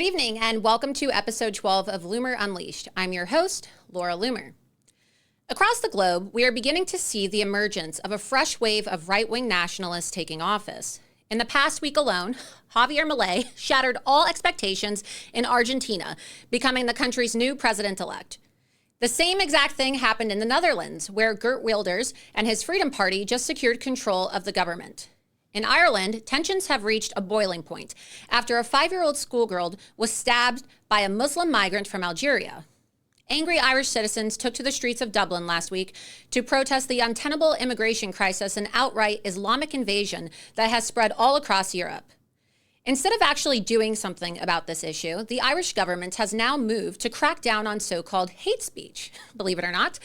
evening and welcome to episode 12 of Loomer Unleashed. I'm your host, Laura Loomer. Across the globe, we are beginning to see the emergence of a fresh wave of right-wing nationalists taking office. In the past week alone, Javier Milei shattered all expectations in Argentina, becoming the country's new president-elect. The same exact thing happened in the Netherlands, where Geert Wilders and his Freedom Party just secured control of the government. In Ireland, tensions have reached a boiling point after a 5-year-old schoolgirl was stabbed by a Muslim migrant from Algeria. Angry Irish citizens took to the streets of Dublin last week to protest the untenable immigration crisis and outright Islamic invasion that has spread all across Europe. Instead of actually doing something about this issue, the Irish government has now moved to crack down on so-called hate speech, believe it or not,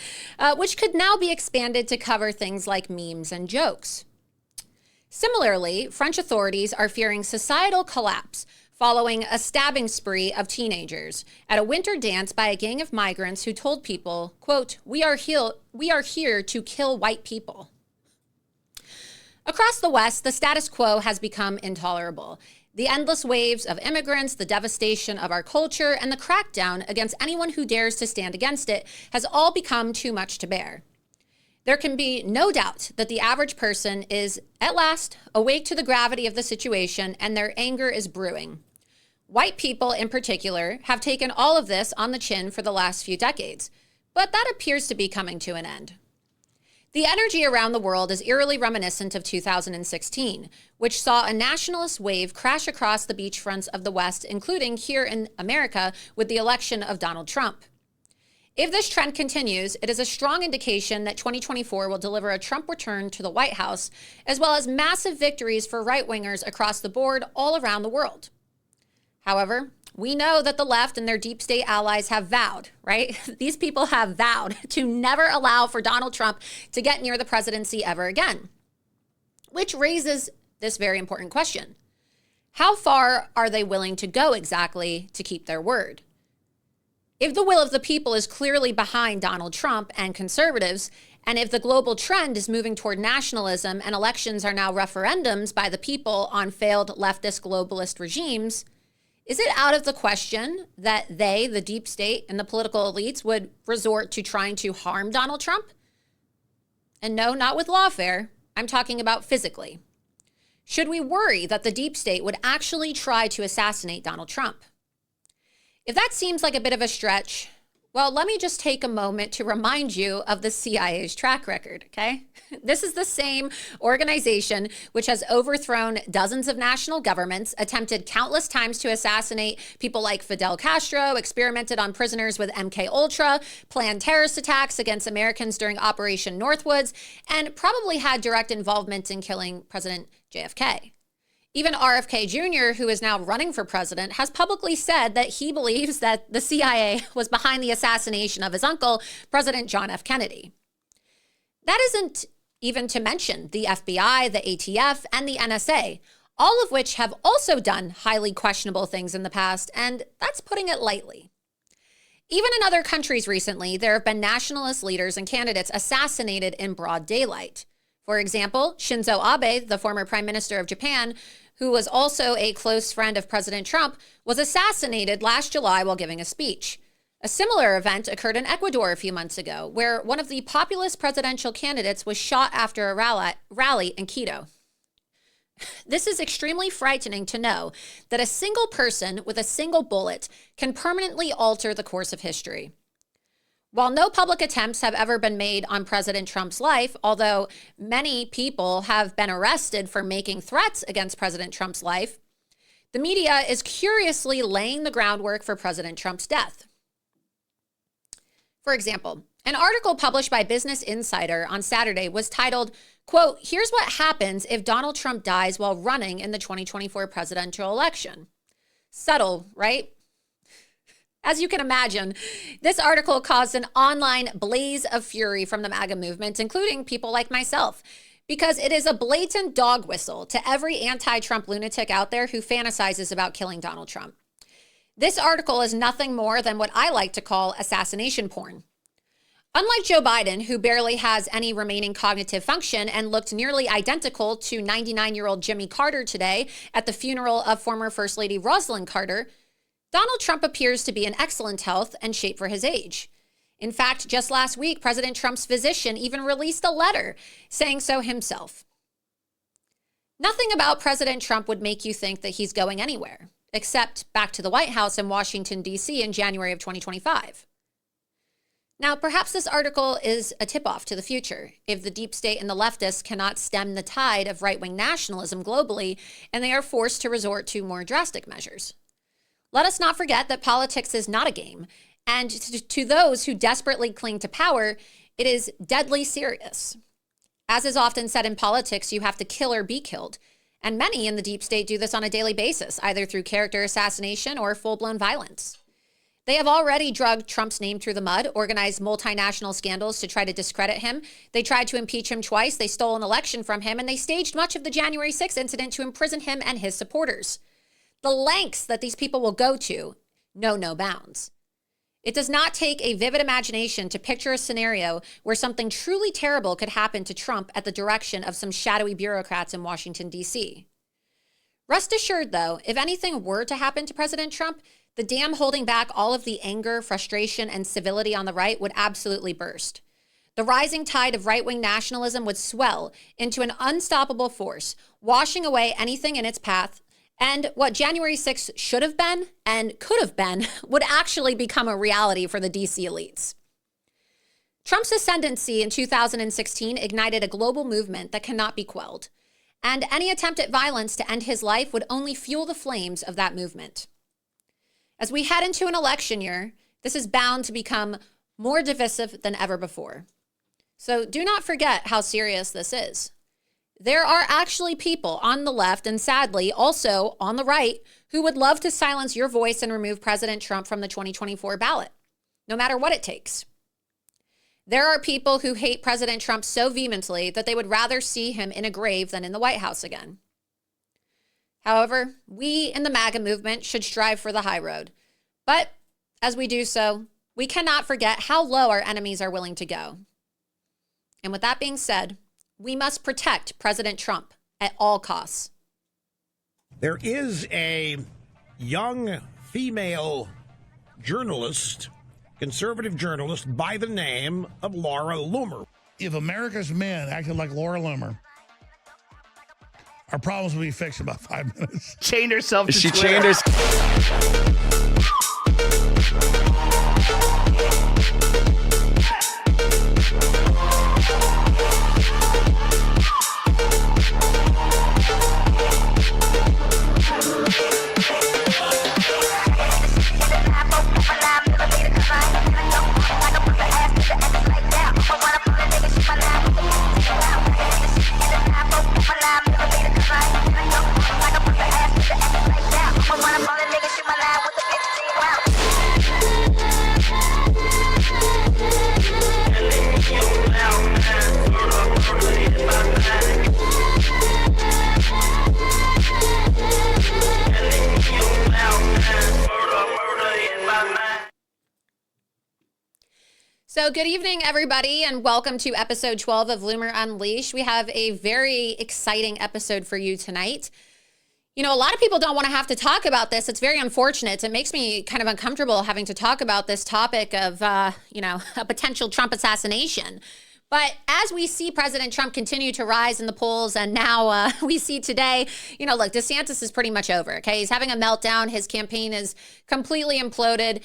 which could now be expanded to cover things like memes and jokes. Similarly, French authorities are fearing societal collapse following a stabbing spree of teenagers at a winter dance by a gang of migrants who told people, quote, we are here to kill white people. Across the West, the status quo has become intolerable. The endless waves of immigrants, the devastation of our culture, and the crackdown against anyone who dares to stand against it has all become too much to bear. There can be no doubt that the average person is, at last, awake to the gravity of the situation and their anger is brewing. White people, in particular, have taken all of this on the chin for the last few decades, but that appears to be coming to an end. The energy around the world is eerily reminiscent of 2016, which saw a nationalist wave crash across the beachfronts of the West, including here in America with the election of Donald Trump. If this trend continues, it is a strong indication that 2024 will deliver a Trump return to the White House, as well as massive victories for right-wingers across the board all around the world. However, we know that the left and their deep state allies have vowed, right? These people have vowed to never allow for Donald Trump to get near the presidency ever again, which raises this very important question. How far are they willing to go exactly to keep their word? If the will of the people is clearly behind Donald Trump and conservatives, and if the global trend is moving toward nationalism and elections are now referendums by the people on failed leftist globalist regimes, is it out of the question that they, the deep state and the political elites, would resort to trying to harm Donald Trump? And no, not with lawfare. I'm talking about physically. Should we worry that the deep state would actually try to assassinate Donald Trump? If that seems like a bit of a stretch, well, let me just take a moment to remind you of the CIA's track record, okay? This is the same organization which has overthrown dozens of national governments, attempted countless times to assassinate people like Fidel Castro, experimented on prisoners with MK Ultra, planned terrorist attacks against Americans during Operation Northwoods, and probably had direct involvement in killing President JFK. Even RFK Jr., who is now running for president, has publicly said that he believes that the CIA was behind the assassination of his uncle, President John F. Kennedy. That isn't even to mention the FBI, the ATF, and the NSA, all of which have also done highly questionable things in the past, and that's putting it lightly. Even in other countries recently, there have been nationalist leaders and candidates assassinated in broad daylight. For example, Shinzo Abe, the former prime minister of Japan, who was also a close friend of President Trump, was assassinated last July while giving a speech. A similar event occurred in Ecuador a few months ago, where one of the populist presidential candidates was shot after a rally in Quito. This is extremely frightening to know that a single person with a single bullet can permanently alter the course of history. While no public attempts have ever been made on President Trump's life, although many people have been arrested for making threats against President Trump's life, the media is curiously laying the groundwork for President Trump's death. For example, an article published by Business Insider on Saturday was titled, quote, "Here's what happens if Donald Trump dies while running in the 2024 presidential election." Subtle, right? As you can imagine, this article caused an online blaze of fury from the MAGA movement, including people like myself, because it is a blatant dog whistle to every anti-Trump lunatic out there who fantasizes about killing Donald Trump. This article is nothing more than what I like to call assassination porn. Unlike Joe Biden, who barely has any remaining cognitive function and looked nearly identical to 99-year-old Jimmy Carter today at the funeral of former First Lady Rosalind Carter, Donald Trump appears to be in excellent health and shape for his age. In fact, just last week, President Trump's physician even released a letter saying so himself. Nothing about President Trump would make you think that he's going anywhere, except back to the White House in Washington, D.C. in January of 2025. Now, perhaps this article is a tip-off to the future if the deep state and the leftists cannot stem the tide of right-wing nationalism globally and they are forced to resort to more drastic measures. Let us not forget that politics is not a game, and to those who desperately cling to power, it is deadly serious. As is often said in politics, you have to kill or be killed, and many in the deep state do this on a daily basis, either through character assassination or full-blown violence. They have already dragged Trump's name through the mud, organized multinational scandals to try to discredit him. They tried to impeach him twice, they stole an election from him, and they staged much of the January 6th incident to imprison him and his supporters. The lengths that these people will go to know no bounds. It does not take a vivid imagination to picture a scenario where something truly terrible could happen to Trump at the direction of some shadowy bureaucrats in Washington, D.C. Rest assured, though, if anything were to happen to President Trump, the dam holding back all of the anger, frustration, and civility on the right would absolutely burst. The rising tide of right-wing nationalism would swell into an unstoppable force, washing away anything in its path, and what January 6th should have been and could have been would actually become a reality for the DC elites. Trump's ascendancy in 2016 ignited a global movement that cannot be quelled, and any attempt at violence to end his life would only fuel the flames of that movement. As we head into an election year, this is bound to become more divisive than ever before. So do not forget how serious this is. There are actually people on the left and sadly also on the right who would love to silence your voice and remove President Trump from the 2024 ballot, no matter what it takes. There are people who hate President Trump so vehemently that they would rather see him in a grave than in the White House again. However, we in the MAGA movement should strive for the high road. But as we do so, we cannot forget how low our enemies are willing to go. And with that being said, we must protect President Trump at all costs. There is a young female journalist, conservative journalist, by the name of Laura Loomer. If America's men acted like Laura Loomer, our problems will be fixed in about 5 minutes. Chained herself to She Twitter. chained herself. So good evening, everybody, and welcome to episode 12 of Loomer Unleashed. We have a very exciting episode for you tonight. You know, a lot of people don't want to have to talk about this. It's very unfortunate. It makes me kind of uncomfortable having to talk about this topic of, a potential Trump assassination. But as we see President Trump continue to rise in the polls, and now we see today, look, DeSantis is pretty much over, okay? He's having a meltdown. His campaign is completely imploded.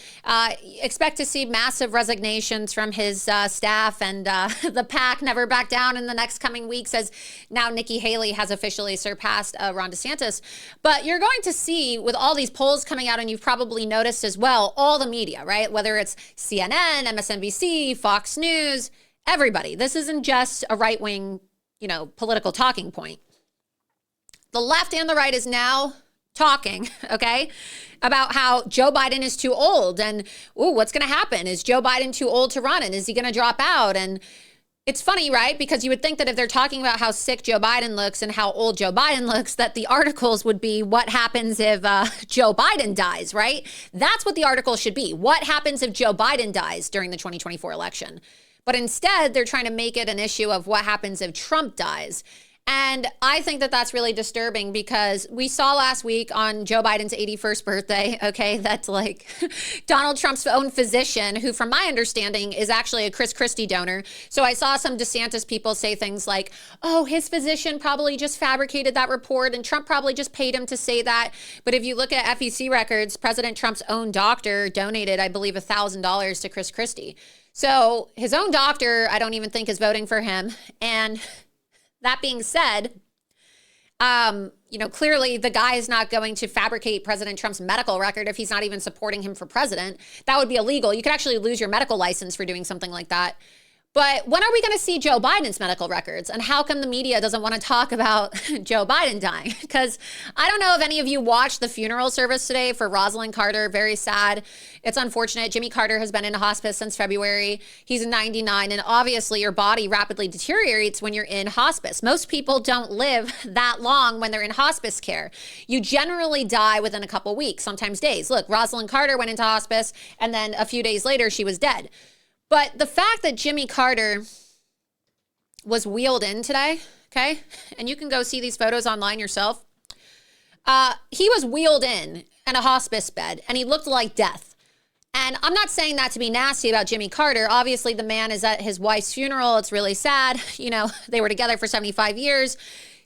Expect to see massive resignations from his staff, and the pack never back down in the next coming weeks as now Nikki Haley has officially surpassed Ron DeSantis. But you're going to see with all these polls coming out, and you've probably noticed as well, all the media, right? Whether it's CNN, MSNBC, Fox News, everybody. This isn't just a right-wing, political talking point. The left and the right is now talking, okay, about how Joe Biden is too old and, what's going to happen? Is Joe Biden too old to run? And is he going to drop out? And it's funny, right? Because you would think that if they're talking about how sick Joe Biden looks and how old Joe Biden looks, that the articles would be what happens if Joe Biden dies, right? That's what the article should be. What happens if Joe Biden dies during the 2024 election? But instead, they're trying to make it an issue of what happens if Trump dies. And I think that that's really disturbing because we saw last week on Joe Biden's 81st birthday, okay, that's like Donald Trump's own physician, who from my understanding is actually a Chris Christie donor. So I saw some DeSantis people say things like, oh, his physician probably just fabricated that report and Trump probably just paid him to say that. But if you look at FEC records, President Trump's own doctor donated, I believe, $1,000 to Chris Christie. So his own doctor, I don't even think is voting for him. And that being said, clearly the guy is not going to fabricate President Trump's medical record if he's not even supporting him for president. That would be illegal. You could actually lose your medical license for doing something like that. But when are we going to see Joe Biden's medical records? And how come the media doesn't want to talk about Joe Biden dying? Because I don't know if any of you watched the funeral service today for Rosalind Carter. Very sad. It's unfortunate. Jimmy Carter has been in hospice since February. He's 99. And obviously your body rapidly deteriorates when you're in hospice. Most people don't live that long when they're in hospice care. You generally die within a couple weeks, sometimes days. Look, Rosalind Carter went into hospice and then a few days later she was dead. But the fact that Jimmy Carter was wheeled in today, okay, and you can go see these photos online yourself, he was wheeled in a hospice bed, and he looked like death. And I'm not saying that to be nasty about Jimmy Carter. Obviously, the man is at his wife's funeral. It's really sad. You know, they were together for 75 years.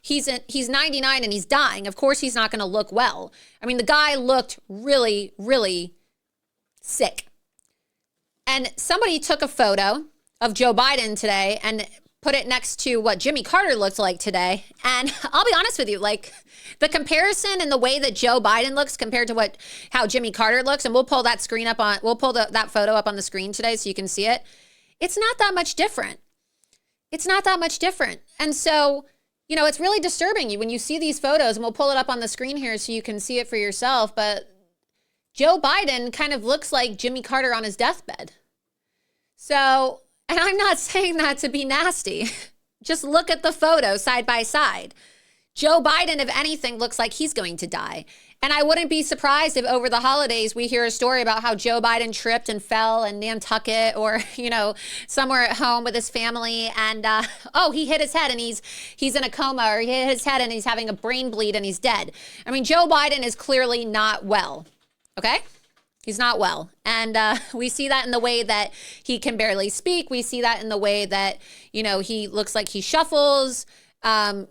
He's 99 and he's dying. Of course, he's not going to look well. I mean, the guy looked really, really sick. And somebody took a photo of Joe Biden today and put it next to what Jimmy Carter looked like today. And I'll be honest with you, like the comparison and the way that Joe Biden looks compared to how Jimmy Carter looks, and we'll pull that that photo up on the screen today so you can see it. It's not that much different. It's not that much different. And so, you know, it's really disturbing when you see these photos, and we'll pull it up on the screen here so you can see it for yourself. But Joe Biden kind of looks like Jimmy Carter on his deathbed. So, and I'm not saying that to be nasty. Just look at the photo side by side. Joe Biden, if anything, looks like he's going to die. And I wouldn't be surprised if over the holidays we hear a story about how Joe Biden tripped and fell in Nantucket or, you know, somewhere at home with his family. And, he hit his head and he's in a coma, or he hit his head and he's having a brain bleed and he's dead. I mean, Joe Biden is clearly not well. Okay? He's not well. And we see that in the way that he can barely speak. We see that in the way that, you know, he looks like he shuffles.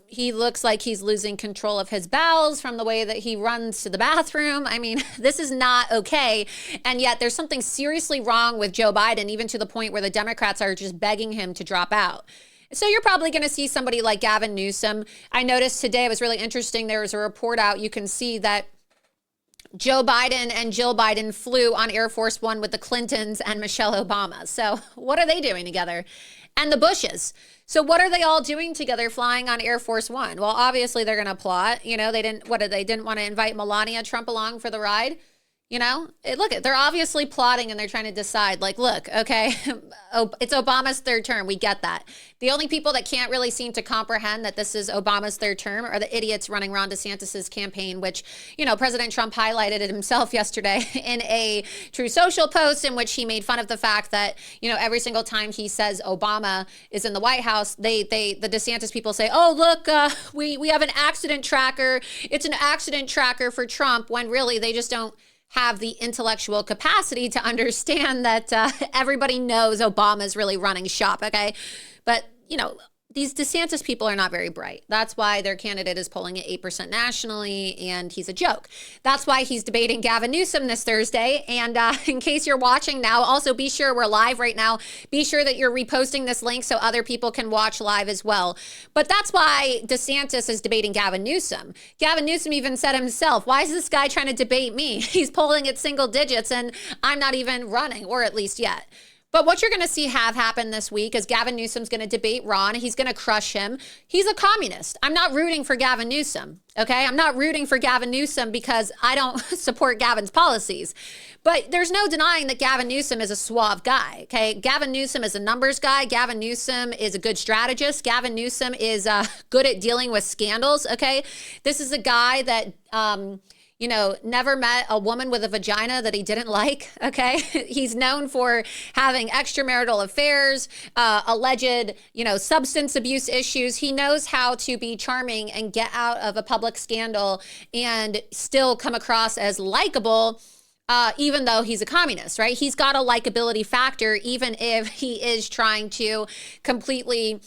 He looks like he's losing control of his bowels from the way that he runs to the bathroom. I mean, this is not okay. And yet there's something seriously wrong with Joe Biden, even to the point where the Democrats are just begging him to drop out. So you're probably going to see somebody like Gavin Newsom. I noticed today, it was really interesting. There was a report out. You can see that Joe Biden and Jill Biden flew on Air Force One with the Clintons and Michelle Obama. So what are they doing together? And the Bushes. So what are they all doing together flying on Air Force One? Well, obviously they're going to plot. You know, they didn't want to invite Melania Trump along for the ride. You know, they're obviously plotting and they're trying to decide, like, look, okay, it's Obama's third term. We get that. The only people that can't really seem to comprehend that this is Obama's third term are the idiots running Ron DeSantis's campaign, which, you know, President Trump highlighted it himself yesterday in a True Social post in which he made fun of the fact that, you know, every single time he says Obama is in the White House, the DeSantis people say, oh, look, we have an accident tracker. It's an accident tracker for Trump, when really they just don't have the intellectual capacity to understand that everybody knows Obama's really running shop, okay? But, you know, these DeSantis people are not very bright. That's why their candidate is polling at 8% nationally, and he's a joke. That's why he's debating Gavin Newsom this Thursday. And in case you're watching now, also be sure we're live right now. Be sure that you're reposting this link so other people can watch live as well. But that's why DeSantis is debating Gavin Newsom. Gavin Newsom even said himself, why is this guy trying to debate me? He's polling at single digits and I'm not even running, or at least yet. But what you're going to see have happen this week is Gavin Newsom's going to debate Ron. He's going to crush him. He's a communist. I'm not rooting for Gavin Newsom, okay? I'm not rooting for Gavin Newsom because I don't support Gavin's policies. But there's no denying that Gavin Newsom is a suave guy, okay? Gavin Newsom is a numbers guy. Gavin Newsom is a good strategist. Gavin Newsom is good at dealing with scandals, okay? This is a guy that never met a woman with a vagina that he didn't like, okay? He's known for having extramarital affairs, alleged, substance abuse issues. He knows how to be charming and get out of a public scandal and still come across as likable, even though he's a communist, right? He's got a likability factor, even if he is trying to completely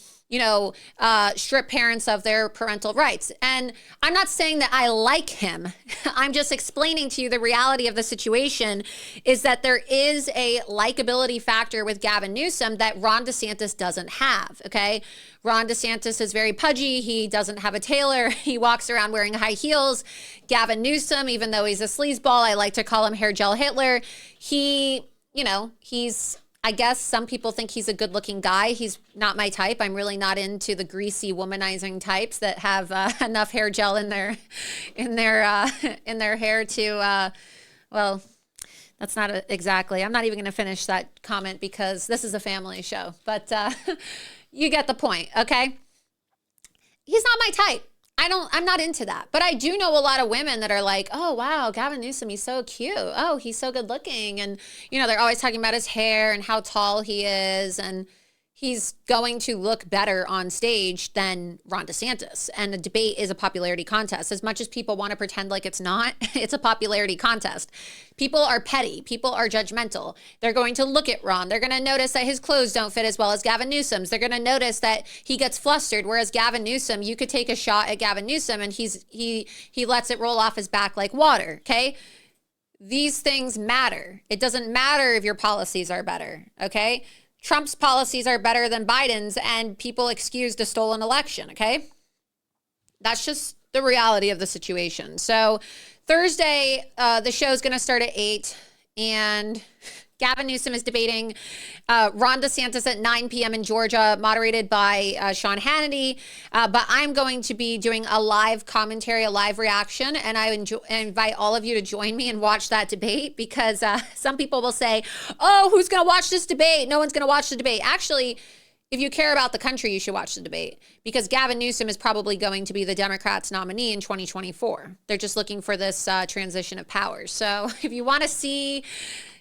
strip parents of their parental rights. And I'm not saying that I like him. I'm just explaining to you the reality of the situation is that there is a likability factor with Gavin Newsom that Ron DeSantis doesn't have, okay? Ron DeSantis is very pudgy. He doesn't have a tailor. He walks around wearing high heels. Gavin Newsom, even though he's a sleazeball, I like to call him Hair Gel Hitler. He's I guess some people think he's a good looking guy. He's not my type. I'm really not into the greasy womanizing types that have enough hair gel in their hair to, well, that's not exactly, I'm not even going to finish that comment because this is a family show, but you get the point. Okay. He's not my type. I'm not into that, but I do know a lot of women that are like, oh, wow, Gavin Newsom, he's so cute. Oh, he's so good looking. And, they're always talking about his hair and how tall he is. And he's going to look better on stage than Ron DeSantis. And the debate is a popularity contest. As much as people want to pretend like it's not, it's a popularity contest. People are petty. People are judgmental. They're going to look at Ron. They're going to notice that his clothes don't fit as well as Gavin Newsom's. They're going to notice that he gets flustered, whereas Gavin Newsom, you could take a shot at Gavin Newsom and he lets it roll off his back like water, okay? These things matter. It doesn't matter if your policies are better, okay? Trump's policies are better than Biden's, and people excused a stolen election, okay? That's just the reality of the situation. So Thursday, the show's going to start at 8, and Gavin Newsom is debating Ron DeSantis at 9 p.m. in Georgia, moderated by Sean Hannity. But I'm going to be doing a live commentary, a live reaction, and I invite all of you to join me and watch that debate because some people will say, oh, who's going to watch this debate? No one's going to watch the debate. Actually, if you care about the country, you should watch the debate because Gavin Newsom is probably going to be the Democrats' nominee in 2024. They're just looking for this transition of power. So if you want to see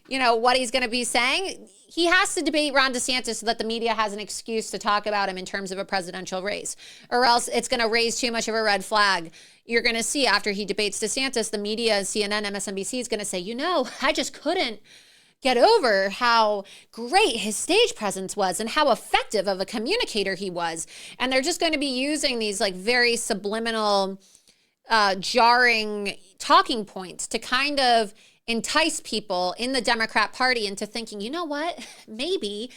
what he's going to be saying, he has to debate Ron DeSantis so that the media has an excuse to talk about him in terms of a presidential race, or else it's going to raise too much of a red flag. You're going to see after he debates DeSantis, the media, CNN, MSNBC is going to say, I just couldn't get over how great his stage presence was and how effective of a communicator he was. And they're just going to be using these like very subliminal, jarring talking points to kind of entice people in the Democrat Party into thinking, maybe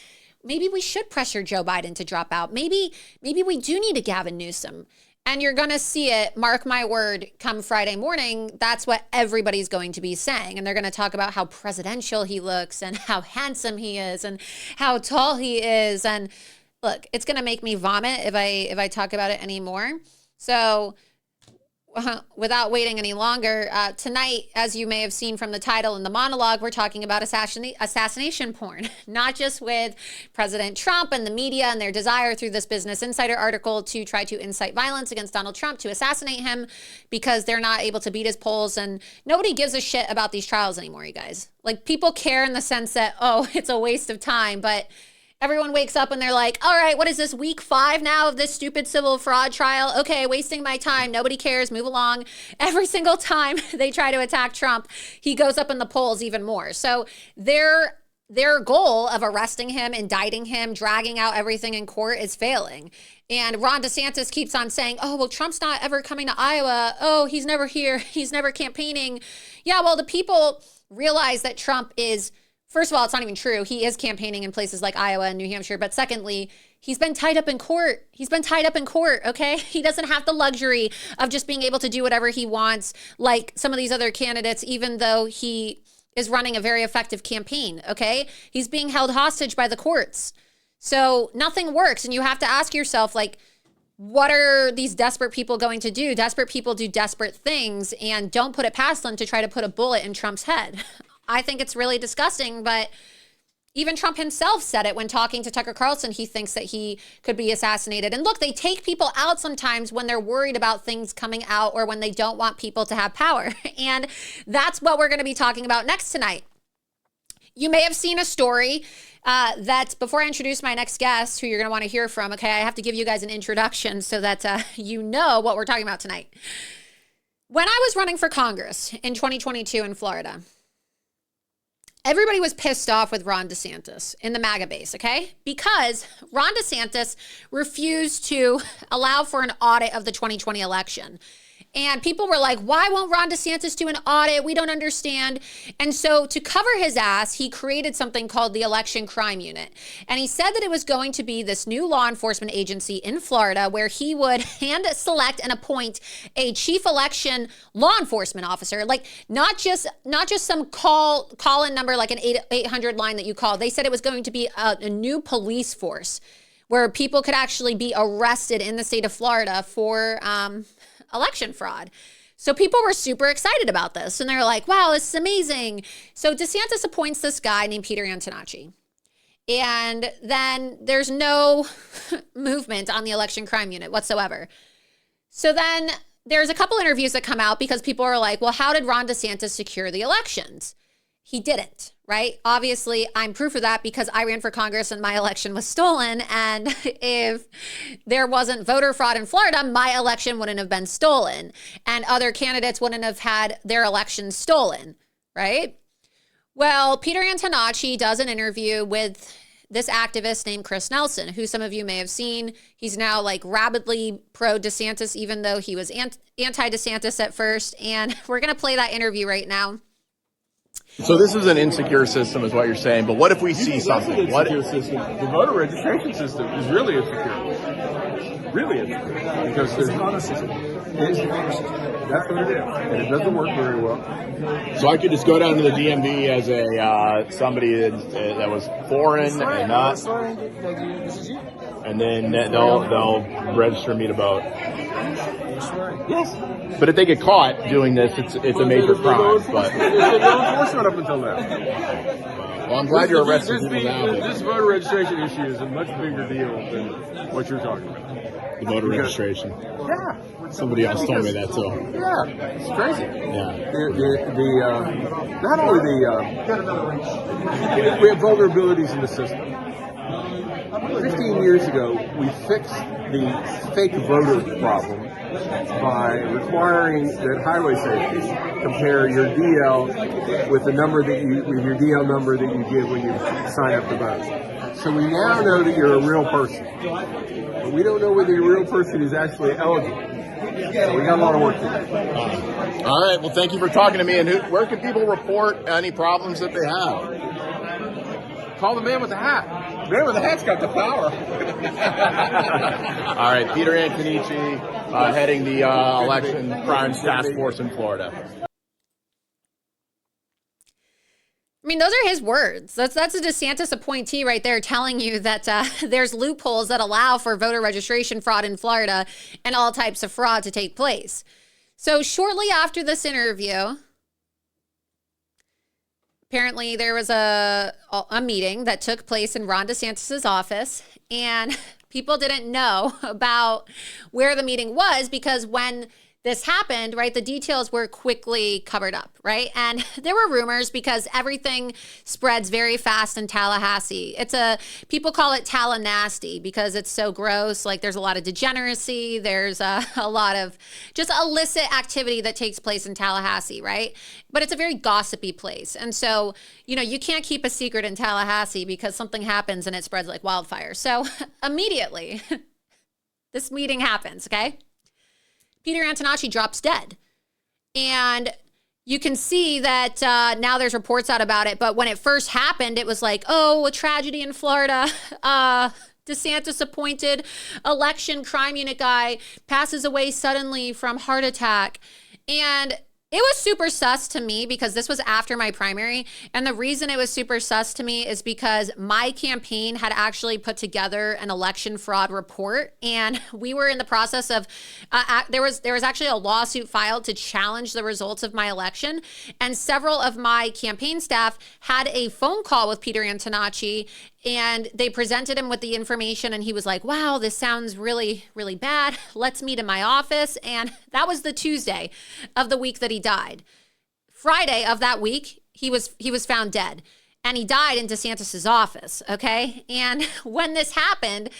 we should pressure Joe Biden to drop out. Maybe we do need a Gavin Newsom. And you're going to see it, mark my word, come Friday morning. That's what everybody's going to be saying. And they're going to talk about how presidential he looks and how handsome he is and how tall he is. And look, it's going to make me vomit if I talk about it anymore. So without waiting any longer, tonight, as you may have seen from the title and the monologue, we're talking about assassination porn, not just with President Trump and the media and their desire through this Business Insider article to try to incite violence against Donald Trump, to assassinate him because they're not able to beat his polls. And nobody gives a shit about these trials anymore, you guys. Like, people care in the sense that, oh, it's a waste of time, but everyone wakes up and they're like, all right, what is this, week 5 now of this stupid civil fraud trial? Okay, wasting my time. Nobody cares. Move along. Every single time they try to attack Trump, he goes up in the polls even more. So their goal of arresting him, indicting him, dragging out everything in court is failing. And Ron DeSantis keeps on saying, oh, well, Trump's not ever coming to Iowa. Oh, he's never here. He's never campaigning. Yeah, well, the people realize that Trump is, first of all, it's not even true. He is campaigning in places like Iowa and New Hampshire. But secondly, he's been tied up in court. Okay? He doesn't have the luxury of just being able to do whatever he wants like some of these other candidates, even though he is running a very effective campaign, okay? He's being held hostage by the courts. So nothing works. And you have to ask yourself, like, what are these desperate people going to do? Desperate people do desperate things, and don't put it past them to try to put a bullet in Trump's head. I think it's really disgusting, but Even Trump himself said it when talking to Tucker Carlson. He thinks that he could be assassinated. And look, they take people out sometimes when they're worried about things coming out or when they don't want people to have power. And that's what we're going to be talking about next tonight. You may have seen a story that before I introduce my next guest, who you're going to want to hear from, okay, I have to give you guys an introduction so that you know what we're talking about tonight. When I was running for Congress in 2022 in Florida, everybody was pissed off with Ron DeSantis in the MAGA base, okay? Because Ron DeSantis refused to allow for an audit of the 2020 election. And people were like, why won't Ron DeSantis do an audit? We don't understand. And so to cover his ass, he created something called the Election Crime Unit. And he said that it was going to be this new law enforcement agency in Florida where he would hand select and appoint a chief election law enforcement officer, like not just some call-in number like an 800 line that you call. They said it was going to be a new police force where people could actually be arrested in the state of Florida for election fraud. So people were super excited about this. And they're like, wow, this is amazing. So DeSantis appoints this guy named Peter Antonacci. And then there's no movement on the Election Crime Unit whatsoever. So then there's a couple interviews that come out because people are like, well, how did Ron DeSantis secure the elections? He didn't, right? Obviously, I'm proof of that because I ran for Congress and my election was stolen. And if there wasn't voter fraud in Florida, my election wouldn't have been stolen and other candidates wouldn't have had their elections stolen, right? Well, Peter Antonacci does an interview with this activist named Chris Nelson, who some of you may have seen. He's now like rabidly pro DeSantis, even though he was anti-DeSantis at first. And we're going to play that interview right now. So this is an insecure system, is what you're saying. But what if we see something? What? System. The voter registration system is really insecure. Really insecure. Because there's not a system. That's what it is. And it doesn't work very well. So I could just go down to the DMV as a somebody that was foreign and not, and then they'll register me to vote. Yes. But if they get caught doing this, it's a major crime. But there's no enforcement up until now. Well, I'm glad you're arresting people now. This voter registration issue is a much bigger deal than what you're talking about. The voter registration. Yeah. Somebody else told me that too. Yeah, it's crazy. Yeah. Not only we have vulnerabilities in the system. 15 years ago, we fixed the fake voter problem by requiring that highway safety compare your DL with the number with your DL number that you give when you sign up to vote. So we now know that you're a real person, but we don't know whether your real person is actually eligible. So we got a lot of work to do. All right. Well, thank you for talking to me. And where can people report any problems that they have? Call the man with the hat. The man with the hat's got the power. All right, Peter Antonacci, heading the Election Crimes Task Force in Florida. I mean, those are his words. That's a DeSantis appointee right there telling you that there's loopholes that allow for voter registration fraud in Florida and all types of fraud to take place. So shortly after this interview, apparently there was a meeting that took place in Ron DeSantis' office, and people didn't know about where the meeting was because when this happened, right, the details were quickly covered up, right? And there were rumors because everything spreads very fast in Tallahassee. People call it Tallanasty because it's so gross. Like there's a lot of degeneracy. There's a lot of just illicit activity that takes place in Tallahassee, right? But it's a very gossipy place. And so, you can't keep a secret in Tallahassee because something happens and it spreads like wildfire. So immediately this meeting happens, okay? Peter Antonacci drops dead. And you can see that now there's reports out about it. But when it first happened, it was like, oh, a tragedy in Florida. DeSantis appointed election crime unit guy passes away suddenly from heart attack. And It was super sus to me because this was after my primary. And the reason it was super sus to me is because my campaign had actually put together an election fraud report. And we were in the process of, there was actually a lawsuit filed to challenge the results of my election. And several of my campaign staff had a phone call with Peter Antonacci, and they presented him with the information, and he was like, wow, this sounds really, really bad. Let's meet in my office. And that was the Tuesday of the week that he died. Friday of that week, he was found dead, and he died in DeSantis's office, okay? And when this happened,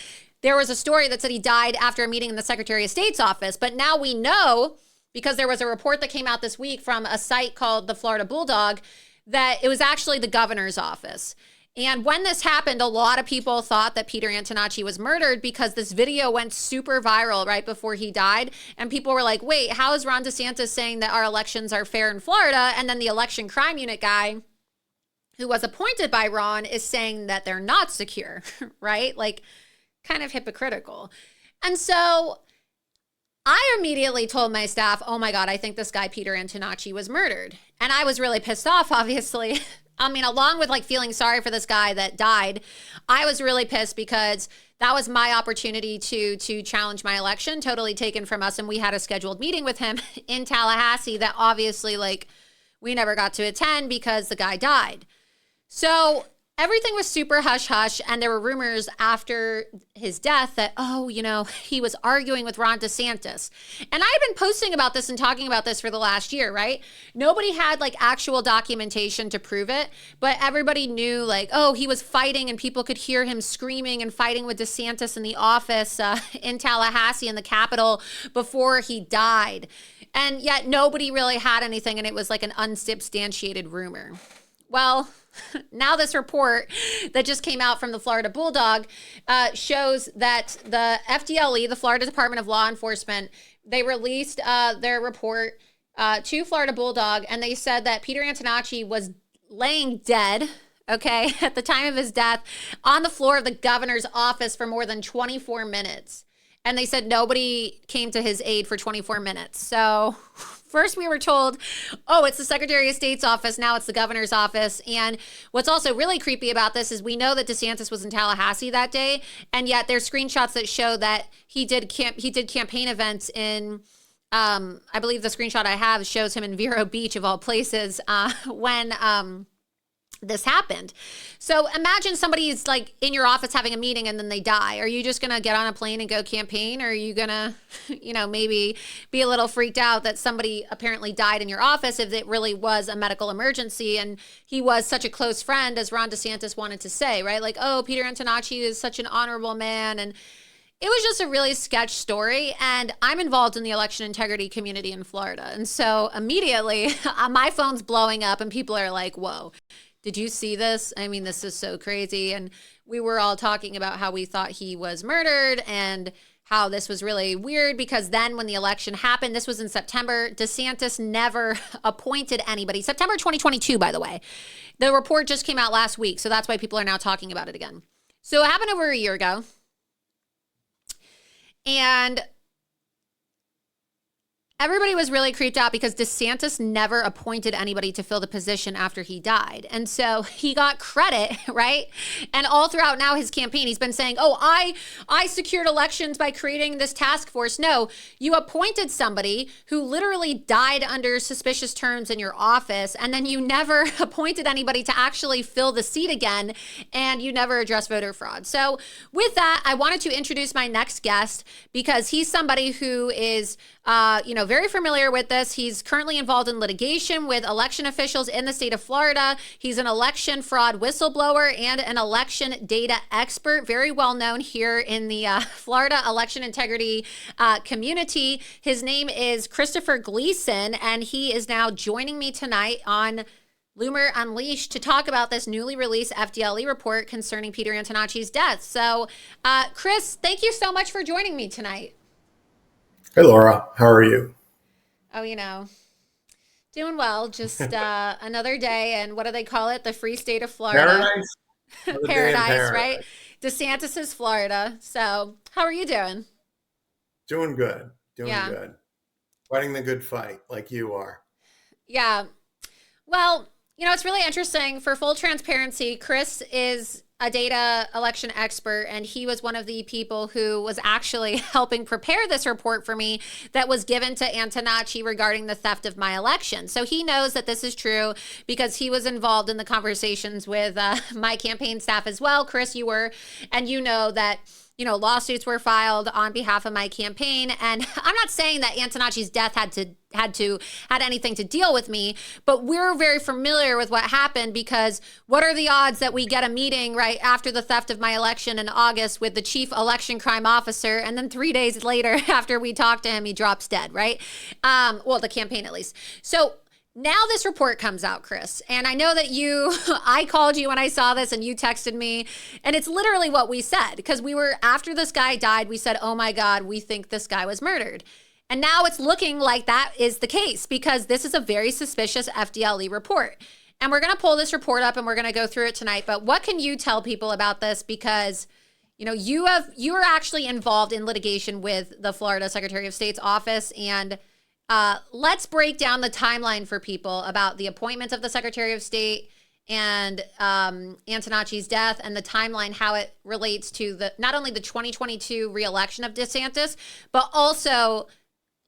there was a story that said he died after a meeting in the Secretary of State's office. But now we know, because there was a report that came out this week from a site called the Florida Bulldog, that it was actually the governor's office. And when this happened, a lot of people thought that Peter Antonacci was murdered because this video went super viral right before he died. And people were like, wait, how is Ron DeSantis saying that our elections are fair in Florida? And then the election crime unit guy who was appointed by Ron is saying that they're not secure, right? Like, kind of hypocritical. And so I immediately told my staff, oh my God, I think this guy, Peter Antonacci, was murdered. And I was really pissed off, obviously. I mean, along with like feeling sorry for this guy that died, I was really pissed because that was my opportunity to challenge my election, totally taken from us. And we had a scheduled meeting with him in Tallahassee that obviously like we never got to attend because the guy died. So everything was super hush hush. And there were rumors after his death that, oh, you know, he was arguing with Ron DeSantis. And I had been posting about this and talking about this for the last year, right? Nobody had like actual documentation to prove it, but everybody knew like, oh, he was fighting and people could hear him screaming and fighting with DeSantis in the office in Tallahassee in the Capitol before he died. And yet nobody really had anything. And it was like an unsubstantiated rumor. Well, now this report that just came out from the Florida Bulldog shows that the FDLE, the Florida Department of Law Enforcement, they released their report to Florida Bulldog, and they said that Peter Antonacci was laying dead, okay, at the time of his death on the floor of the governor's office for more than 24 minutes. And they said nobody came to his aid for 24 minutes. So first we were told, oh, it's the Secretary of State's office. Now it's the governor's office. And what's also really creepy about this is we know that DeSantis was in Tallahassee that day. And yet there's screenshots that show that he did campaign events in, I believe the screenshot I have shows him in Vero Beach of all places when this happened. So imagine somebody is like in your office having a meeting and then they die. Are you just going to get on a plane and go campaign? Or are you going to, you know, maybe be a little freaked out that somebody apparently died in your office if it really was a medical emergency and he was such a close friend, as Ron DeSantis wanted to say, right? Like, oh, Peter Antonacci is such an honorable man. And it was just a really sketch story. And I'm involved in the election integrity community in Florida. And so immediately my phone's blowing up and people are like, whoa. Did you see this? I mean, this is so crazy. And we were all talking about how we thought he was murdered and how this was really weird because then when the election happened, this was in September, DeSantis never appointed anybody. September 2022, by the way. The report just came out last week, so that's why people are now talking about it again. So it happened over a year ago. And everybody was really creeped out because DeSantis never appointed anybody to fill the position after he died. And so he got credit, right? And all throughout now his campaign, he's been saying, oh, I secured elections by creating this task force. No, you appointed somebody who literally died under suspicious terms in your office. And then you never appointed anybody to actually fill the seat again. And you never addressed voter fraud. So with that, I wanted to introduce my next guest because he's somebody who is, very familiar with this. He's currently involved in litigation with election officials in the state of Florida. He's an election fraud whistleblower and an election data expert, very well known here in the Florida election integrity community. His name is Christopher Gleason, and he is now joining me tonight on Loomer Unleashed to talk about this newly released FDLE report concerning Peter Antonacci's death. So, Chris, thank you so much for joining me tonight. Hey, Laura, how are you? Oh, doing well. Just another day. And what do they call it? The free state of Florida. Paradise. Paradise, right? DeSantis' Florida. So how are you doing? Doing good. Doing good. Fighting the good fight like you are. Yeah. Well, it's really interesting. For full transparency, Chris is a data election expert, and he was one of the people who was actually helping prepare this report for me that was given to Antonacci regarding the theft of my election. So he knows that this is true because he was involved in the conversations with my campaign staff as well. Chris, you were, and you know that lawsuits were filed on behalf of my campaign. And I'm not saying that Antonacci's death had anything to deal with me, but we're very familiar with what happened, because what are the odds that we get a meeting right after the theft of my election in August with the chief election crime officer, and then 3 days later after we talk to him, he drops dead, right? Well, the campaign at least. So now this report comes out, Chris, and I know that I called you when I saw this and you texted me, and it's literally what we said, because after this guy died, we said, oh my God, we think this guy was murdered. And now it's looking like that is the case, because this is a very suspicious FDLE report. And we're going to pull this report up and we're going to go through it tonight. But what can you tell people about this? Because you are actually involved in litigation with the Florida Secretary of State's office, and let's break down the timeline for people about the appointment of the Secretary of State and Antonacci's death, and the timeline, how it relates to not only the 2022 reelection of DeSantis, but also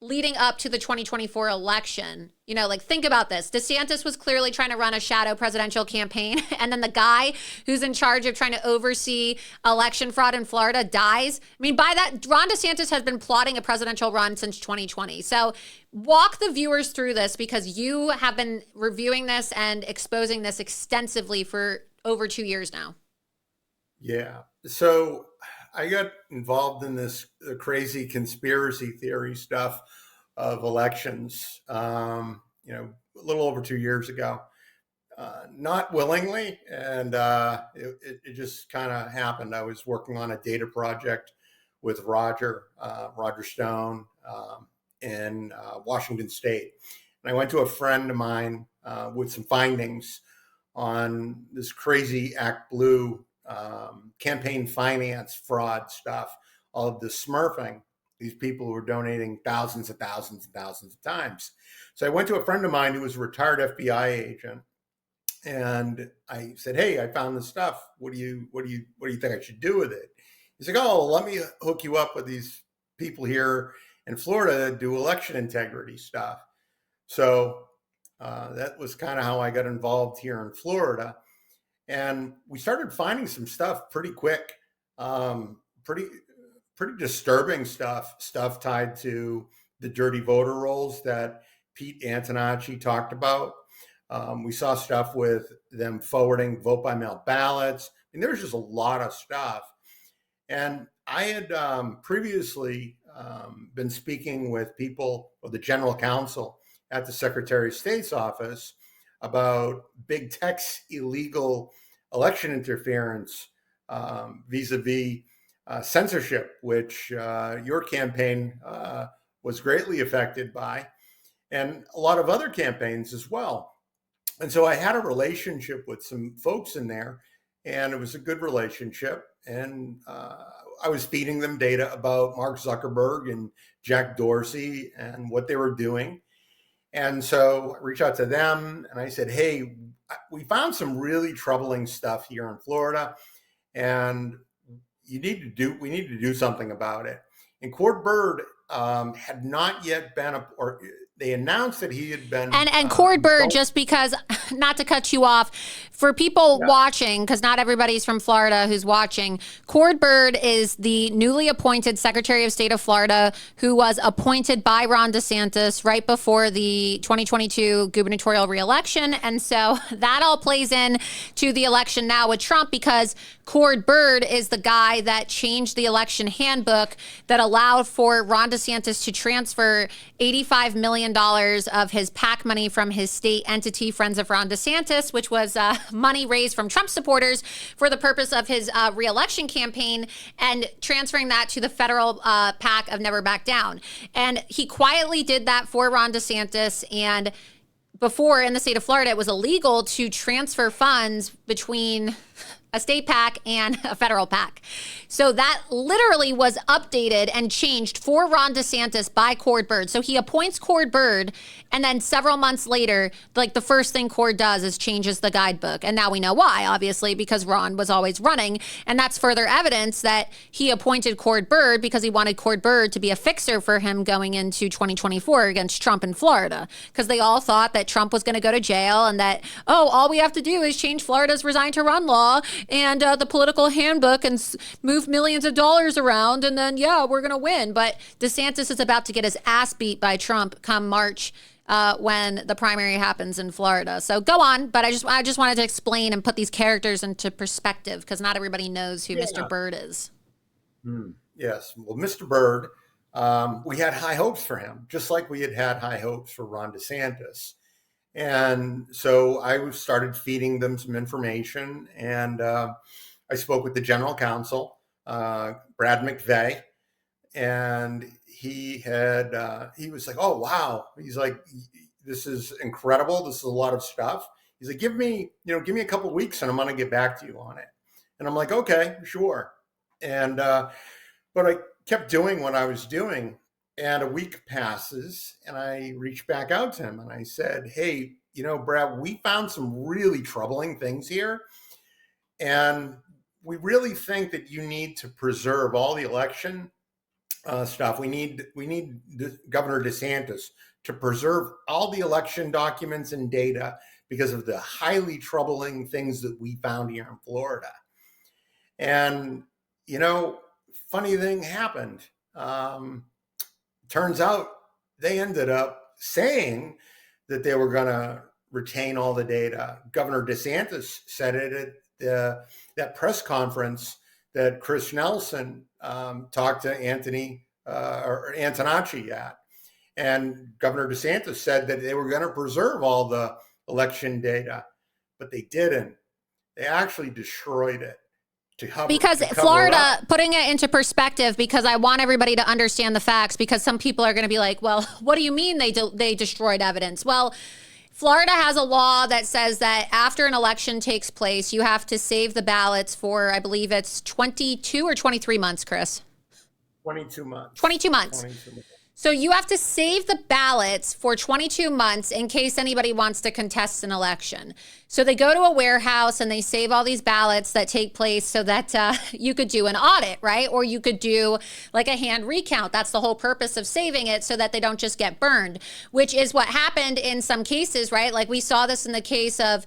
leading up to the 2024 election. Think about this. DeSantis was clearly trying to run a shadow presidential campaign. And then the guy who's in charge of trying to oversee election fraud in Florida dies. I mean, by that, Ron DeSantis has been plotting a presidential run since 2020. So walk the viewers through this, because you have been reviewing this and exposing this extensively for over 2 years now. Yeah. So I got involved in this crazy conspiracy theory stuff of elections, a little over 2 years ago, not willingly. And it just kind of happened. I was working on a data project with Roger Stone in Washington State. And I went to a friend of mine with some findings on this crazy Act Blue campaign finance fraud stuff, all of this smurfing. These people were donating thousands and thousands and thousands of times. So I went to a friend of mine who was a retired FBI agent, and I said, "Hey, I found this stuff. What do you think I should do with it?" He's like, "Oh, let me hook you up with these people here in Florida that do election integrity stuff." So that was kind of how I got involved here in Florida. And we started finding some stuff pretty quick, pretty disturbing stuff tied to the dirty voter rolls that Pete Antonacci talked about. We saw stuff with them forwarding vote by mail ballots. And there's just a lot of stuff. And I had previously been speaking with people, or the general counsel at the Secretary of State's office, about big tech's illegal election interference vis-a-vis censorship, which your campaign was greatly affected by, and a lot of other campaigns as well. And so I had a relationship with some folks in there, and it was a good relationship. And I was feeding them data about Mark Zuckerberg and Jack Dorsey and what they were doing. And so I reached out to them and I said, "Hey, we found some really troubling stuff here in Florida, and we need to do something about it." And Cord Bird had not yet been, or they announced that he had been. And Cord Bird, just because, not to cut you off, for people watching, because not everybody's from Florida who's watching, Cord Bird is the newly appointed Secretary of State of Florida, who was appointed by Ron DeSantis right before the 2022 gubernatorial reelection. And so that all plays in to the election now with Trump, because Cord Bird is the guy that changed the election handbook that allowed for Ron DeSantis to transfer $85 million of his PAC money from his state entity, Friends of Ron DeSantis, which was money raised from Trump supporters for the purpose of his reelection campaign, and transferring that to the federal PAC of Never Back Down. And he quietly did that for Ron DeSantis. And before, in the state of Florida, it was illegal to transfer funds between a state PAC and a federal PAC. So that literally was updated and changed for Ron DeSantis by Cord Bird. So he appoints Cord Bird, and then several months later, like the first thing Cord does is changes the guidebook. And now we know why, obviously, because Ron was always running. And that's further evidence that he appointed Cord Bird because he wanted Cord Bird to be a fixer for him going into 2024 against Trump in Florida. Because they all thought that Trump was going to go to jail and that, all we have to do is change Florida's resign to run law and the political handbook and move millions of dollars around, and then we're gonna win. But DeSantis is about to get his ass beat by Trump come March when the primary happens in Florida. So go on, but I just wanted to explain and put these characters into perspective because not everybody knows who Mr. Bird is. Yes, well, Mr. Bird, we had high hopes for him, just like we had high hopes for Ron DeSantis. And so I started feeding them some information, and I spoke with the general counsel, Brad McVeigh, and he was like, oh, wow. He's like, this is incredible. This is a lot of stuff. He's like, give me a couple of weeks and I'm going to get back to you on it. And I'm like, okay, sure. And, but I kept doing what I was doing. And a week passes and I reached back out to him and I said, hey, Brad, we found some really troubling things here. And we really think that you need to preserve all the election stuff. We need Governor DeSantis to preserve all the election documents and data because of the highly troubling things that we found here in Florida. And, funny thing happened. Turns out they ended up saying that they were going to retain all the data. Governor DeSantis said it at that press conference that Chris Nelson talked to Antonacci at. And Governor DeSantis said that they were going to preserve all the election data, but they didn't. They actually destroyed it. Because Florida, putting it into perspective, because I want everybody to understand the facts, because some people are going to be like, well, what do you mean they destroyed evidence? Well, Florida has a law that says that after an election takes place, you have to save the ballots for, I believe it's 22 or 23 months, Chris? 22 months. 22 months. 22 months. So you have to save the ballots for 22 months in case anybody wants to contest an election. So they go to a warehouse and they save all these ballots that take place so that you could do an audit, right? Or you could do like a hand recount. That's the whole purpose of saving it, so that they don't just get burned, which is what happened in some cases, right? Like we saw this in the case of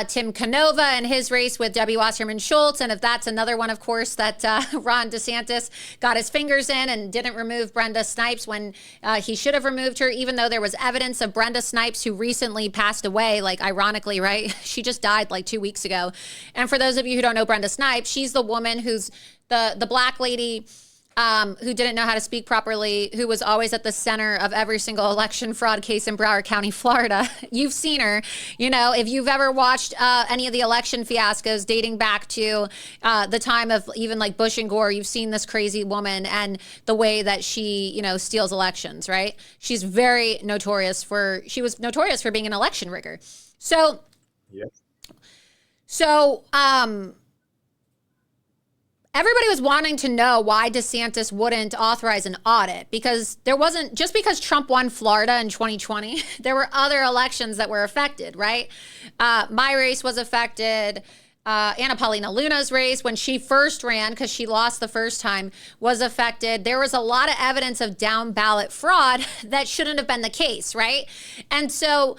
Tim Canova and his race with Debbie Wasserman Schultz. And if that's another one, of course, that Ron DeSantis got his fingers in and didn't remove Brenda Snipes when he should have removed her, even though there was evidence of Brenda Snipes, who recently passed away, like ironically, right? She just died like 2 weeks ago. And for those of you who don't know Brenda Snipes, she's the woman who's the black lady who didn't know how to speak properly, who was always at the center of every single election fraud case in Broward County, Florida. You've seen her. If you've ever watched any of the election fiascos dating back to the time of even like Bush and Gore, you've seen this crazy woman and the way that she, steals elections, right? She was notorious for being an election rigger. So, yes. Everybody was wanting to know why DeSantis wouldn't authorize an audit, because there wasn't, just because Trump won Florida in 2020, there were other elections that were affected, right? My race was affected. Anna Paulina Luna's race, when she first ran, because she lost the first time, was affected. There was a lot of evidence of down ballot fraud that shouldn't have been the case, right? And so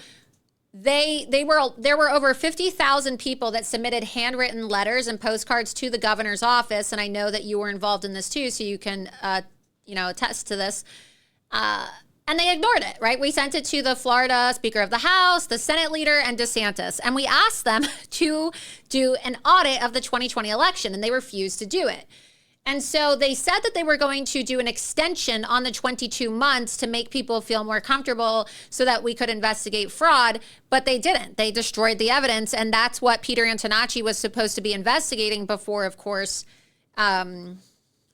there were over 50,000 people that submitted handwritten letters and postcards to the governor's office, and I know that you were involved in this too, so you can attest to this. And they ignored it, right? We sent it to the Florida Speaker of the House, the Senate leader, and DeSantis, and we asked them to do an audit of the 2020 election, and they refused to do it. And so they said that they were going to do an extension on the 22 months to make people feel more comfortable so that we could investigate fraud, but they didn't. They destroyed the evidence, and that's what Peter Antonacci was supposed to be investigating before, of course,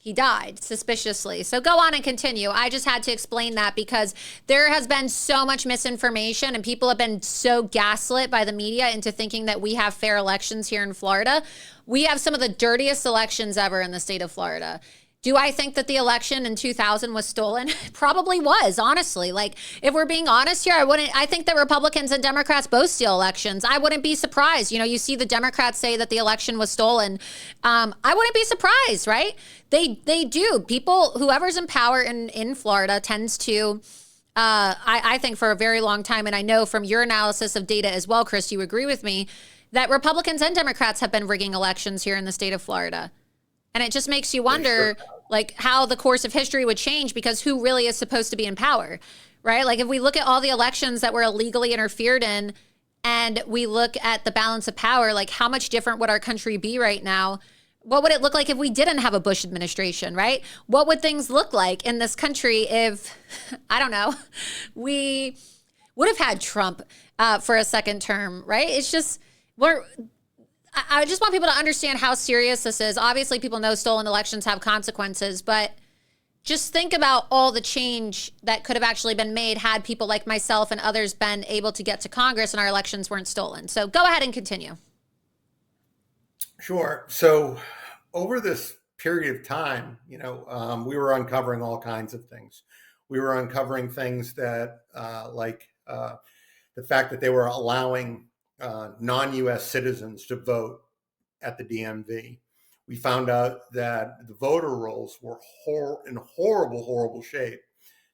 He died suspiciously. So go on and continue. I just had to explain that because there has been so much misinformation and people have been so gaslit by the media into thinking that we have fair elections here in Florida. We have some of the dirtiest elections ever in the state of Florida. Do I think that the election in 2000 was stolen? Probably was, honestly. Like, if we're being honest here, I think that Republicans and Democrats both steal elections. I wouldn't be surprised. You know, you see the Democrats say that the election was stolen. I wouldn't be surprised, right? They do. People, whoever's in power in Florida tends to, I think for a very long time, and I know from your analysis of data as well, Chris, you agree with me, that Republicans and Democrats have been rigging elections here in the state of Florida. And it just makes you wonder, like, how the course of history would change because who really is supposed to be in power, right? Like, if we look at all the elections that were illegally interfered in and we look at the balance of power, like, how much different would our country be right now? What would it look like if we didn't have a Bush administration, right? What would things look like in this country if, I don't know, we would have had Trump for a second term, right? It's just, I just want people to understand how serious this is. Obviously, people know stolen elections have consequences, but just think about all the change that could have actually been made had people like myself and others been able to get to Congress and our elections weren't stolen. So go ahead and continue. Sure. So over this period of time, we were uncovering all kinds of things. We were uncovering things that like the fact that they were allowing non-U.S. citizens to vote at the DMV. We found out that the voter rolls were in horrible, horrible shape,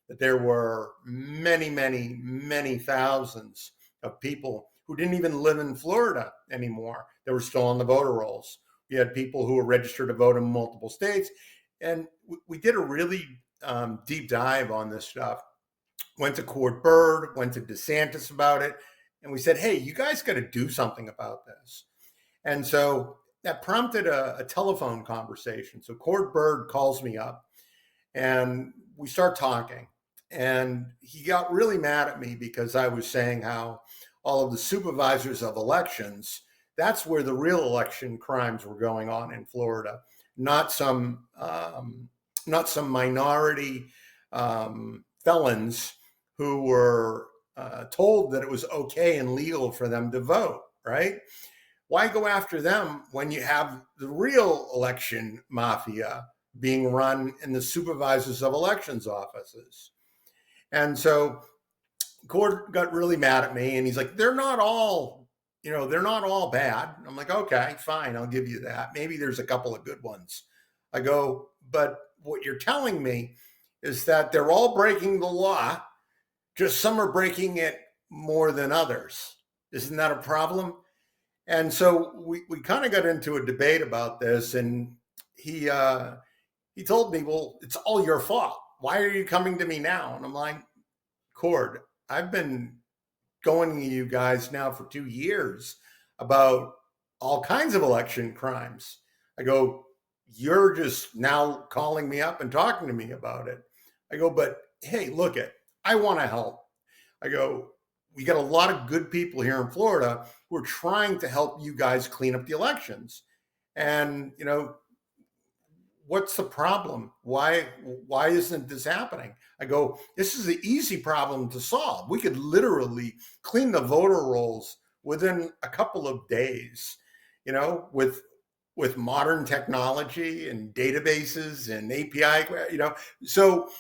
that there were many, many, many thousands of people who didn't even live in Florida anymore that were still on the voter rolls. We had people who were registered to vote in multiple states. And we did a really deep dive on this stuff. Went to Cord Bird, went to DeSantis about it. And we said, hey, you guys got to do something about this. And so that prompted a telephone conversation. So Cord Bird calls me up and we start talking. And he got really mad at me because I was saying how all of the supervisors of elections, that's where the real election crimes were going on in Florida, not some minority felons who were told that it was okay and legal for them to vote, right? Why go after them when you have the real election mafia being run in the supervisors of elections offices? And so Cord got really mad at me and he's like, they're not all bad. I'm like, okay, fine, I'll give you that. Maybe there's a couple of good ones. I go, but what you're telling me is that they're all breaking the law, just some are breaking it more than others. Isn't that a problem? And so we kind of got into a debate about this, and he told me, well, it's all your fault. Why are you coming to me now? And I'm like, Cord, I've been going to you guys now for 2 years about all kinds of election crimes. I go, you're just now calling me up and talking to me about it. I go, but hey, look I want to help. I go, we got a lot of good people here in Florida who are trying to help you guys clean up the elections. And, what's the problem? Why isn't this happening? I go, this is the easy problem to solve. We could literally clean the voter rolls within a couple of days, with modern technology and databases and API, So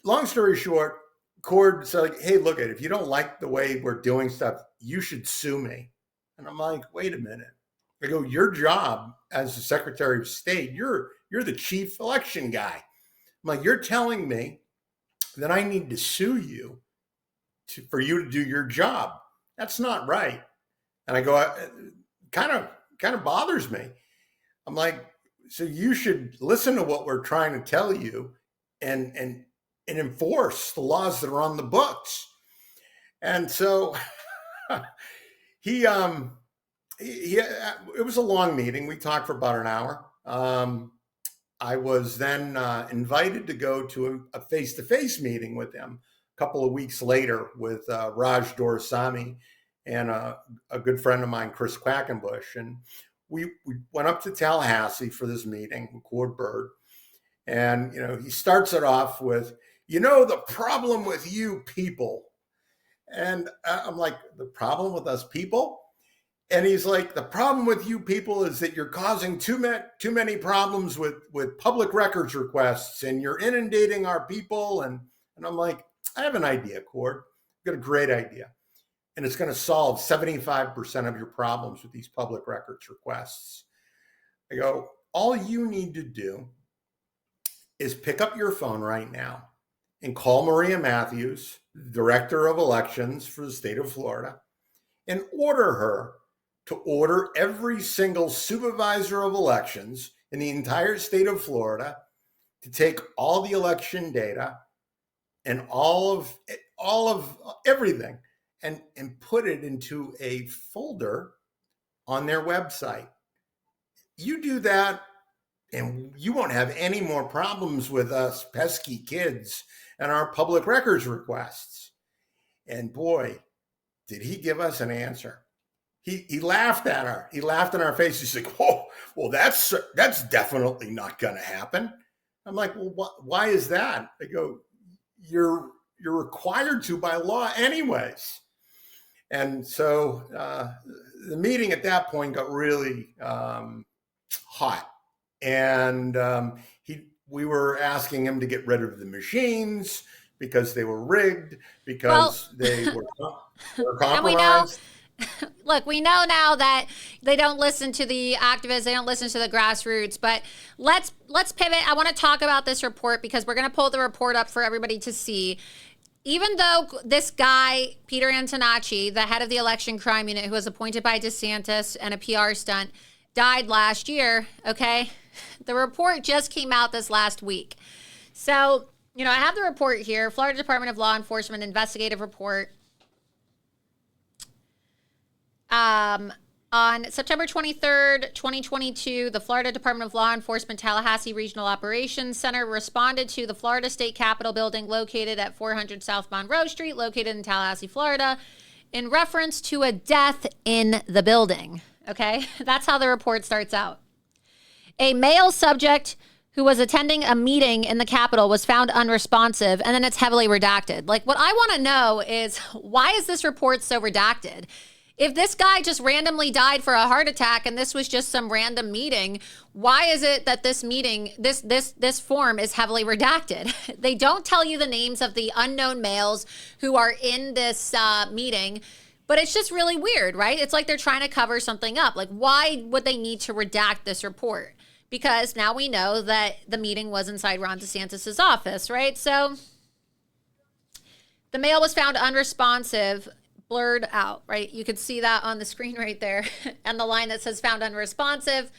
long story short, Cord said, like, hey, look, if you don't like the way we're doing stuff, you should sue me. And I'm like, wait a minute. I go, your job as the Secretary of State, you're the chief election guy. I'm like, you're telling me that I need to sue you for you to do your job. That's not right. And I go, kind of bothers me. I'm like, so you should listen to what we're trying to tell you and enforce the laws that are on the books. And so it was a long meeting. We talked for about an hour. I was then invited to go to a face-to-face meeting with him a couple of weeks later with Raj Dorsami and a good friend of mine, Chris Quackenbush. And we went up to Tallahassee for this meeting with Cord Bird. And, he starts it off with, the problem with you people. And I'm like, the problem with us people? And he's like, the problem with you people is that you're causing too many problems with public records requests, and you're inundating our people. And I'm like, I have an idea, Cord. I've got a great idea. And it's going to solve 75% of your problems with these public records requests. I go, all you need to do is pick up your phone right now and call Maria Matthews, Director of Elections for the state of Florida, and order her to order every single supervisor of elections in the entire state of Florida to take all the election data and all of everything and put it into a folder on their website. You do that, and you won't have any more problems with us pesky kids and our public records requests. And boy, did he give us an answer. He laughed at her. He laughed in our face. He's like, "Oh, well, that's definitely not going to happen." I'm like, "Well, why is that?" I go, "You're required to by law, anyways." And so the meeting at that point got really hot, and we were asking him to get rid of the machines because they were rigged, because they were compromised. Look, we know now that they don't listen to the activists, they don't listen to the grassroots, but let's pivot. I want to talk about this report because we're going to pull the report up for everybody to see. Even though this guy, Peter Antonacci, the head of the election crime unit, who was appointed by DeSantis and a PR stunt, died last year, okay? The report just came out this last week. So, I have the report here, Florida Department of Law Enforcement investigative report. On September 23rd, 2022, the Florida Department of Law Enforcement Tallahassee Regional Operations Center responded to the Florida State Capitol building located at 400 South Monroe Street, located in Tallahassee, Florida, in reference to a death in the building. Okay, that's how the report starts out. A male subject who was attending a meeting in the Capitol was found unresponsive, and then it's heavily redacted. Like, what I want to know is, why is this report so redacted? If this guy just randomly died for a heart attack and this was just some random meeting, why is it that this meeting, this form is heavily redacted? They don't tell you the names of the unknown males who are in this meeting, but it's just really weird, right? It's like they're trying to cover something up. Like, why would they need to redact this report? Because now we know that the meeting was inside Ron DeSantis's office, right? So the male was found unresponsive, blurred out, right? You could see that on the screen right there. And the line that says found unresponsive.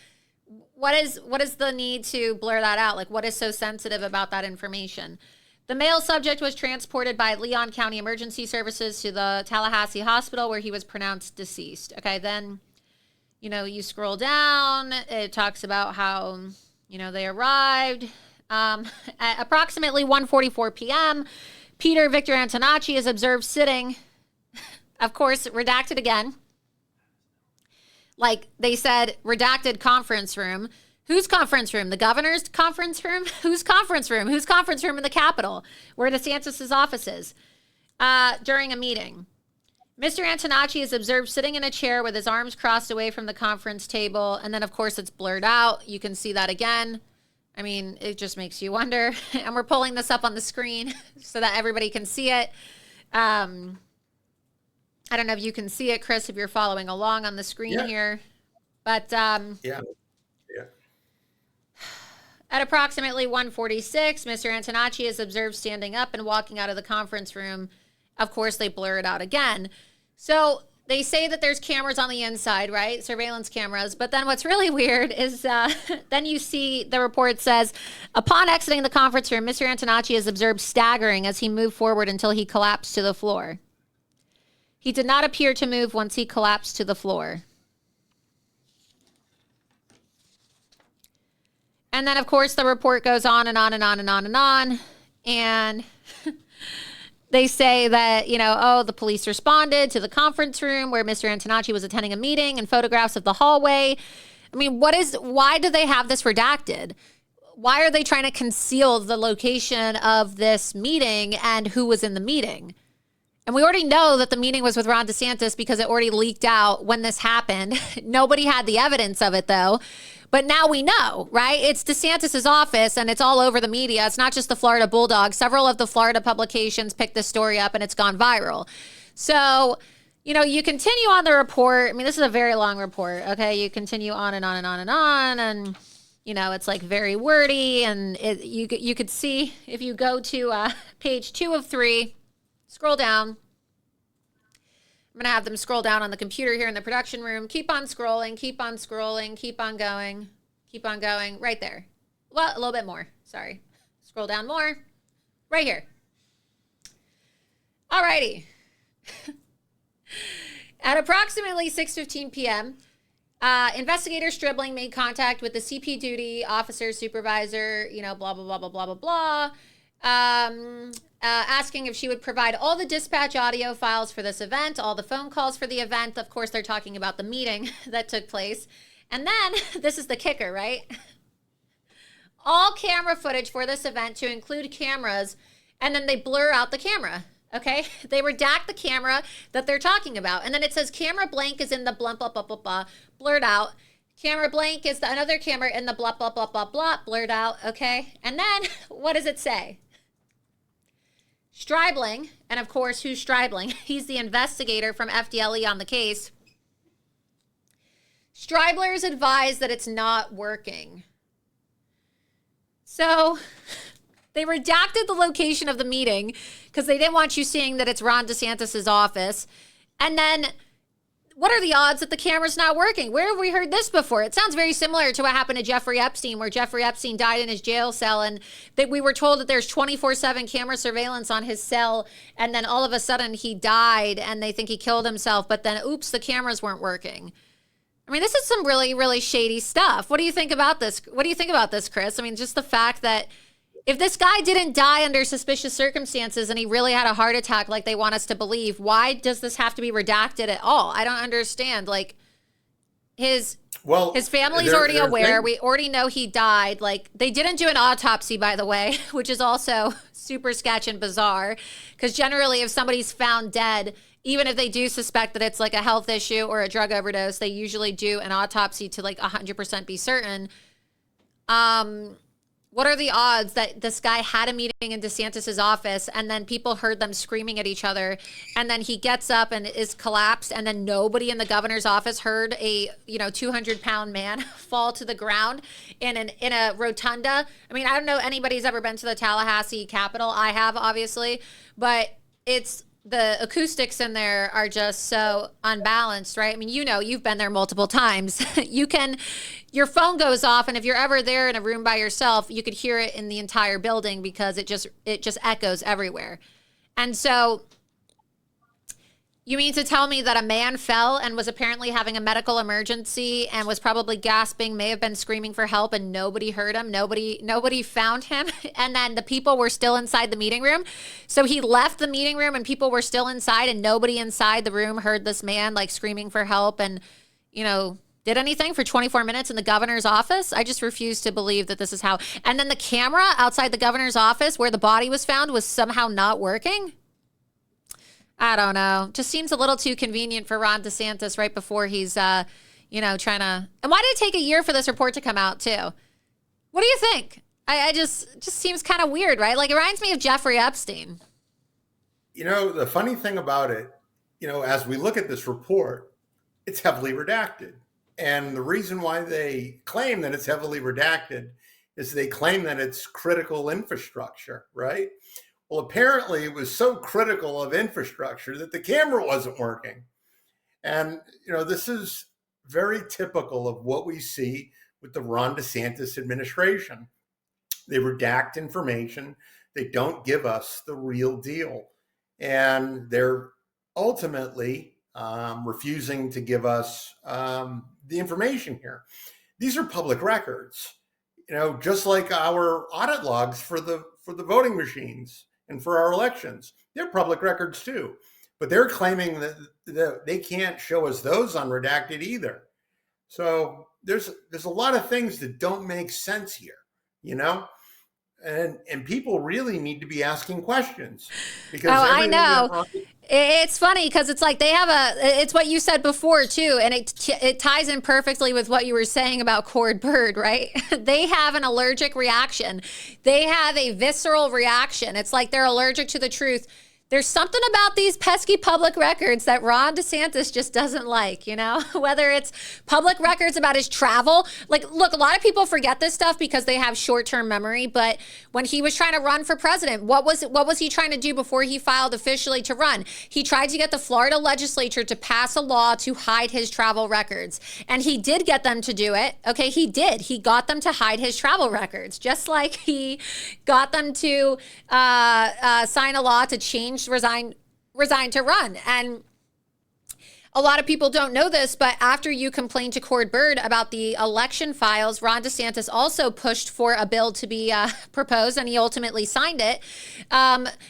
What is the need to blur that out? Like, what is so sensitive about that information? The male subject was transported by Leon County Emergency Services to the Tallahassee Hospital, where he was pronounced deceased. Okay, then, you scroll down. It talks about how, they arrived at approximately 1:44 p.m. Peter Victor Antonacci is observed sitting, of course, redacted again. Like they said, redacted conference room. Whose conference room? The governor's conference room? Whose conference room? Whose conference room in the Capitol? Where DeSantis' office is. During a meeting. Mr. Antonacci is observed sitting in a chair with his arms crossed away from the conference table. And then, of course, it's blurred out. You can see that again. I mean, it just makes you wonder. And we're pulling this up on the screen so that everybody can see it. I don't know if you can see it, Chris, if you're following along on the screen here. But Yeah. At approximately 1:46, Mr. Antonacci is observed standing up and walking out of the conference room. Of course, they blur it out again. So they say that there's cameras on the inside, right? Surveillance cameras. But then what's really weird is then you see the report says, upon exiting the conference room, Mr. Antonacci is observed staggering as he moved forward until he collapsed to the floor. He did not appear to move once he collapsed to the floor. And then, of course, the report goes on and on and on and on and on. And they say that, the police responded to the conference room where Mr. Antonacci was attending a meeting and photographs of the hallway. I mean, why do they have this redacted? why are they trying to conceal the location of this meeting and who was in the meeting? And we already know that the meeting was with Ron DeSantis because it already leaked out when this happened. Nobody had the evidence of it, though. But now we know, right? It's DeSantis's office, and it's all over the media. It's not just the Florida Bulldog. Several of the Florida publications picked this story up, and it's gone viral. So, you know, you continue on the report. I mean, this is a very long report, okay? You continue on and on and on and on, and, you know, it's like very wordy. And you could see if you go to page 2 of 3, scroll down. I'm going to have them scroll down on the computer here in the production room. Keep on scrolling, keep on scrolling, keep on going, keep on going. Right there. Well, a little bit more. Sorry. Scroll down more. Right here. All righty. At approximately 6:15 p.m., investigator Stribling made contact with the CP duty officer supervisor, you know, blah, blah, blah, blah, blah, blah, blah. Asking if she would provide all the dispatch audio files for this event, all the phone calls for the event. Of course, they're talking about the meeting that took place. And then, this is the kicker, right? All camera footage for this event to include cameras, and then they blur out the camera, okay? They redact the camera that they're talking about. And then it says camera blank is in the blah, blah, blah, blah, blah, blurred out. Camera blank is another camera in the blah, blah, blah, blah, blah, blurred out, okay? And then, what does it say? Stribling, and of course, who's Stribling? He's the investigator from FDLE on the case. Striblers advise that it's not working. So they redacted the location of the meeting because they didn't want you seeing that it's Ron DeSantis's office. And then what are the odds that the camera's not working? Where have we heard this before? It sounds very similar to what happened to Jeffrey Epstein, where Jeffrey Epstein died in his jail cell, and that we were told that there's 24/7 camera surveillance on his cell, and then all of a sudden he died, and they think he killed himself, but then, oops, the cameras weren't working. I mean, this is some really, really shady stuff. What do you think about this? What do you think about this, Chris? I mean, just the fact that if this guy didn't die under suspicious circumstances and he really had a heart attack like they want us to believe, why does this have to be redacted at all? I don't understand. Like, his family's already aware. We already know he died. Like, they didn't do an autopsy, by the way, which is also super sketch and bizarre. Because generally, if somebody's found dead, even if they do suspect that it's like a health issue or a drug overdose, they usually do an autopsy to like 100% be certain. What are the odds that this guy had a meeting in DeSantis's office and then people heard them screaming at each other, and then he gets up and is collapsed, and then nobody in the governor's office heard a 200-pound man fall to the ground in a rotunda? I mean, I don't know anybody's ever been to the Tallahassee Capitol. I have, obviously, but the acoustics in there are just so unbalanced, right? I mean, you've been there multiple times. Your phone goes off, and if you're ever there in a room by yourself, you could hear it in the entire building because it just echoes everywhere. And so you mean to tell me that a man fell and was apparently having a medical emergency and was probably gasping, may have been screaming for help, and nobody heard him? Nobody found him. And then the people were still inside the meeting room. So he left the meeting room and people were still inside, and nobody inside the room heard this man like screaming for help and, did anything for 24 minutes in the governor's office? I just refuse to believe that this is how. And then the camera outside the governor's office where the body was found was somehow not working? I don't know. Just seems a little too convenient for Ron DeSantis right before he's, trying to. And why did it take a year for this report to come out too? What do you think? I just seems kind of weird, right? Like, it reminds me of Jeffrey Epstein. The funny thing about it, as we look at this report, it's heavily redacted. And the reason why they claim that it's heavily redacted is they claim that it's critical infrastructure, right? Well, apparently it was so critical of infrastructure that the camera wasn't working. And, this is very typical of what we see with the Ron DeSantis administration. They redact information. They don't give us the real deal. And they're ultimately refusing to give us the information here. These are public records, just like our audit logs for the voting machines and for our elections. They're public records too, but they're claiming that they can't show us those unredacted either. So there's a lot of things that don't make sense here. you know? And people really need to be asking questions because Oh, I everything know. that It's funny because it's like they have it's what you said before too, and it ties in perfectly with what you were saying about Cord Bird, right? They have an allergic reaction. They have a visceral reaction. It's like they're allergic to the truth. There's something about these pesky public records that Ron DeSantis just doesn't like, you know, whether it's public records about his travel. Like, look, a lot of people forget this stuff because they have short-term memory. But when he was trying to run for president, what was he trying to do before he filed officially to run? He tried to get the Florida legislature to pass a law to hide his travel records. And he did get them to do it. Okay, he did. He got them to hide his travel records, just like he got them to sign a law to resign to run. And a lot of people don't know this, but after you complained to Cord Bird about the election files, Ron DeSantis also pushed for a bill to be proposed, and he ultimately signed it,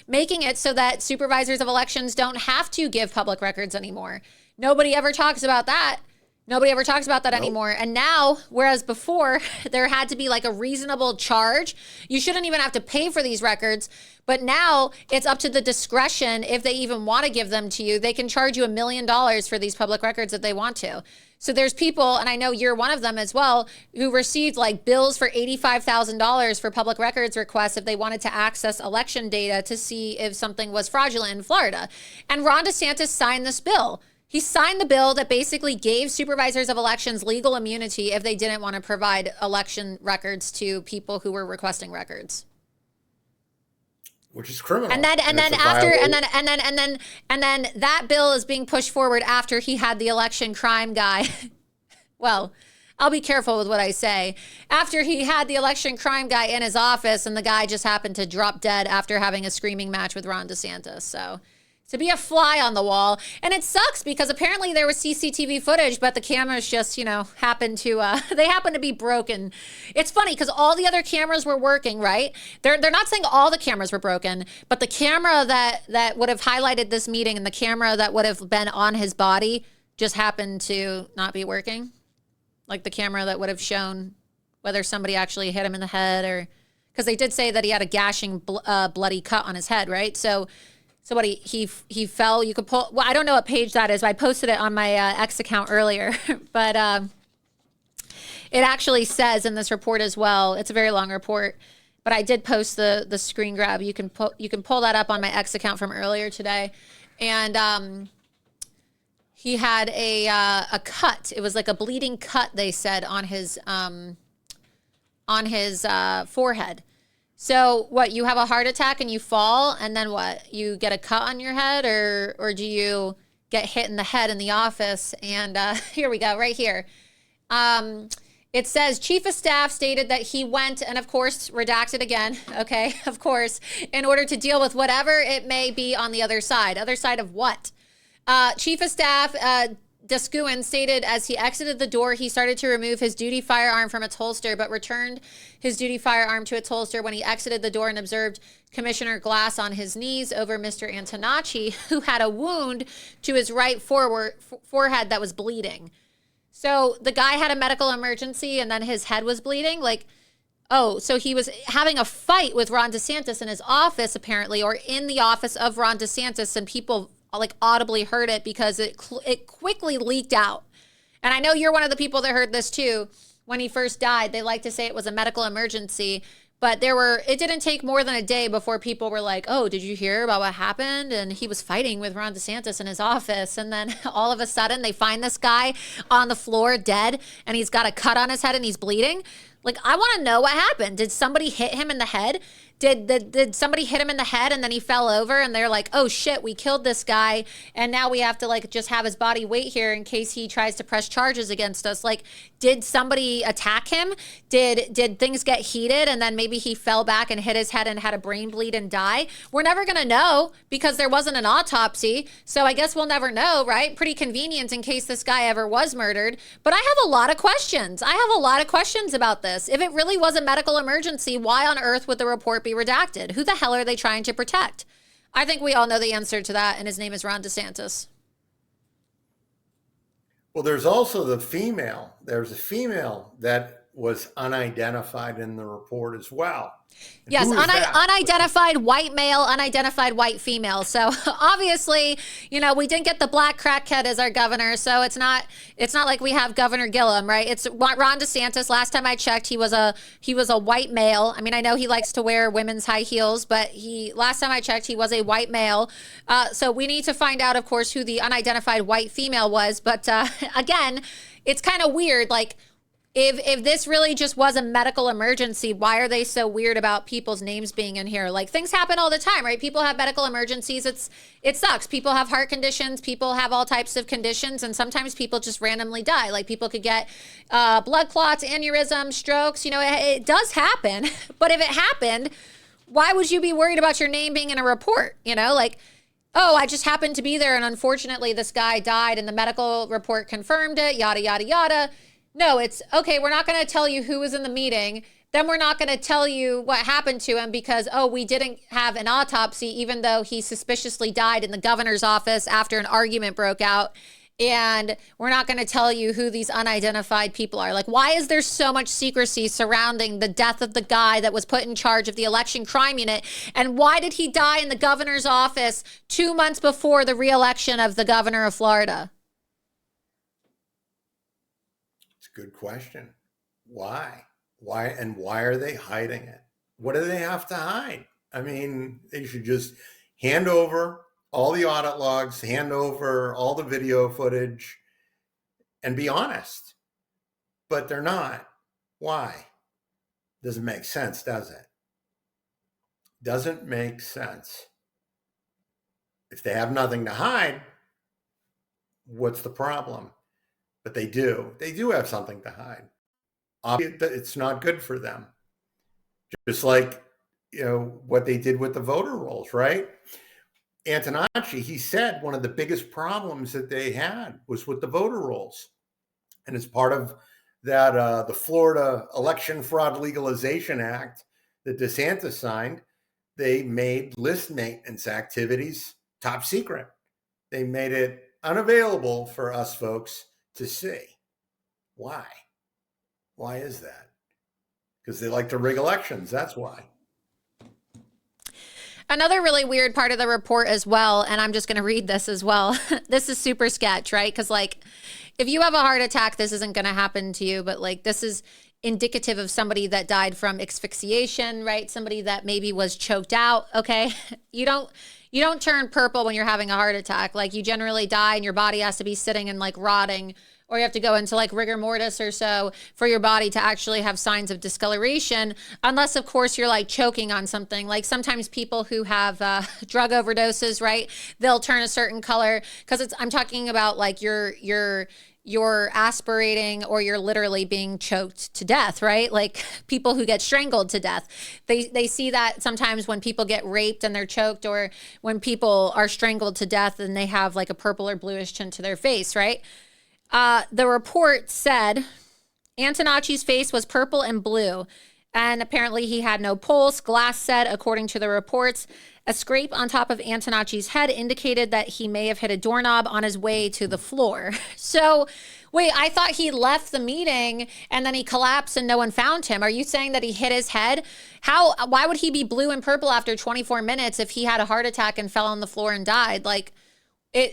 making it so that supervisors of elections don't have to give public records anymore. Nobody ever talks about that. Nobody ever talks about that anymore. And now, whereas before there had to be like a reasonable charge, you shouldn't even have to pay for these records. But now it's up to the discretion if they even want to give them to you. They can charge you $1 million for these public records if they want to. So there's people, and I know you're one of them as well, who received like bills for $85,000 for public records requests if they wanted to access election data to see if something was fraudulent in Florida. And Ron DeSantis signed this bill. He signed the bill that basically gave supervisors of elections legal immunity if they didn't want to provide election records to people who were requesting records. which is criminal. And then that bill is being pushed forward after he had the election crime guy. Well, I'll be careful with what I say. After he had the election crime guy in his office, and the guy just happened to drop dead after having a screaming match with Ron DeSantis. So to be a fly on the wall. And it sucks because apparently there was CCTV footage, but the cameras just, happened to be broken. It's funny because all the other cameras were working, right? They're not saying all the cameras were broken, but the camera that would have highlighted this meeting and the camera that would have been on his body just happened to not be working. Like the camera that would have shown whether somebody actually hit him in the head, or because they did say that he had a gashing bloody cut on his head, right? So what he fell. You could pull. Well, I don't know what page that is. But I posted it on my X account earlier, but it actually says in this report as well. It's a very long report, but I did post the screen grab. You can pull that up on my X account from earlier today, and he had a cut. It was like a bleeding cut. They said on his forehead. So what, you have a heart attack and you fall, and then what? You get a cut on your head, or do you get hit in the head in the office? And here we go, right here. It says Chief of Staff stated that he went, and of course, redacted again, okay, of course, in order to deal with whatever it may be on the other side. Other side of what? Chief of Staff Descuin stated as he exited the door, he started to remove his duty firearm from its holster, but returned his duty firearm to its holster when he exited the door and observed Commissioner Glass on his knees over Mr. Antonacci, who had a wound to his right forehead that was bleeding. So the guy had a medical emergency and then his head was bleeding. Like, oh, so he was having a fight with Ron DeSantis in his office, apparently, or in the office of Ron DeSantis, and people like audibly heard it because it quickly leaked out. And I know you're one of the people that heard this too. When he first died, they like to say it was a medical emergency, but it didn't take more than a day before people were like, oh, did you hear about what happened? And he was fighting with Ron DeSantis in his office. And then all of a sudden they find this guy on the floor dead, and he's got a cut on his head and he's bleeding. Like, I want to know what happened. Did somebody hit him in the head? Did somebody hit him in the head and then he fell over and they're like, oh shit, we killed this guy and now we have to like just have his body wait here in case he tries to press charges against us? Like, did somebody attack him? Did things get heated and then maybe he fell back and hit his head and had a brain bleed and die? We're never gonna know because there wasn't an autopsy. So I guess we'll never know, right? Pretty convenient in case this guy ever was murdered. But I have a lot of questions. About this. If it really was a medical emergency, why on earth would the report be redacted? Who the hell are they trying to protect? I think we all know the answer to that, and his name is Ron DeSantis. Well, there's also the female. There's a female that was unidentified in the report as well. And Yes, who is that? unidentified white male, unidentified white female. So obviously, we didn't get the black crackhead as our governor, so it's not like we have Governor Gillum, right? It's Ron DeSantis. Last time I checked, he was a white male. I mean, I know he likes to wear women's high heels, but last time I checked, he was a white male. So we need to find out, of course, who the unidentified white female was. But again, it's kind of weird, like. If this really just was a medical emergency, why are they so weird about people's names being in here? Like, things happen all the time, right? People have medical emergencies. It sucks. People have heart conditions. People have all types of conditions. And sometimes people just randomly die. Like, people could get blood clots, aneurysms, strokes. It does happen. But if it happened, why would you be worried about your name being in a report? Like, oh, I just happened to be there, and unfortunately this guy died and the medical report confirmed it, yada, yada, yada. No, it's, okay, we're not going to tell you who was in the meeting. Then we're not going to tell you what happened to him because, we didn't have an autopsy, even though he suspiciously died in the governor's office after an argument broke out. And we're not going to tell you who these unidentified people are. Like, why is there so much secrecy surrounding the death of the guy that was put in charge of the election crime unit? And why did he die in the governor's office 2 months before the re-election of the governor of Florida? Good question. Why? And why are they hiding it? What do they have to hide? I mean, they should just hand over all the audit logs, hand over all the video footage, and be honest. But they're not. Why? Doesn't make sense, does it? Doesn't make sense. If they have nothing to hide, what's the problem? But they do. They do have something to hide. It's not good for them. Just like, what they did with the voter rolls, right? Antonacci, he said one of the biggest problems that they had was with the voter rolls. And as part of that, the Florida Election Fraud Legalization Act that DeSantis signed, they made list maintenance activities top secret. They made it unavailable for us folks to see. Why? Why is that? Because they like to rig elections. That's why. Another really weird part of the report as well, and I'm just going to read this as well. This is super sketch, right? Because, if you have a heart attack, this isn't going to happen to you. But, this is indicative of somebody that died from asphyxiation, right? Somebody that maybe was choked out, okay? You don't turn purple when you're having a heart attack. You generally die and your body has to be sitting and rotting, or you have to go into rigor mortis or so for your body to actually have signs of discoloration, unless of course you're choking on something. Sometimes people who have drug overdoses, right? They'll turn a certain color because I'm talking about you're aspirating or you're literally being choked to death, right? People who get strangled to death. They see that sometimes when people get raped and they're choked, or when people are strangled to death and they have a purple or bluish tint to their face, right? The report said Antonacci's face was purple and blue, and apparently he had no pulse. Glass said, according to the reports, a scrape on top of Antonacci's head indicated that he may have hit a doorknob on his way to the floor. So, wait, I thought he left the meeting and then he collapsed and no one found him. Are you saying that he hit his head? Why would he be blue and purple after 24 minutes if he had a heart attack and fell on the floor and died?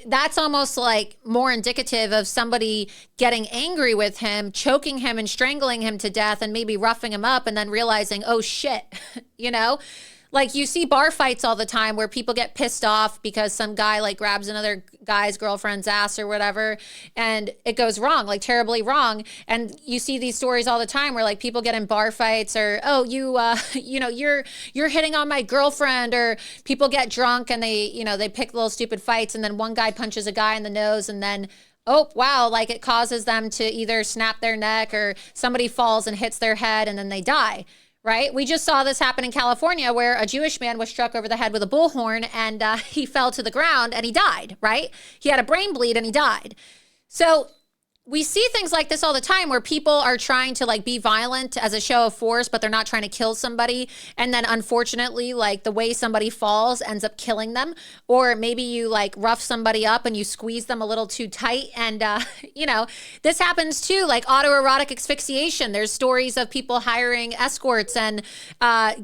That's almost more indicative of somebody getting angry with him, choking him and strangling him to death, and maybe roughing him up and then realizing, oh shit, you see bar fights all the time where people get pissed off because some guy grabs another guy's girlfriend's ass or whatever, and it goes wrong, terribly wrong. And you see these stories all the time where people get in bar fights, or, oh, you're hitting on my girlfriend, or people get drunk and they pick little stupid fights, and then one guy punches a guy in the nose, and then, oh, wow, it causes them to either snap their neck or somebody falls and hits their head and then they die. Right? We just saw this happen in California where a Jewish man was struck over the head with a bullhorn and he fell to the ground and he died, right? He had a brain bleed and he died. So we see things like this all the time where people are trying to like be violent as a show of force, but they're not trying to kill somebody. And then unfortunately, like the way somebody falls ends up killing them. Or maybe you like rough somebody up and you squeeze them a little too tight. And, you know, this happens too, like autoerotic asphyxiation. There's stories of people hiring escorts and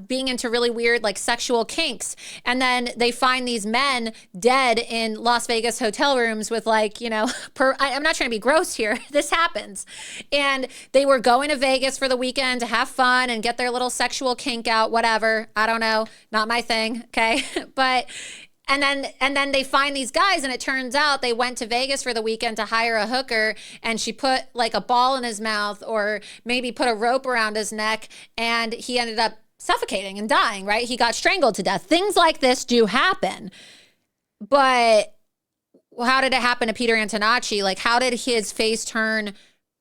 being into really weird like sexual kinks. And then they find these men dead in Las Vegas hotel rooms with like, you know, I'm not trying to be gross here. This happens. And they were going to Vegas for the weekend to have fun and get their little sexual kink out, whatever. I don't know. Not my thing. Okay. But and then they find these guys, and it turns out they went to Vegas for the weekend to hire a hooker, and she put like a ball in his mouth or maybe put a rope around his neck, and he ended up suffocating and dying, right? He got strangled to death. Things like this do happen. But how did it happen to Peter Antonacci? Like, how did his face turn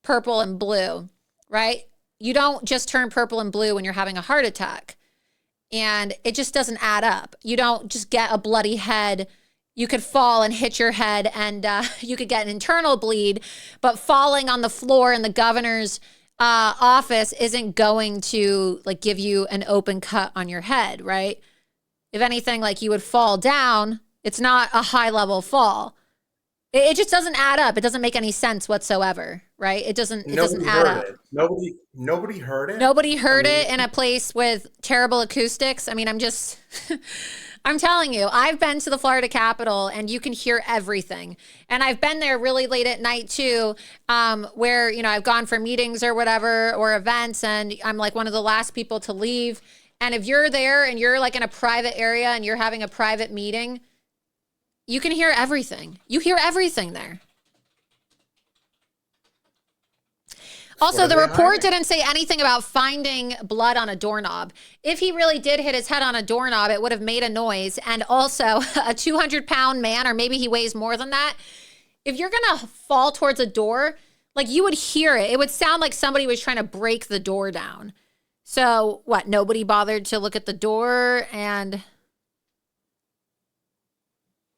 purple and blue, right? You don't just turn purple and blue when you're having a heart attack. And it just doesn't add up. You don't just get a bloody head. You could fall and hit your head and you could get an internal bleed, but falling on the floor in the governor's office isn't going to like give you an open cut on your head, right? If anything, like you would fall down. It's not a high level fall. It just doesn't add up. It doesn't make any sense whatsoever, right? It doesn't add up. Nobody heard it. Nobody heard it in a place with terrible acoustics. I mean, I'm telling you, I've been to the Florida Capitol and you can hear everything. And I've been there really late at night too, where, you know, I've gone for meetings or whatever, or events, and I'm like one of the last people to leave. And if you're there and you're like in a private area and you're having a private meeting, you can hear everything. You hear everything there. Also, the report didn't say anything about finding blood on a doorknob. If he really did hit his head on a doorknob, it would have made a noise. And also, a 200-pound man, or maybe he weighs more than that, if you're going to fall towards a door, like you would hear it. It would sound like somebody was trying to break the door down. So, what, nobody bothered to look at the door and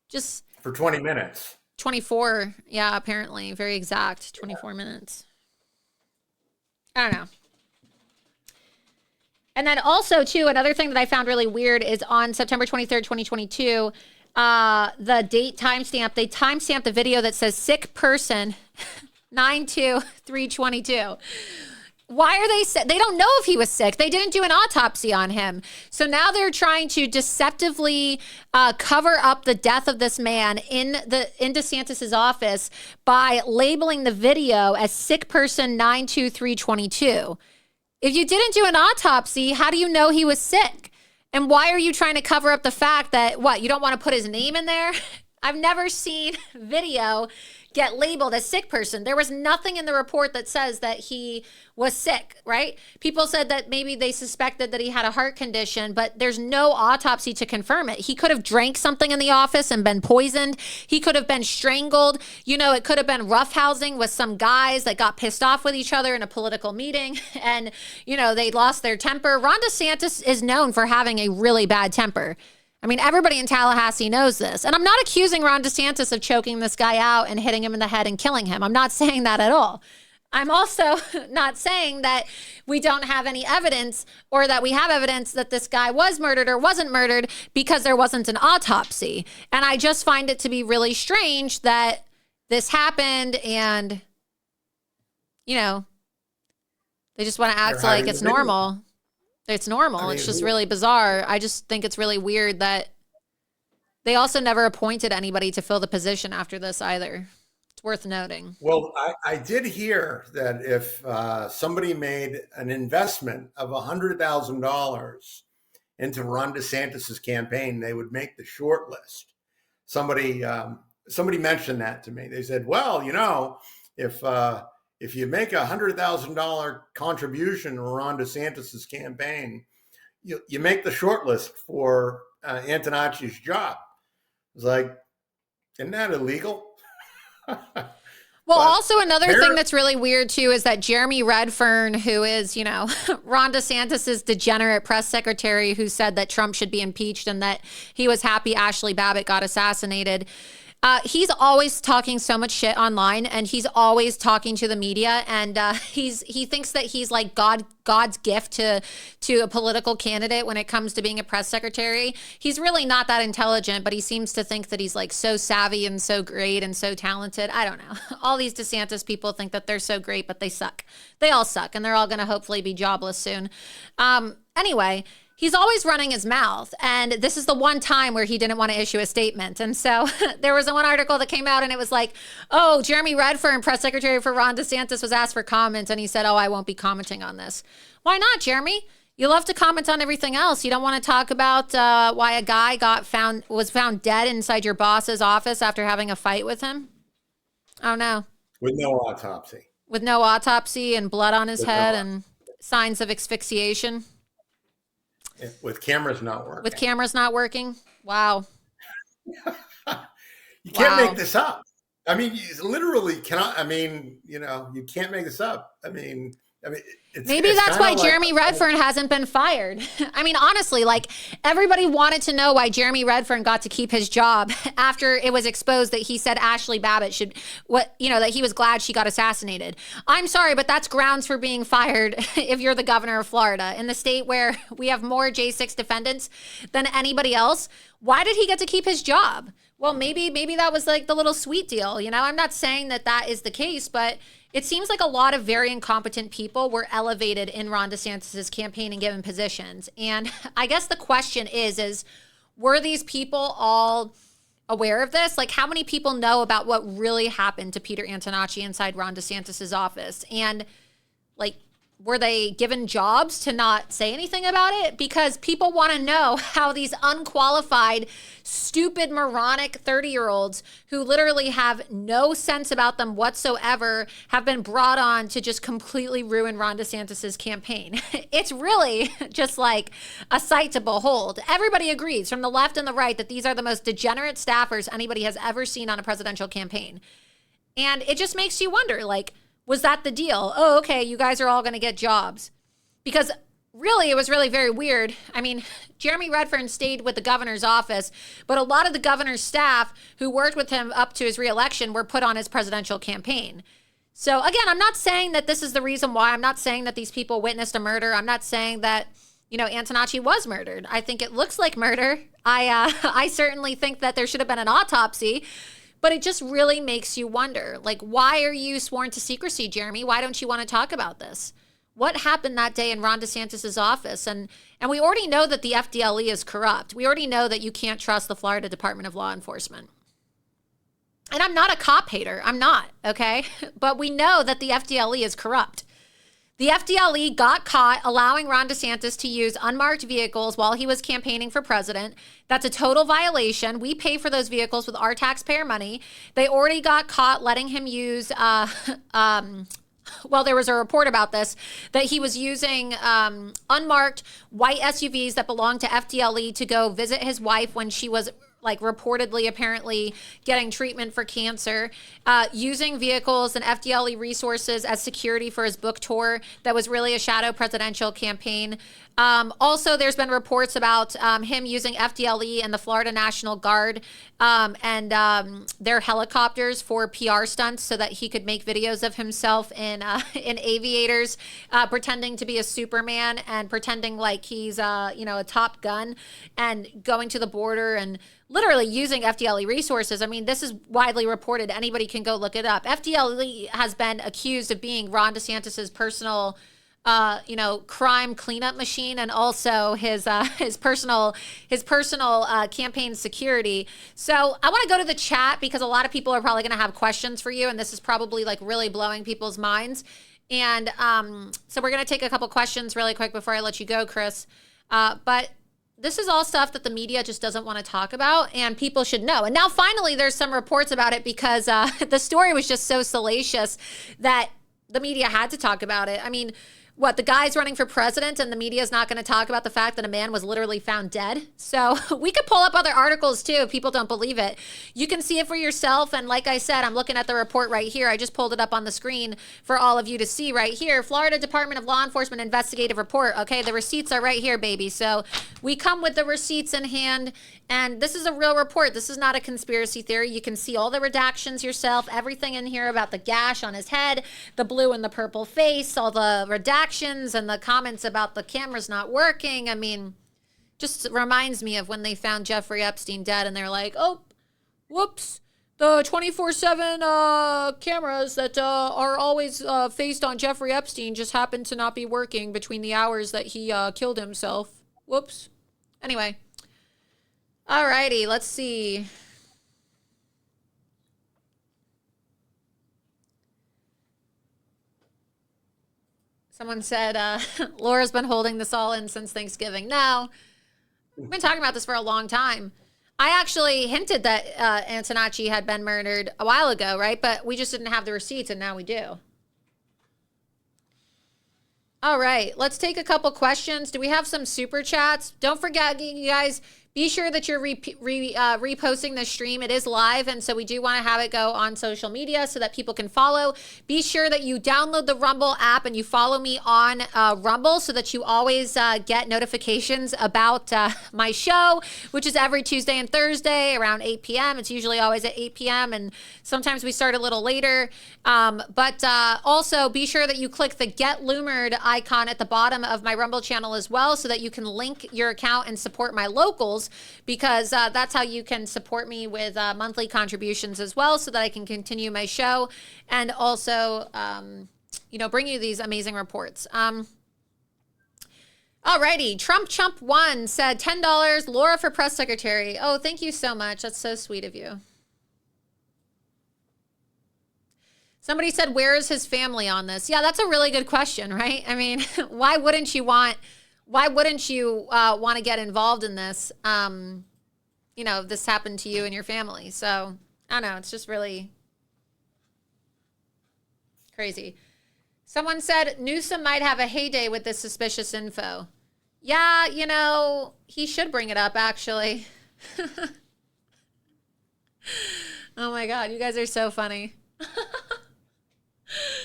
just... For 20 minutes. 24, yeah, apparently. Very exact, 24 minutes. I don't know. And then also, too, another thing that I found really weird is on September 23rd, 2022, the date timestamp, they timestamped the video that says sick person 9/2/3/22. Why are they sick? They don't know if he was sick. They didn't do an autopsy on him. So now they're trying to deceptively cover up the death of this man in DeSantis's office by labeling the video as sick person 9/2/3/22. If you didn't do an autopsy, how do you know he was sick? And why are you trying to cover up the fact that, what, you don't want to put his name in there? I've never seen video get labeled as sick person. There was nothing in the report that says that he was sick, right? People said that maybe they suspected that he had a heart condition, but there's no autopsy to confirm it. He could have drank something in the office and been poisoned. He could have been strangled. You know, it could have been roughhousing with some guys that got pissed off with each other in a political meeting and, you know, they lost their temper. Ron DeSantis is known for having a really bad temper. I mean, everybody in Tallahassee knows this. And I'm not accusing Ron DeSantis of choking this guy out and hitting him in the head and killing him. I'm not saying that at all. I'm also not saying that we don't have any evidence or that we have evidence that this guy was murdered or wasn't murdered because there wasn't an autopsy. And I just find it to be really strange that this happened and, you know, they just want to act like it's normal. It's normal. I mean, it's just really bizarre. I just think it's really weird that they also never appointed anybody to fill the position after this either. It's worth noting. Well, I did hear that if somebody made an investment of $100,000 into Ron DeSantis's campaign, they would make the short list. Somebody mentioned that to me. They said, well, you know, if you make a $100,000 contribution to Ron DeSantis's campaign, you make the short list for Antonacci's job. It's like, isn't that illegal? Well, also another thing that's really weird too is that Jeremy Redfern, who is, you know, Ron DeSantis's degenerate press secretary who said that Trump should be impeached and that he was happy Ashley Babbitt got assassinated. He's always talking so much shit online, and he's always talking to the media, and he thinks that he's like God's gift to a political candidate when it comes to being a press secretary. He's really not that intelligent, but he seems to think that he's like so savvy and so great and so talented. I don't know. All these DeSantis people think that they're so great, but they suck. They all suck, and they're all going to hopefully be jobless soon. Anyway, he's always running his mouth, and this is the one time where he didn't want to issue a statement. And so there was one article that came out, and it was like, oh, Jeremy Redfern, press secretary for Ron DeSantis, was asked for comment, and he said, oh, I won't be commenting on this. Why not, Jeremy? You love to comment on everything else. You don't want to talk about why a guy was found dead inside your boss's office after having a fight with him? Oh, no. With no autopsy. With no autopsy and blood on his head and signs of asphyxiation. With cameras not working. With cameras not working? Wow. You can't make this up. I mean, you literally cannot. I mean, you can't make this up. I mean, maybe that's why Jeremy Redfern hasn't been fired. I mean, honestly, like everybody wanted to know why Jeremy Redfern got to keep his job after it was exposed that he said Ashley Babbitt that he was glad she got assassinated. I'm sorry, but that's grounds for being fired if you're the governor of Florida, in the state where we have more J6 defendants than anybody else. Why did he get to keep his job? Well, maybe that was like the little sweet deal. I'm not saying that is the case, but it seems like a lot of very incompetent people were elevated in Ron DeSantis' campaign and given positions. And I guess the question is were these people all aware of this? Like, how many people know about what really happened to Peter Antonacci inside Ron DeSantis' office? And like, were they given jobs to not say anything about it? Because people want to know how these unqualified, stupid, moronic 30-year-olds who literally have no sense about them whatsoever have been brought on to just completely ruin Ron DeSantis' campaign. It's really just like a sight to behold. Everybody agrees from the left and the right that these are the most degenerate staffers anybody has ever seen on a presidential campaign. And it just makes you wonder, like, was that the deal? Oh, okay, you guys are all going to get jobs. Because really, it was really very weird. I mean, Jeremy Redfern stayed with the governor's office, but a lot of the governor's staff who worked with him up to his reelection were put on his presidential campaign. So again, I'm not saying that this is the reason why. I'm not saying that these people witnessed a murder. I'm not saying that, Antonacci was murdered. I think it looks like murder. I certainly think that there should have been an autopsy. But it just really makes you wonder, like, why are you sworn to secrecy, Jeremy? Why don't you want to talk about this? What happened that day in Ron DeSantis' office? And we already know that the FDLE is corrupt. We already know that you can't trust the Florida Department of Law Enforcement. And I'm not a cop hater. I'm not, okay? But we know that the FDLE is corrupt. The FDLE got caught allowing Ron DeSantis to use unmarked vehicles while he was campaigning for president. That's a total violation. We pay for those vehicles with our taxpayer money. They already got caught letting him use, there was a report about this, that he was using unmarked white SUVs that belonged to FDLE to go visit his wife when she was reportedly, apparently getting treatment for cancer, using vehicles and FDLE resources as security for his book tour that was really a shadow presidential campaign. Also, there's been reports about him using FDLE and the Florida National Guard and their helicopters for PR stunts so that he could make videos of himself in aviators, pretending to be a Superman and pretending like he's a Top Gun and going to the border and literally using FDLE resources. I mean, this is widely reported. Anybody can go look it up. FDLE has been accused of being Ron DeSantis's personal crime cleanup machine, and also his personal campaign security. So I want to go to the chat because a lot of people are probably going to have questions for you, and this is probably like really blowing people's minds. And so we're going to take a couple questions really quick before I let you go, Chris. But this is all stuff that the media just doesn't want to talk about, and people should know. And now finally there's some reports about it because the story was just so salacious that the media had to talk about it. I mean, what, the guy's running for president and the media is not going to talk about the fact that a man was literally found dead. So we could pull up other articles too if people don't believe it. You can see it for yourself. And like I said, I'm looking at the report right here. I just pulled it up on the screen for all of you to see right here. Florida Department of Law Enforcement investigative report. Okay, the receipts are right here, baby. So we come with the receipts in hand. And this is a real report. This is not a conspiracy theory. You can see all the redactions yourself, everything in here about the gash on his head, the blue and the purple face, all the redactions and the comments about the cameras not working. I mean, just reminds me of when they found Jeffrey Epstein dead and they're like, oh, whoops. The 24/7 cameras that are always faced on Jeffrey Epstein just happened to not be working between the hours that he killed himself. Whoops. Anyway. Alrighty, let's see. Someone said, Laura's been holding this all in since Thanksgiving. No, we've been talking about this for a long time. I actually hinted that Antonacci had been murdered a while ago, right? But we just didn't have the receipts, and now we do. All right, let's take a couple questions. Do we have some super chats? Don't forget, you guys, be sure that you're reposting the stream. It is live, and so we do want to have it go on social media so that people can follow. Be sure that you download the Rumble app and you follow me on Rumble so that you always get notifications about my show, which is every Tuesday and Thursday around 8 p.m. It's usually always at 8 p.m., and sometimes we start a little later. But also be sure that you click the Get Loomered icon at the bottom of my Rumble channel as well so that you can link your account and support my locals, because that's how you can support me with monthly contributions as well so that I can continue my show and also, bring you these amazing reports. Alrighty, Trump Chump 1 said $10, Laura for press secretary. Oh, thank you so much. That's so sweet of you. Somebody said, where is his family on this? Yeah, that's a really good question, right? I mean, why wouldn't you want to get involved in this? This happened to you and your family. So I don't know. It's just really crazy. Someone said Newsom might have a heyday with this suspicious info. Yeah, he should bring it up, actually. Oh my God, you guys are so funny.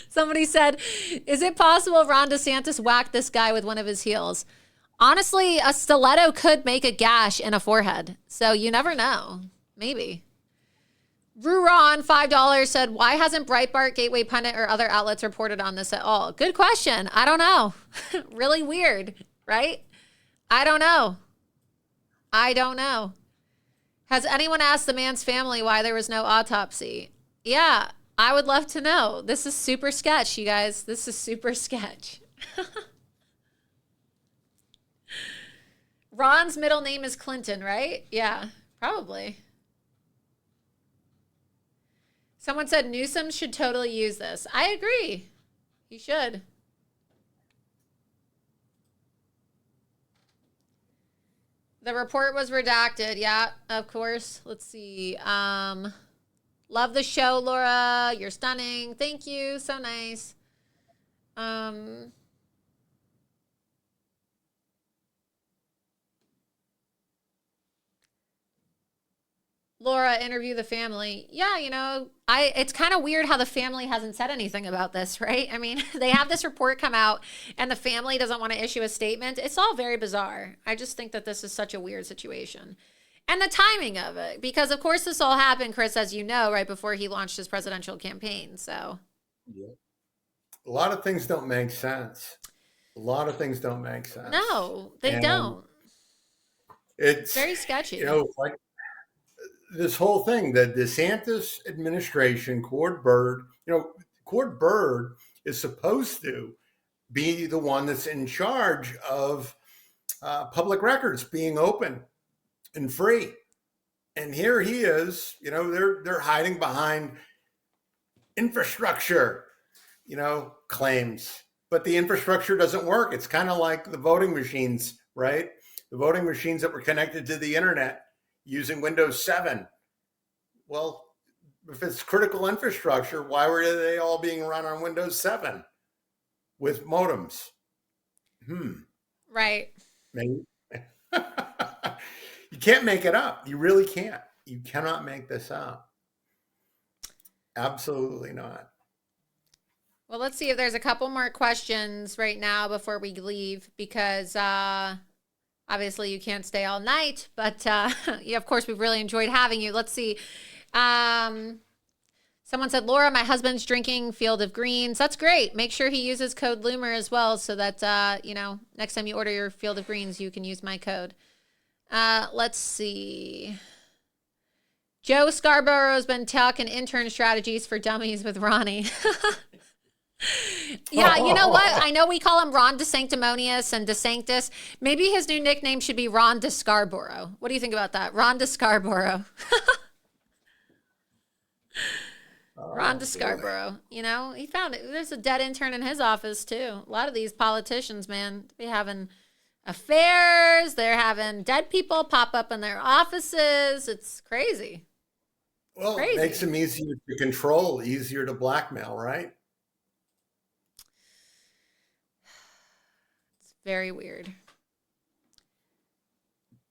Somebody said, is it possible Ron DeSantis whacked this guy with one of his heels? Honestly, a stiletto could make a gash in a forehead. So you never know. Maybe. Ruron, $5, said, why hasn't Breitbart, Gateway Pundit, or other outlets reported on this at all? Good question. I don't know. Really weird, right? I don't know. Has anyone asked the man's family why there was no autopsy? Yeah, I would love to know. This is super sketch, you guys. This is super sketch. Ron's middle name is Clinton, right? Yeah, probably. Someone said Newsom should totally use this. I agree. He should. The report was redacted. Yeah, of course. Let's see. Love the show, Laura. You're stunning. Thank you. So nice. Laura, interview the family. Yeah, it's kind of weird how the family hasn't said anything about this, right? I mean, they have this report come out and the family doesn't want to issue a statement. It's all very bizarre. I just think that this is such a weird situation. And the timing of it, because of course this all happened, Chris, as you know, right before he launched his presidential campaign. So yeah. A lot of things don't make sense. No, they don't. It's very sketchy. Like this whole thing, the DeSantis administration, Cord Bird is supposed to be the one that's in charge of public records being open and free. And here he is, they're hiding behind infrastructure, claims, but the infrastructure doesn't work. It's kind of like the voting machines, right? The voting machines that were connected to the internet using Windows 7. Well, if it's critical infrastructure, why were they all being run on Windows 7 with modems? Right. Maybe. You can't make it up. You really can't. You cannot make this up. Absolutely not. Well, let's see if there's a couple more questions right now before we leave, because obviously you can't stay all night, but yeah, of course, we've really enjoyed having you. Let's see. Someone said, Laura, my husband's drinking Field of Greens. That's great. Make sure he uses code Loomer as well, so that, you know, next time you order your Field of Greens, you can use my code. Let's see. Joe Scarborough's been talking intern strategies for dummies with Ronnie. Yeah, you know what? I know we call him Ron DeSanctimonious and DeSanctus. Maybe his new nickname should be Ron DeScarborough. What do you think about that? Ron DeScarborough. Ron DeScarborough. You know, he found it. There's a dead intern in his office, too. A lot of these politicians, man, they having affairs. They're having dead people pop up in their offices. It's crazy. Well, Crazy. it makes them easier to control, easier to blackmail, right? Very weird.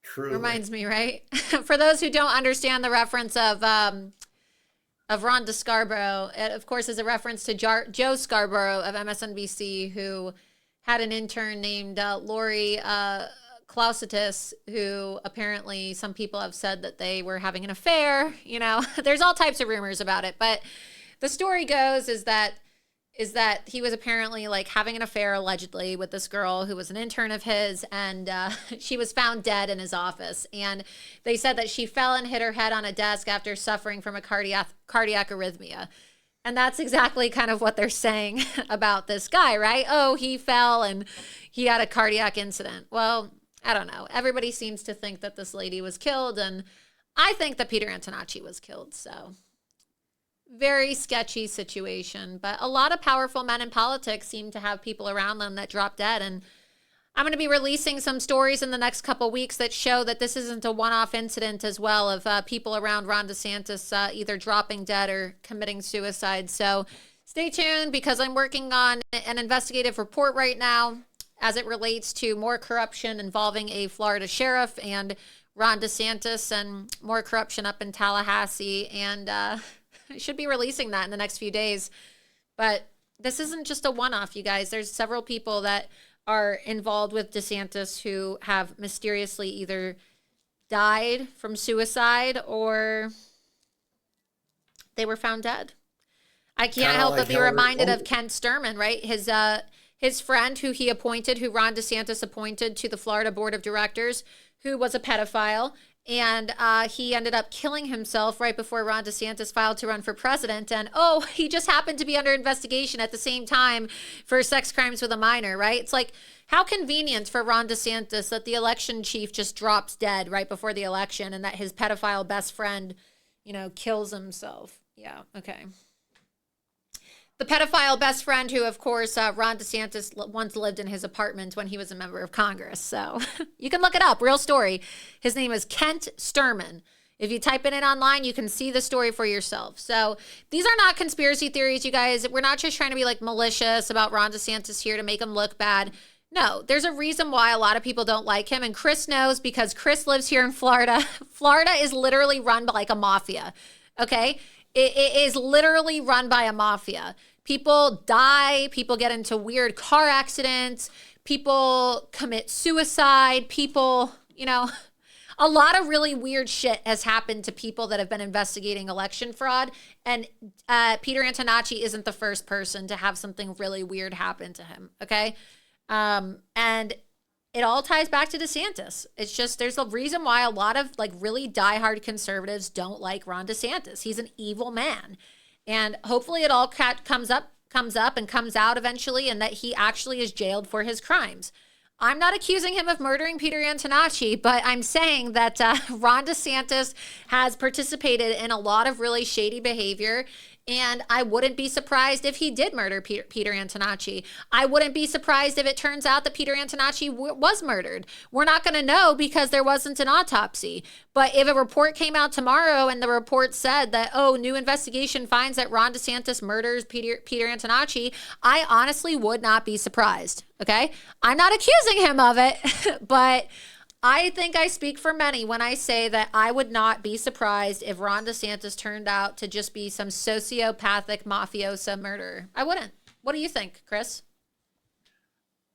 True. Reminds me, right? For those who don't understand the reference of Ron DeScarborough, it of course is a reference to Joe Scarborough of MSNBC, who had an intern named Lori Clausitis, who apparently some people have said that they were having an affair. You know, there's all types of rumors about it, but the story goes is that he was apparently like having an affair allegedly with this girl who was an intern of his, and she was found dead in his office. And they said that she fell and hit her head on a desk after suffering from a cardiac arrhythmia. And that's exactly kind of what they're saying about this guy, right? Oh, he fell and he had a cardiac incident. Well, I don't know. Everybody seems to think that this lady was killed, and I think that Peter Antonacci was killed, so very sketchy situation. But a lot of powerful men in politics seem to have people around them that drop dead. And I'm going to be releasing some stories in the next couple weeks that show that this isn't a one-off incident as well, of people around Ron DeSantis either dropping dead or committing suicide. So stay tuned, because I'm working on an investigative report right now as it relates to more corruption involving a Florida sheriff and Ron DeSantis, and more corruption up in Tallahassee. And I should be releasing that in the next few days. But this isn't just a one-off, you guys. There's several people that are involved with DeSantis who have mysteriously either died from suicide or they were found dead. I can't help but be reminded of Kent Sturman, right? His friend who Ron DeSantis appointed to the Florida Board of Directors, who was a pedophile. And he ended up killing himself right before Ron DeSantis filed to run for president. And, he just happened to be under investigation at the same time for sex crimes with a minor, right? It's like, how convenient for Ron DeSantis that the election chief just drops dead right before the election, and that his pedophile best friend, kills himself. Yeah, okay. The pedophile best friend who, of course, Ron DeSantis once lived in his apartment when he was a member of Congress. So you can look it up. Real story. His name is Kent Sturman. If you type it in online, you can see the story for yourself. So these are not conspiracy theories, you guys. We're not just trying to be like malicious about Ron DeSantis here to make him look bad. No, there's a reason why a lot of people don't like him. And Chris knows, because Chris lives here in Florida. Florida is literally run by like a mafia. Okay? It is literally run by a mafia. People die, people get into weird car accidents, people commit suicide, people, a lot of really weird shit has happened to people that have been investigating election fraud. And Peter Antonacci isn't the first person to have something really weird happen to him, okay? And it all ties back to DeSantis. It's just, there's a reason why a lot of like really diehard conservatives don't like Ron DeSantis. He's an evil man. And hopefully it all comes up and comes out eventually, and that he actually is jailed for his crimes. I'm not accusing him of murdering Peter Antonacci, but I'm saying that Ron DeSantis has participated in a lot of really shady behavior. And I wouldn't be surprised if he did murder Peter Antonacci. I wouldn't be surprised if it turns out that Peter Antonacci was murdered. We're not going to know because there wasn't an autopsy. But if a report came out tomorrow and the report said that, oh, new investigation finds that Ron DeSantis murders Peter Antonacci, I honestly would not be surprised. Okay? I'm not accusing him of it, but I think I speak for many when I say that I would not be surprised if Ron DeSantis turned out to just be some sociopathic mafioso murderer. I wouldn't. What do you think, Chris?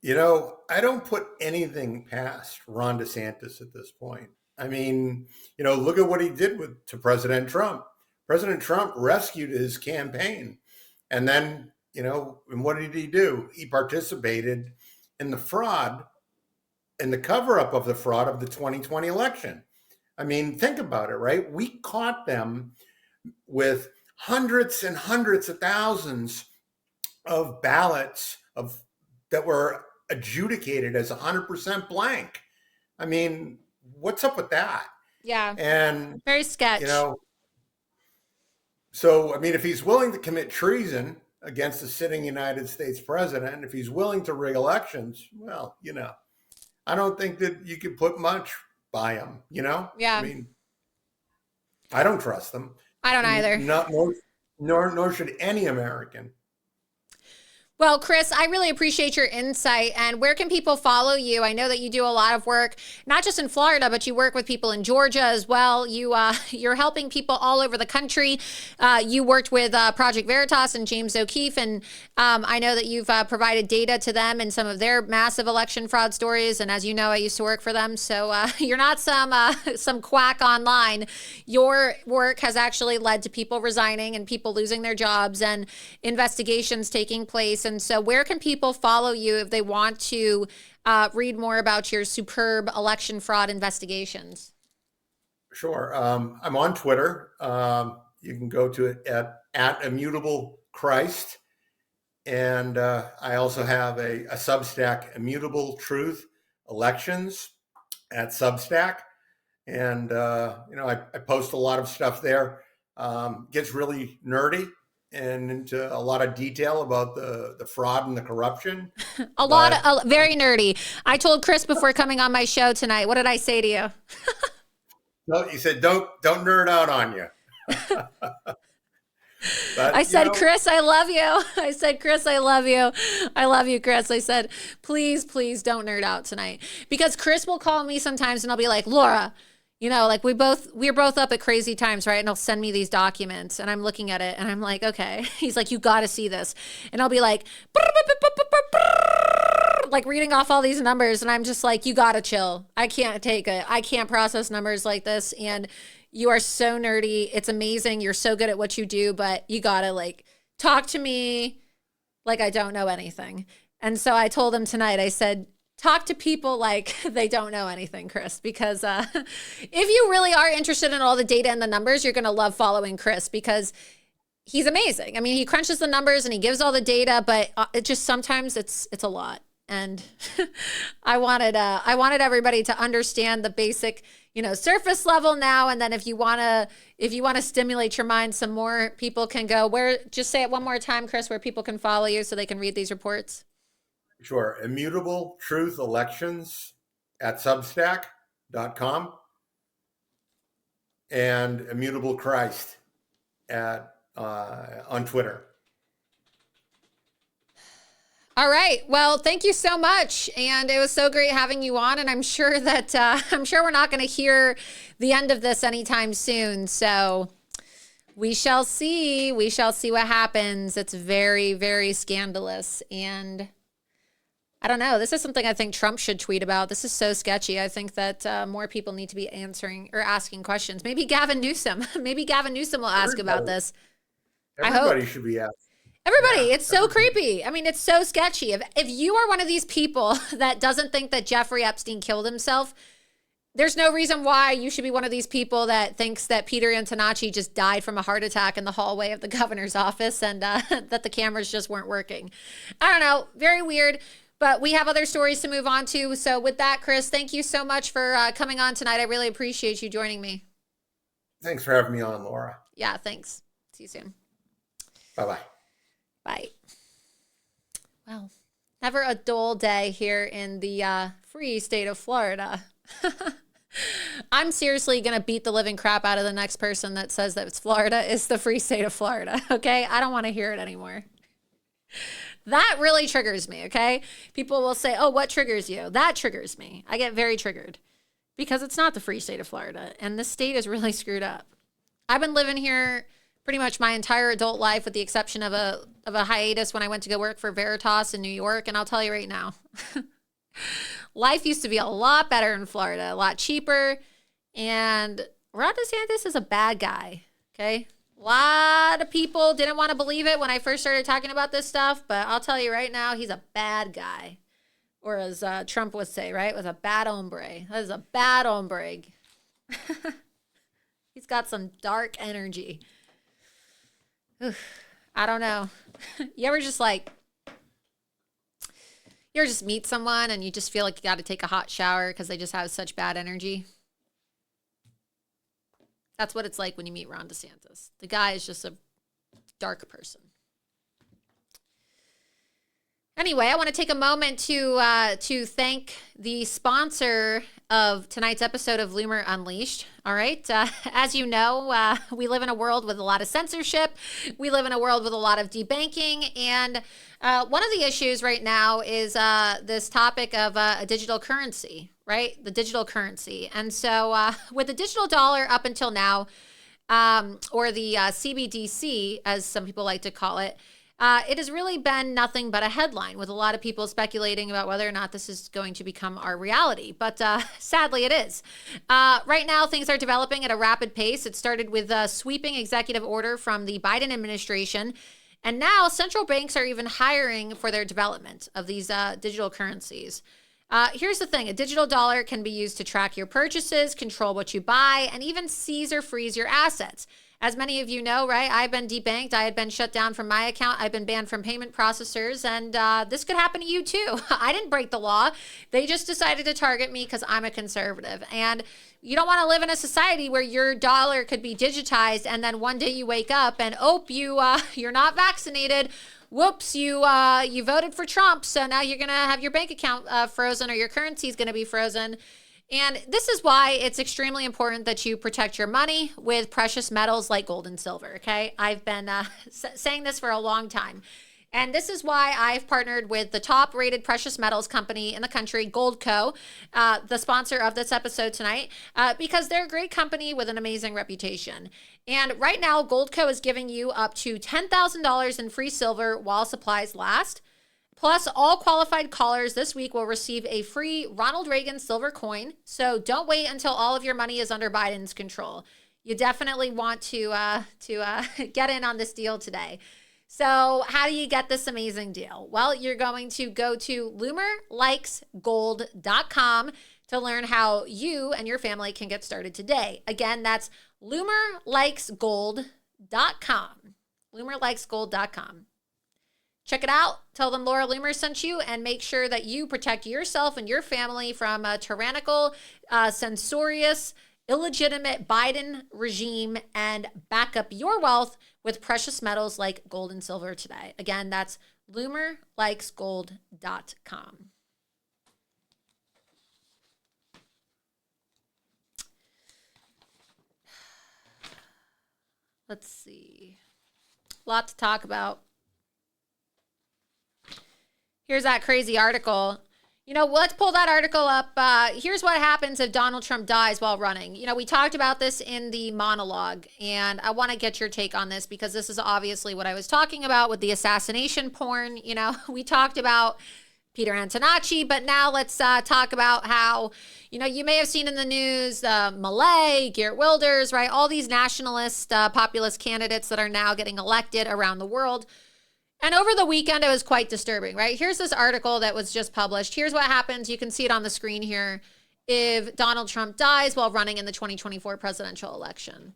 You know, I don't put anything past Ron DeSantis at this point. I mean, you know, look at what he did to President Trump. President Trump rescued his campaign. And then, you know, and what did he do? He participated in the fraud, in the cover-up of the fraud of the 2020 election. I mean, think about it, right? We caught them with hundreds and hundreds of thousands of ballots that were adjudicated as 100% blank. I mean, what's up with that? Yeah. And very sketch. You know, so I mean, if he's willing to commit treason against the sitting United States president, if he's willing to rig elections, well, you know, I don't think that you could put much by him, you know? Yeah. I mean, I don't trust them. I don't either. Nor should any American. Well, Chris, I really appreciate your insight. And where can people follow you? I know that you do a lot of work, not just in Florida, but you work with people in Georgia as well. You're helping people all over the country. You worked with Project Veritas and James O'Keefe, and I know that you've provided data to them and some of their massive election fraud stories. And as you know, I used to work for them, so you're not some quack online. Your work has actually led to people resigning and people losing their jobs and investigations taking place. And so where can people follow you if they want to read more about your superb election fraud investigations? Sure. I'm on Twitter. You can go to it at Immutable Christ. And I also have a Substack, Immutable Truth Elections at Substack. And, you know, I post a lot of stuff there. Gets really nerdy and into a lot of detail about the fraud and the corruption. Very nerdy. I told Chris before coming on my show tonight, what did I say to you? No, you said, don't nerd out on you. But, I said, Chris, I love you. I said, Chris, I love you. I love you, Chris. I said, please don't nerd out tonight. Because Chris will call me sometimes and I'll be like, Laura, you know, like we're both up at crazy times, right? And he'll send me these documents and I'm looking at it and I'm like, okay. He's like, you got to see this. And I'll be like reading off all these numbers. And I'm just like, you got to chill. I can't take it. I can't process numbers like this. And you are so nerdy. It's amazing. You're so good at what you do, but you got to like talk to me like I don't know anything. And so I told him tonight, I said, talk to people like they don't know anything, Chris, because if you really are interested in all the data and the numbers, you're going to love following Chris because he's amazing. I mean, he crunches the numbers and he gives all the data, but it just sometimes it's a lot. And I wanted everybody to understand the basic, you know, surface level now. And then if you want to stimulate your mind some more, people can go just say it one more time, Chris, where people can follow you so they can read these reports. Sure. Immutable Truth Elections at Substack.com and Immutable Christ on Twitter. All right. Well, thank you so much. And it was so great having you on. And I'm sure we're not going to hear the end of this anytime soon. So we shall see. We shall see what happens. It's very, very scandalous. And I don't know. This is something I think Trump should tweet about. This is so sketchy. I think that more people need to be answering or asking questions. Maybe Gavin Newsom. Maybe Gavin Newsom will ask about this. Everybody should be asking. Everybody. It's so creepy. I mean, it's so sketchy. If you are one of these people that doesn't think that Jeffrey Epstein killed himself, there's no reason why you should be one of these people that thinks that Peter Antonacci just died from a heart attack in the hallway of the governor's office and that the cameras just weren't working. I don't know. Very weird. But we have other stories to move on to. So with that, Chris, thank you so much for coming on tonight. I really appreciate you joining me. Thanks for having me on, Laura. Yeah, thanks. See you soon. Bye-bye. Bye. Well, never a dull day here in the free state of Florida. I'm seriously going to beat the living crap out of the next person that says that Florida is the free state of Florida, okay? I don't want to hear it anymore. That really triggers me, okay? People will say, oh, what triggers you? That triggers me. I get very triggered because it's not the free state of Florida, and this state is really screwed up. I've been living here pretty much my entire adult life with the exception of a hiatus when I went to go work for Veritas in New York, and I'll tell you right now, life used to be a lot better in Florida, a lot cheaper, and Ron DeSantis is a bad guy, okay? A lot of people didn't want to believe it when I first started talking about this stuff, but I'll tell you right now, he's a bad guy. Or as Trump would say, right? Was a bad hombre. That is a bad hombre. He's got some dark energy. I don't know. You ever just meet someone and you just feel like you got to take a hot shower because they just have such bad energy? That's what it's like when you meet Ron DeSantis. The guy is just a dark person. Anyway, I want to take a moment to thank the sponsor of tonight's episode of Loomer Unleashed. All right. As you know, we live in a world with a lot of censorship. We live in a world with a lot of debanking. And one of the issues right now is this topic of a digital currency, right? The digital currency. And so with the digital dollar up until now, or the CBDC, as some people like to call it, it has really been nothing but a headline, with a lot of people speculating about whether or not this is going to become our reality. But sadly, it is. Right now, things are developing at a rapid pace. It started with a sweeping executive order from the Biden administration. And now central banks are even hiring for their development of these digital currencies. Here's the thing. A digital dollar can be used to track your purchases, control what you buy, and even seize or freeze your assets. As many of you know, right, I've been debanked. I had been shut down from my account. I've been banned from payment processors, and this could happen to you too. I didn't break the law. They just decided to target me because I'm a conservative. And you don't want to live in a society where your dollar could be digitized, and then one day you wake up and, you're not vaccinated. Whoops, you voted for Trump, so now you're going to have your bank account frozen, or your currency is going to be frozen. And this is why it's extremely important that you protect your money with precious metals like gold and silver, okay? I've been saying this for a long time. And this is why I've partnered with the top-rated precious metals company in the country, Goldco, the sponsor of this episode tonight, because they're a great company with an amazing reputation. And right now, Goldco is giving you up to $10,000 in free silver while supplies last. Plus, all qualified callers this week will receive a free Ronald Reagan silver coin. So don't wait until all of your money is under Biden's control. You definitely want to get in on this deal today. So how do you get this amazing deal? Well, you're going to go to loomerlikesgold.com to learn how you and your family can get started today. Again, that's loomerlikesgold.com. loomerlikesgold.com. Check it out. Tell them Laura Loomer sent you, and make sure that you protect yourself and your family from a tyrannical, censorious, illegitimate Biden regime, and back up your wealth with precious metals like gold and silver today. Again, that's loomerlikesgold.com. Let's see. A lot to talk about. Here's that crazy article. You know, let's pull that article up. Here's what happens if Donald Trump dies while running. You know, we talked about this in the monologue, and I want to get your take on this because this is obviously what I was talking about with the assassination porn. You know, we talked about Peter Antonacci, but now let's talk about how, you know, you may have seen in the news, Milley, Geert Wilders, right? All these nationalist, populist candidates that are now getting elected around the world. And over the weekend, it was quite disturbing, right? Here's this article that was just published. Here's what happens. You can see it on the screen here. If Donald Trump dies while running in the 2024 presidential election.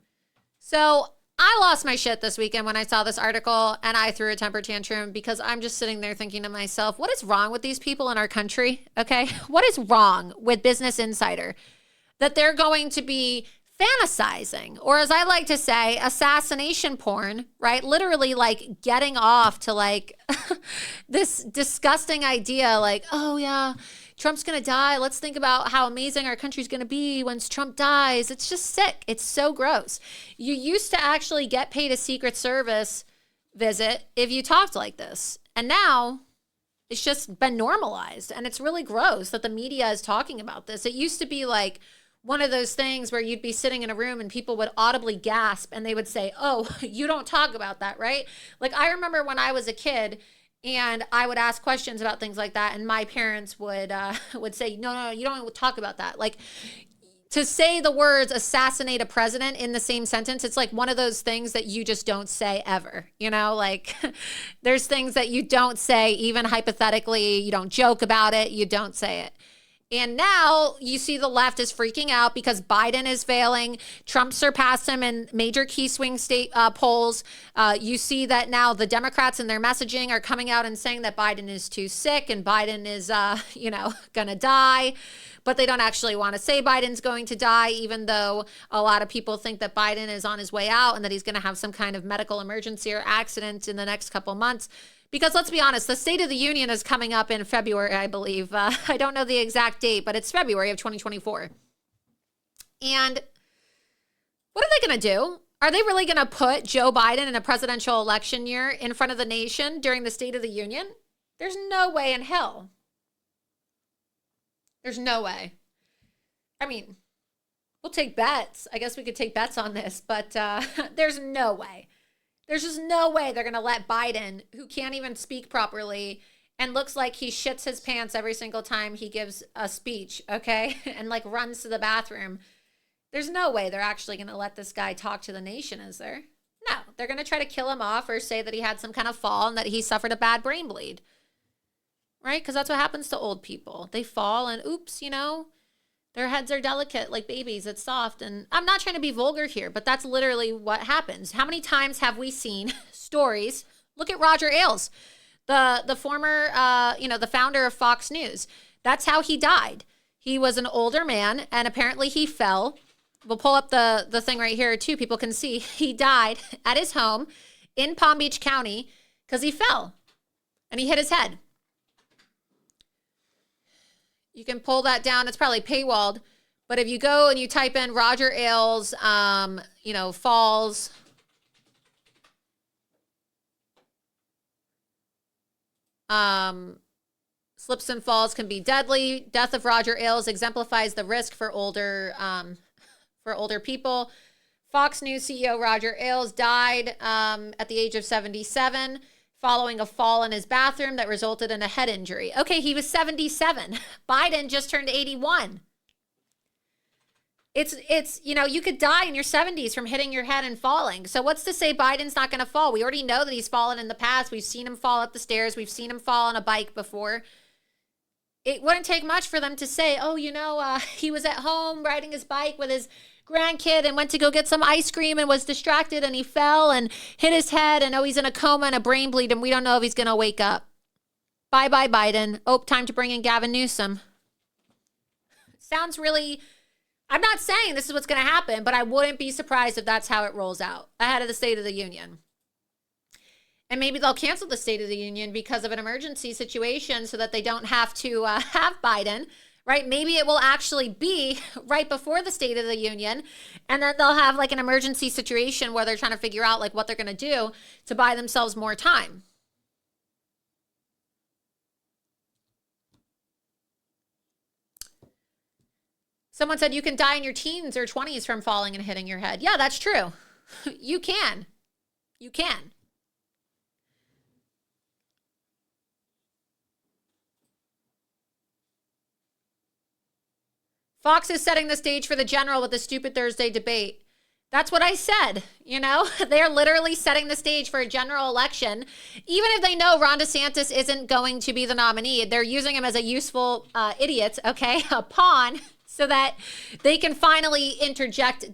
So I lost my shit this weekend when I saw this article, and I threw a temper tantrum because I'm just sitting there thinking to myself, what is wrong with these people in our country? Okay. What is wrong with Business Insider? That they're going to be fantasizing, or as I like to say, assassination porn, right? Literally like getting off to like this disgusting idea like, oh yeah, Trump's going to die. Let's think about how amazing our country's going to be once Trump dies. It's just sick. It's so gross. You used to actually get paid a Secret Service visit if you talked like this. And now it's just been normalized. And it's really gross that the media is talking about this. It used to be like one of those things where you'd be sitting in a room and people would audibly gasp and they would say, oh, you don't talk about that, right? Like I remember when I was a kid and I would ask questions about things like that, and my parents would say, no, you don't talk about that. Like to say the words assassinate a president in the same sentence, it's like one of those things that you just don't say ever. You know, like there's things that you don't say, even hypothetically, you don't joke about it, you don't say it. And now you see the left is freaking out because Biden is failing. Trump surpassed him in major key swing state polls. You see that now the Democrats in their messaging are coming out and saying that Biden is too sick and Biden is, going to die. But they don't actually want to say Biden's going to die, even though a lot of people think that Biden is on his way out and that he's going to have some kind of medical emergency or accident in the next couple months. Because let's be honest, the State of the Union is coming up in February, I believe. I don't know the exact date, but it's February of 2024. And what are they going to do? Are they really going to put Joe Biden in a presidential election year in front of the nation during the State of the Union? There's no way in hell. There's no way. I mean, we'll take bets. I guess we could take bets on this, but there's no way. There's just no way they're going to let Biden, who can't even speak properly and looks like he shits his pants every single time he gives a speech, okay, and like runs to the bathroom. There's no way they're actually going to let this guy talk to the nation, is there? No, they're going to try to kill him off or say that he had some kind of fall and that he suffered a bad brain bleed, right? Because that's what happens to old people. They fall and oops, their heads are delicate like babies. It's soft. And I'm not trying to be vulgar here, but that's literally what happens. How many times have we seen stories? Look at Roger Ailes, the former, the founder of Fox News. That's how he died. He was an older man and apparently he fell. We'll pull up the thing right here too. People can see he died at his home in Palm Beach County because he fell and he hit his head. You can pull that down. It's probably paywalled. But if you go and you type in Roger Ailes, falls. Slips and falls can be deadly. Death of Roger Ailes exemplifies the risk for older people. Fox News CEO Roger Ailes died at the age of 77. Following a fall in his bathroom that resulted in a head injury. Okay, he was 77. Biden just turned 81. It's you could die in your 70s from hitting your head and falling. So what's to say Biden's not going to fall? We already know that he's fallen in the past. We've seen him fall up the stairs. We've seen him fall on a bike before. It wouldn't take much for them to say, oh, he was at home riding his bike with his grandkid and went to go get some ice cream and was distracted and he fell and hit his head and he's in a coma and a brain bleed and we don't know if he's going to wake up. Bye-bye, Biden. Oh, time to bring in Gavin Newsom. Sounds really... I'm not saying this is what's going to happen, but I wouldn't be surprised if that's how it rolls out ahead of the State of the Union. And maybe they'll cancel the State of the Union because of an emergency situation so that they don't have to have Biden. Right? Maybe it will actually be right before the State of the Union. And then they'll have like an emergency situation where they're trying to figure out like what they're going to do to buy themselves more time. Someone said you can die in your teens or 20s from falling and hitting your head. Yeah, that's true. You can. You can. Fox is setting the stage for the general with the stupid Thursday debate. That's what I said. They're literally setting the stage for a general election. Even if they know Ron DeSantis isn't going to be the nominee, they're using him as a useful idiot, okay? A pawn so that they can finally interject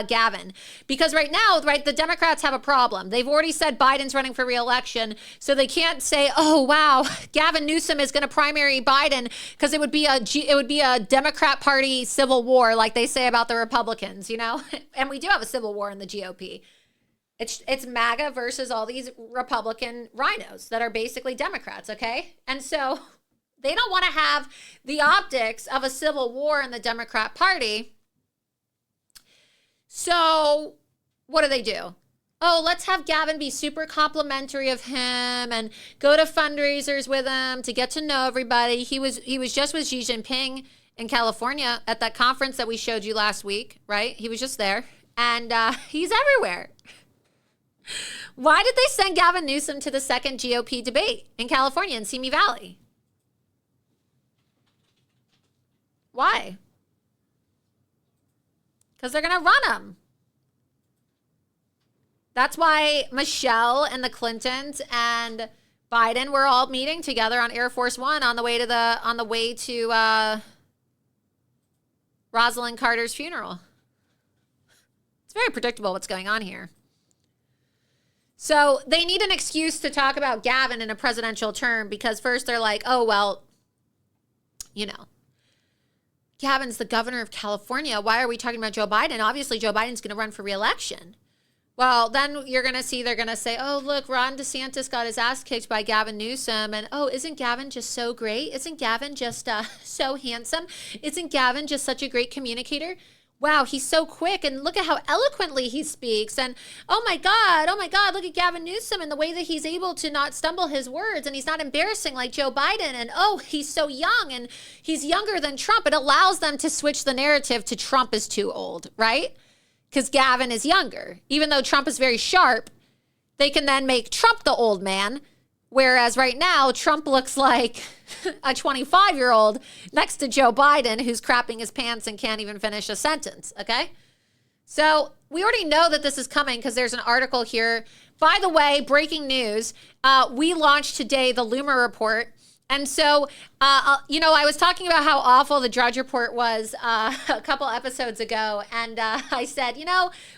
Gavin. Because right now, right, the Democrats have a problem. They've already said Biden's running for re-election, so they can't say, "Oh wow, Gavin Newsom is going to primary Biden," because it would be a Democrat Party civil war, like they say about the Republicans, you know. And we do have a civil war in the GOP. It's MAGA versus all these Republican rhinos that are basically Democrats, okay? And so they don't want to have the optics of a civil war in the Democrat Party. So what do? Oh, let's have Gavin be super complimentary of him and go to fundraisers with him to get to know everybody. He was just with Xi Jinping in California at that conference that we showed you last week, right? He was just there, and he's everywhere. Why did they send Gavin Newsom to the second GOP debate in California in Simi Valley? Why? Because they're going to run him. That's why Michelle and the Clintons and Biden were all meeting together on Air Force One on the way to Rosalind Carter's funeral. It's very predictable what's going on here. So they need an excuse to talk about Gavin in a presidential term because first they're like, oh, well, you know, Gavin's the governor of California. Why are we talking about Joe Biden? Obviously, Joe Biden's going to run for re-election. Well, then you're going to see they're going to say, oh, look, Ron DeSantis got his ass kicked by Gavin Newsom. And, oh, isn't Gavin just so great? Isn't Gavin just so handsome? Isn't Gavin just such a great communicator? Wow, he's so quick, and look at how eloquently he speaks. And oh my God, look at Gavin Newsom and the way that he's able to not stumble his words, and he's not embarrassing like Joe Biden. And oh, he's so young, and he's younger than Trump. It allows them to switch the narrative to Trump is too old, right? Because Gavin is younger. Even though Trump is very sharp, they can then make Trump the old man. Whereas right now, Trump looks like a 25-year-old next to Joe Biden who's crapping his pants and can't even finish a sentence, okay? So we already know that this is coming because there's an article here. By the way, breaking news, we launched today the Loomer Report. And so, I was talking about how awful the Drudge Report was a couple episodes ago. And I said,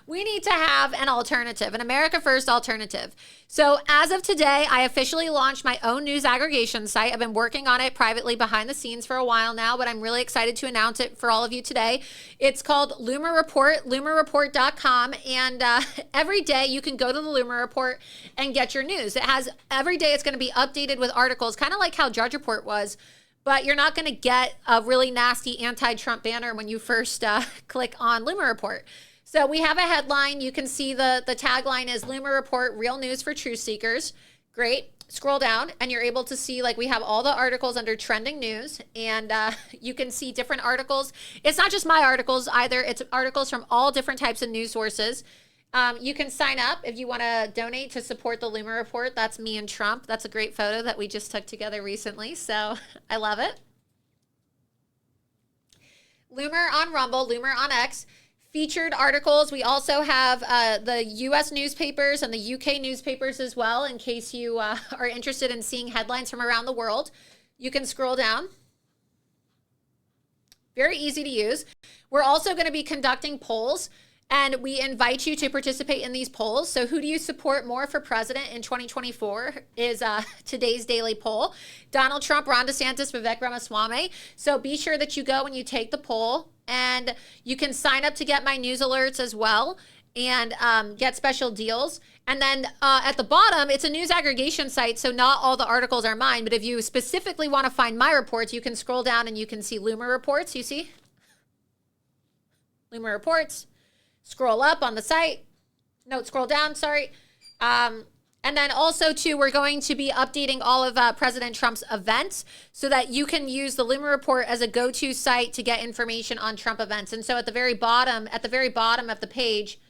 we need to have an alternative, an America First alternative. So as of today, I officially launched my own news aggregation site. I've been working on it privately behind the scenes for a while now, but I'm really excited to announce it for all of you today. It's called Loomer Report, loomerreport.com. And every day you can go to the Loomer Report and get your news. Every day it's going to be updated with articles, kind of like how Drudge Report was, but you're not going to get a really nasty anti-Trump banner when you first click on Loomer Report. So we have a headline. You can see the tagline is Loomer Report, real news for truth seekers. Great. Scroll down and you're able to see, like, we have all the articles under trending news, and you can see different articles. It's not just my articles either. It's articles from all different types of news sources. You can sign up if you want to donate to support the Loomer Report. That's me and Trump. That's a great photo that we just took together recently. So I love it. Loomer on Rumble, Loomer on X. Featured articles. We also have the U.S. newspapers and the U.K. newspapers as well, in case you are interested in seeing headlines from around the world. You can scroll down. Very easy to use. We're also going to be conducting polls, and we invite you to participate in these polls. So who do you support more for president in 2024 is today's daily poll. Donald Trump, Ron DeSantis, Vivek Ramaswamy. So be sure that you go and you take the poll. And you can sign up to get my news alerts as well and get special deals. And then at the bottom, it's a news aggregation site, so not all the articles are mine. But if you specifically want to find my reports, you can scroll down and you can see Loomer Reports. You see? Loomer Reports. Scroll up on the site. No, scroll down, sorry. And then also, too, we're going to be updating all of President Trump's events so that you can use the Loomer Report as a go-to site to get information on Trump events. And so at the very bottom of the page,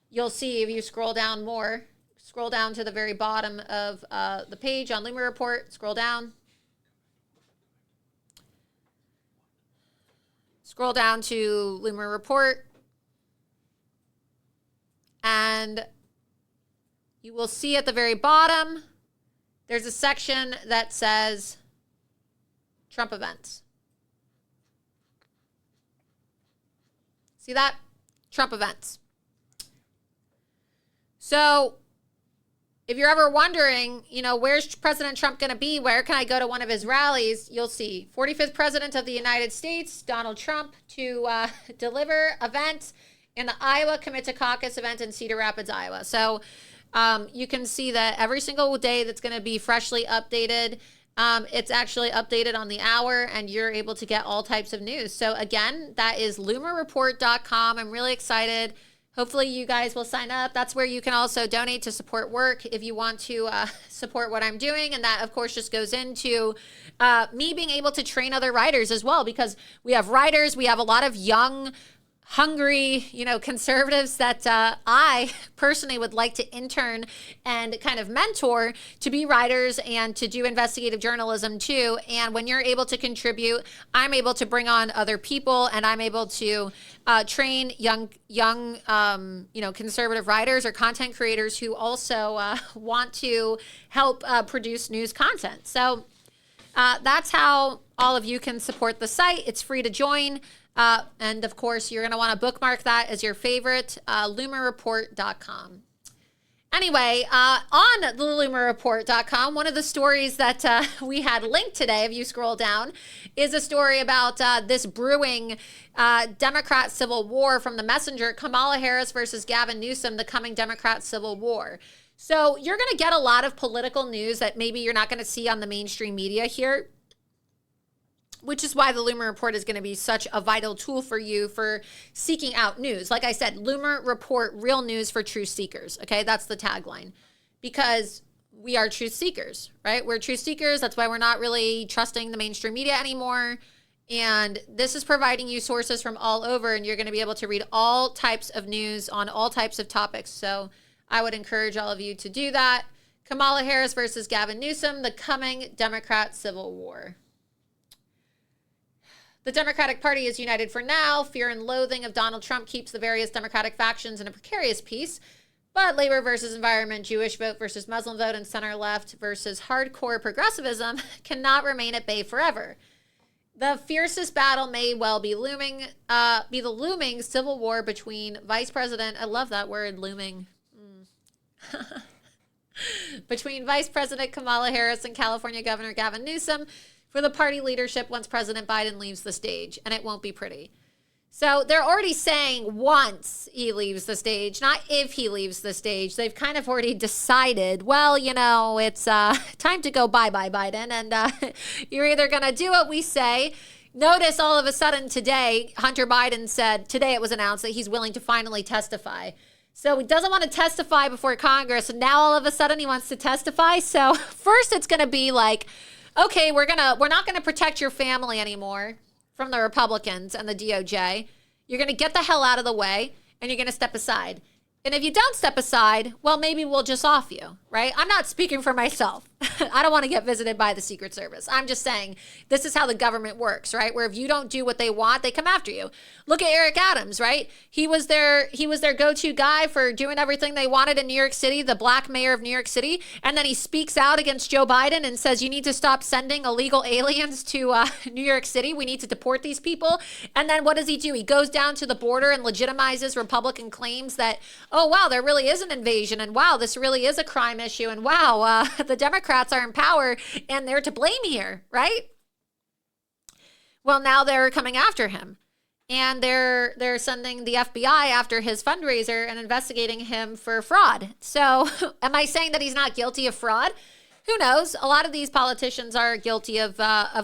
you'll see, if you scroll down more, scroll down to the very bottom of the page on Loomer Report, scroll down. Scroll down to Loomer Report. And you will see at the very bottom, there's a section that says Trump events. See that? Trump events. So if you're ever wondering, you know, where's President Trump going to be? Where can I go to one of his rallies? You'll see 45th President of the United States, Donald Trump, to deliver event in the Iowa Commit to Caucus event in Cedar Rapids, Iowa. So you can see that every single day that's going to be freshly updated. It's actually updated on the hour, and you're able to get all types of news. So again, that is loomerreport.com. I'm really excited. Hopefully you guys will sign up. That's where you can also donate to support work if you want to support what I'm doing. And that, of course, just goes into me being able to train other writers as well, because we have writers. We have a lot of young, hungry, you know, conservatives that I personally would like to intern and kind of mentor to be writers and to do investigative journalism too. And when you're able to contribute, I'm able to bring on other people, and I'm able to train young, you know, conservative writers or content creators who also want to help produce news content. So that's how all of you can support the site. It's free to join. And of course, you're going to want to bookmark that as your favorite, loomerreport.com. Anyway, on the loomerreport.com, one of the stories that we had linked today, if you scroll down, is a story about this brewing Democrat civil war from the Messenger, Kamala Harris versus Gavin Newsom, the coming Democrat civil war. So you're going to get a lot of political news that maybe you're not going to see on the mainstream media here, which is why the Loomer Report is going to be such a vital tool for you for seeking out news. Like I said, Loomer Report, real news for truth seekers. Okay, that's the tagline, because we are truth seekers, right? We're truth seekers. That's why we're not really trusting the mainstream media anymore. And this is providing you sources from all over, and you're going to be able to read all types of news on all types of topics. So I would encourage all of you to do that. Kamala Harris versus Gavin Newsom, the coming Democrat civil war. The Democratic Party is united for now. Fear and loathing of Donald Trump keeps the various Democratic factions in a precarious peace. But labor versus environment, Jewish vote versus Muslim vote, and center left versus hardcore progressivism cannot remain at bay forever. The fiercest battle may well be the looming civil war between Vice President, I love that word, looming, between Vice President Kamala Harris and California Governor Gavin Newsom for the party leadership once President Biden leaves the stage, and it won't be pretty. So they're already saying once he leaves the stage, not if he leaves the stage. They've kind of already decided, well, you know, it's time to go bye-bye, Biden, and you're either going to do what we say. Notice all of a sudden today, Hunter Biden said, today it was announced that he's willing to finally testify. So he doesn't want to testify before Congress, and now all of a sudden he wants to testify. So first it's going to be like, okay, we're not gonna protect your family anymore from the Republicans and the DOJ. You're gonna get the hell out of the way, and you're gonna step aside. And if you don't step aside, well, maybe we'll just off you, right? I'm not speaking for myself. I don't want to get visited by the Secret Service. I'm just saying this is how the government works, right? Where if you don't do what they want, they come after you. Look at Eric Adams, right? He was their go-to guy for doing everything they wanted in New York City, the black mayor of New York City. And then he speaks out against Joe Biden and says, you need to stop sending illegal aliens to New York City. We need to deport these people. And then what does he do? He goes down to the border and legitimizes Republican claims that, oh, wow, there really is an invasion. And wow, this really is a crime issue. And wow, the Democrats are in power and they're to blame here, right? Well, now they're coming after him, and they're sending the FBI after his fundraiser and investigating him for fraud. So am I saying that he's not guilty of fraud? Who knows? A lot of these politicians are guilty of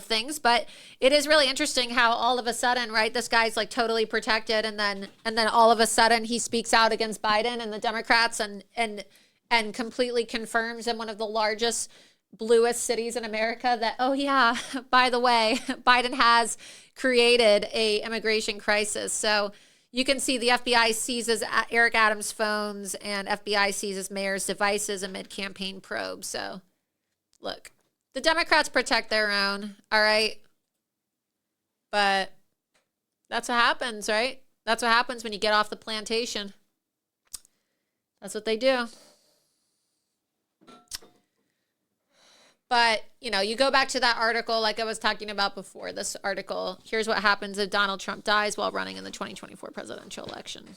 things, but it is really interesting how all of a sudden, right, this guy's like totally protected, and then all of a sudden he speaks out against Biden and the Democrats and completely confirms in one of the largest, bluest cities in America that, oh yeah, by the way, Biden has created a immigration crisis. So you can see the FBI seizes Eric Adams' phones, and FBI seizes mayor's devices amid campaign probes. So look, the Democrats protect their own, all right? But that's what happens, right? That's what happens when you get off the plantation. That's what they do. But, you go back to that article like I was talking about before, this article. Here's what happens if Donald Trump dies while running in the 2024 presidential election.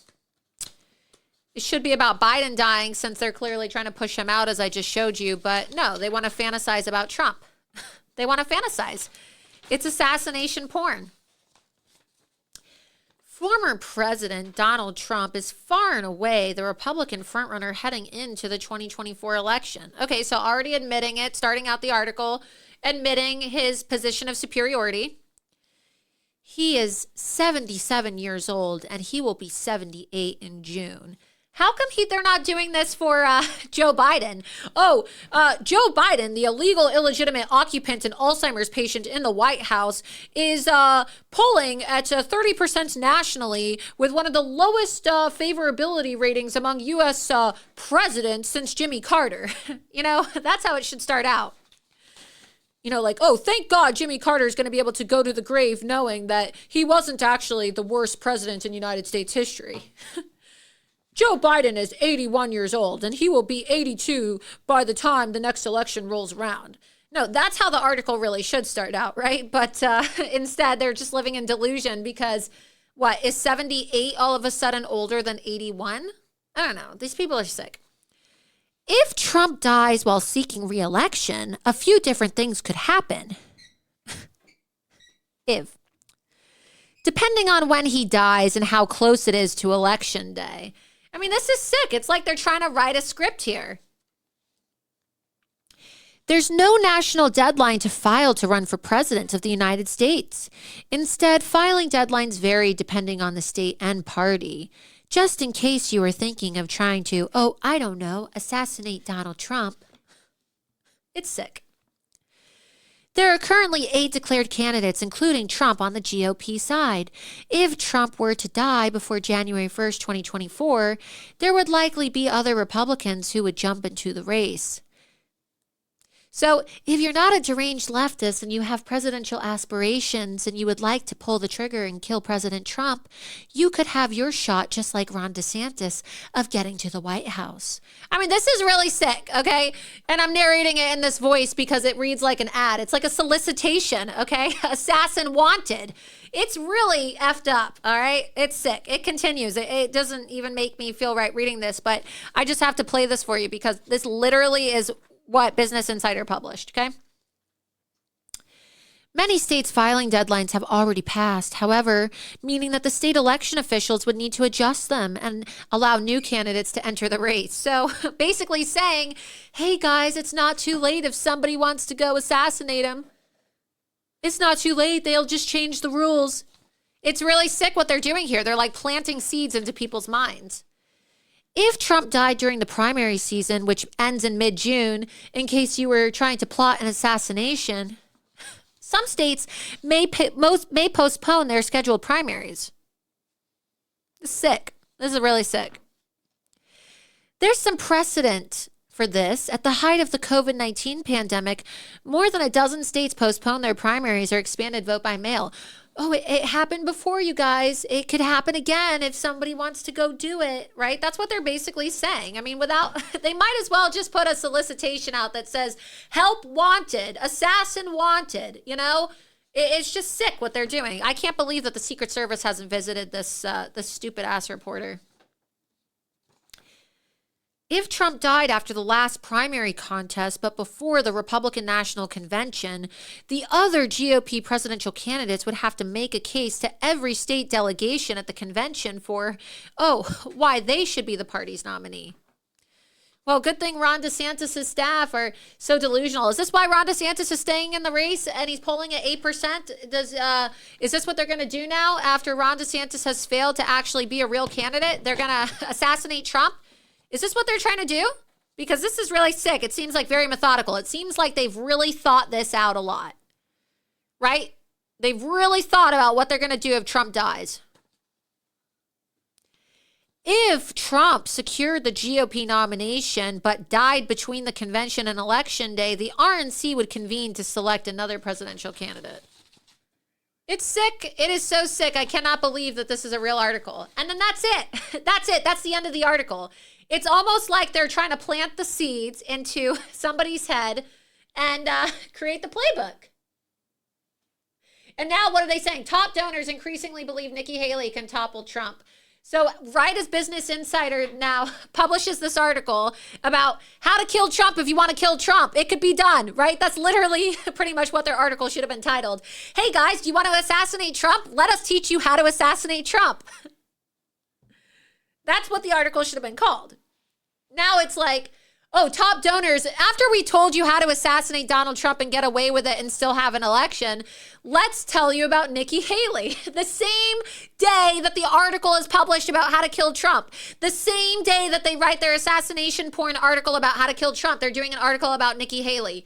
It should be about Biden dying since they're clearly trying to push him out, as I just showed you. But no, they want to fantasize about Trump. They want to fantasize. It's assassination porn. Former President Donald Trump is far and away the Republican frontrunner heading into the 2024 election. Okay, so already admitting it, starting out the article, admitting his position of superiority. He is 77 years old, and he will be 78 in June. How come they're not doing this for Joe Biden? Joe Biden, the illegal, illegitimate occupant and Alzheimer's patient in the White House, is polling at 30% nationally with one of the lowest favorability ratings among U.S. presidents since Jimmy Carter. That's how it should start out. Thank God Jimmy Carter is going to be able to go to the grave knowing that he wasn't actually the worst president in United States history. Joe Biden is 81 years old, and he will be 82 by the time the next election rolls around. No, that's how the article really should start out, right? But instead, they're just living in delusion because, is 78 all of a sudden older than 81? I don't know. These people are sick. If Trump dies while seeking re-election, a few different things could happen. Depending on when he dies and how close it is to election day. I mean, this is sick. It's like they're trying to write a script here. There's no national deadline to file to run for president of the United States. Instead, filing deadlines vary depending on the state and party. Just in case you were thinking of trying to, assassinate Donald Trump. It's sick. There are currently 8 declared candidates, including Trump, on the GOP side. If Trump were to die before January 1st, 2024, there would likely be other Republicans who would jump into the race. So if you're not a deranged leftist and you have presidential aspirations and you would like to pull the trigger and kill President Trump, you could have your shot, just like Ron DeSantis, of getting to the White House. I mean, this is really sick, okay? And I'm narrating it in this voice because it reads like an ad. It's like a solicitation, okay? Assassin wanted. It's really effed up, all right? It's sick. It continues. It doesn't even make me feel right reading this, but I just have to play this for you because this literally is what Business Insider published, okay? Many states' filing deadlines have already passed, however, meaning that the state election officials would need to adjust them and allow new candidates to enter the race. So basically saying, hey guys, it's not too late if somebody wants to go assassinate him. It's not too late. They'll just change the rules. It's really sick what they're doing here. They're like planting seeds into people's minds. If Trump died during the primary season, which ends in mid-June, in case you were trying to plot an assassination, some states may postpone their scheduled primaries. This is sick. This is really sick. There's some precedent for this. At the height of the COVID-19 pandemic, more than a dozen states postponed their primaries or expanded vote by mail. Oh, it happened before, you guys. It could happen again if somebody wants to go do it, right? That's what they're basically saying. I mean, they might as well just put a solicitation out that says, help wanted, assassin wanted, It's just sick what they're doing. I can't believe that the Secret Service hasn't visited this stupid ass reporter. If Trump died after the last primary contest, but before the Republican National Convention, the other GOP presidential candidates would have to make a case to every state delegation at the convention for, why they should be the party's nominee. Well, good thing Ron DeSantis' staff are so delusional. Is this why Ron DeSantis is staying in the race and he's polling at 8%? Is this what they're going to do now after Ron DeSantis has failed to actually be a real candidate? They're going to assassinate Trump? Is this what they're trying to do? Because this is really sick. It seems like very methodical. It seems like they've really thought this out a lot, right? They've really thought about what they're going to do if Trump dies. If Trump secured the GOP nomination but died between the convention and election day, the RNC would convene to select another presidential candidate. It's sick. It is so sick. I cannot believe that this is a real article. And then that's it. That's it. That's the end of the article. It's almost like they're trying to plant the seeds into somebody's head and create the playbook. And now what are they saying? Top donors increasingly believe Nikki Haley can topple Trump. So right as Business Insider now publishes this article about how to kill Trump if you want to kill Trump, it could be done, right? That's literally pretty much what their article should have been titled. Hey guys, do you want to assassinate Trump? Let us teach you how to assassinate Trump. That's what the article should have been called. Now it's like, oh, top donors, after we told you how to assassinate Donald Trump and get away with it and still have an election, let's tell you about Nikki Haley. The same day that the article is published about how to kill Trump, the same day that they write their assassination porn article about how to kill Trump, they're doing an article about Nikki Haley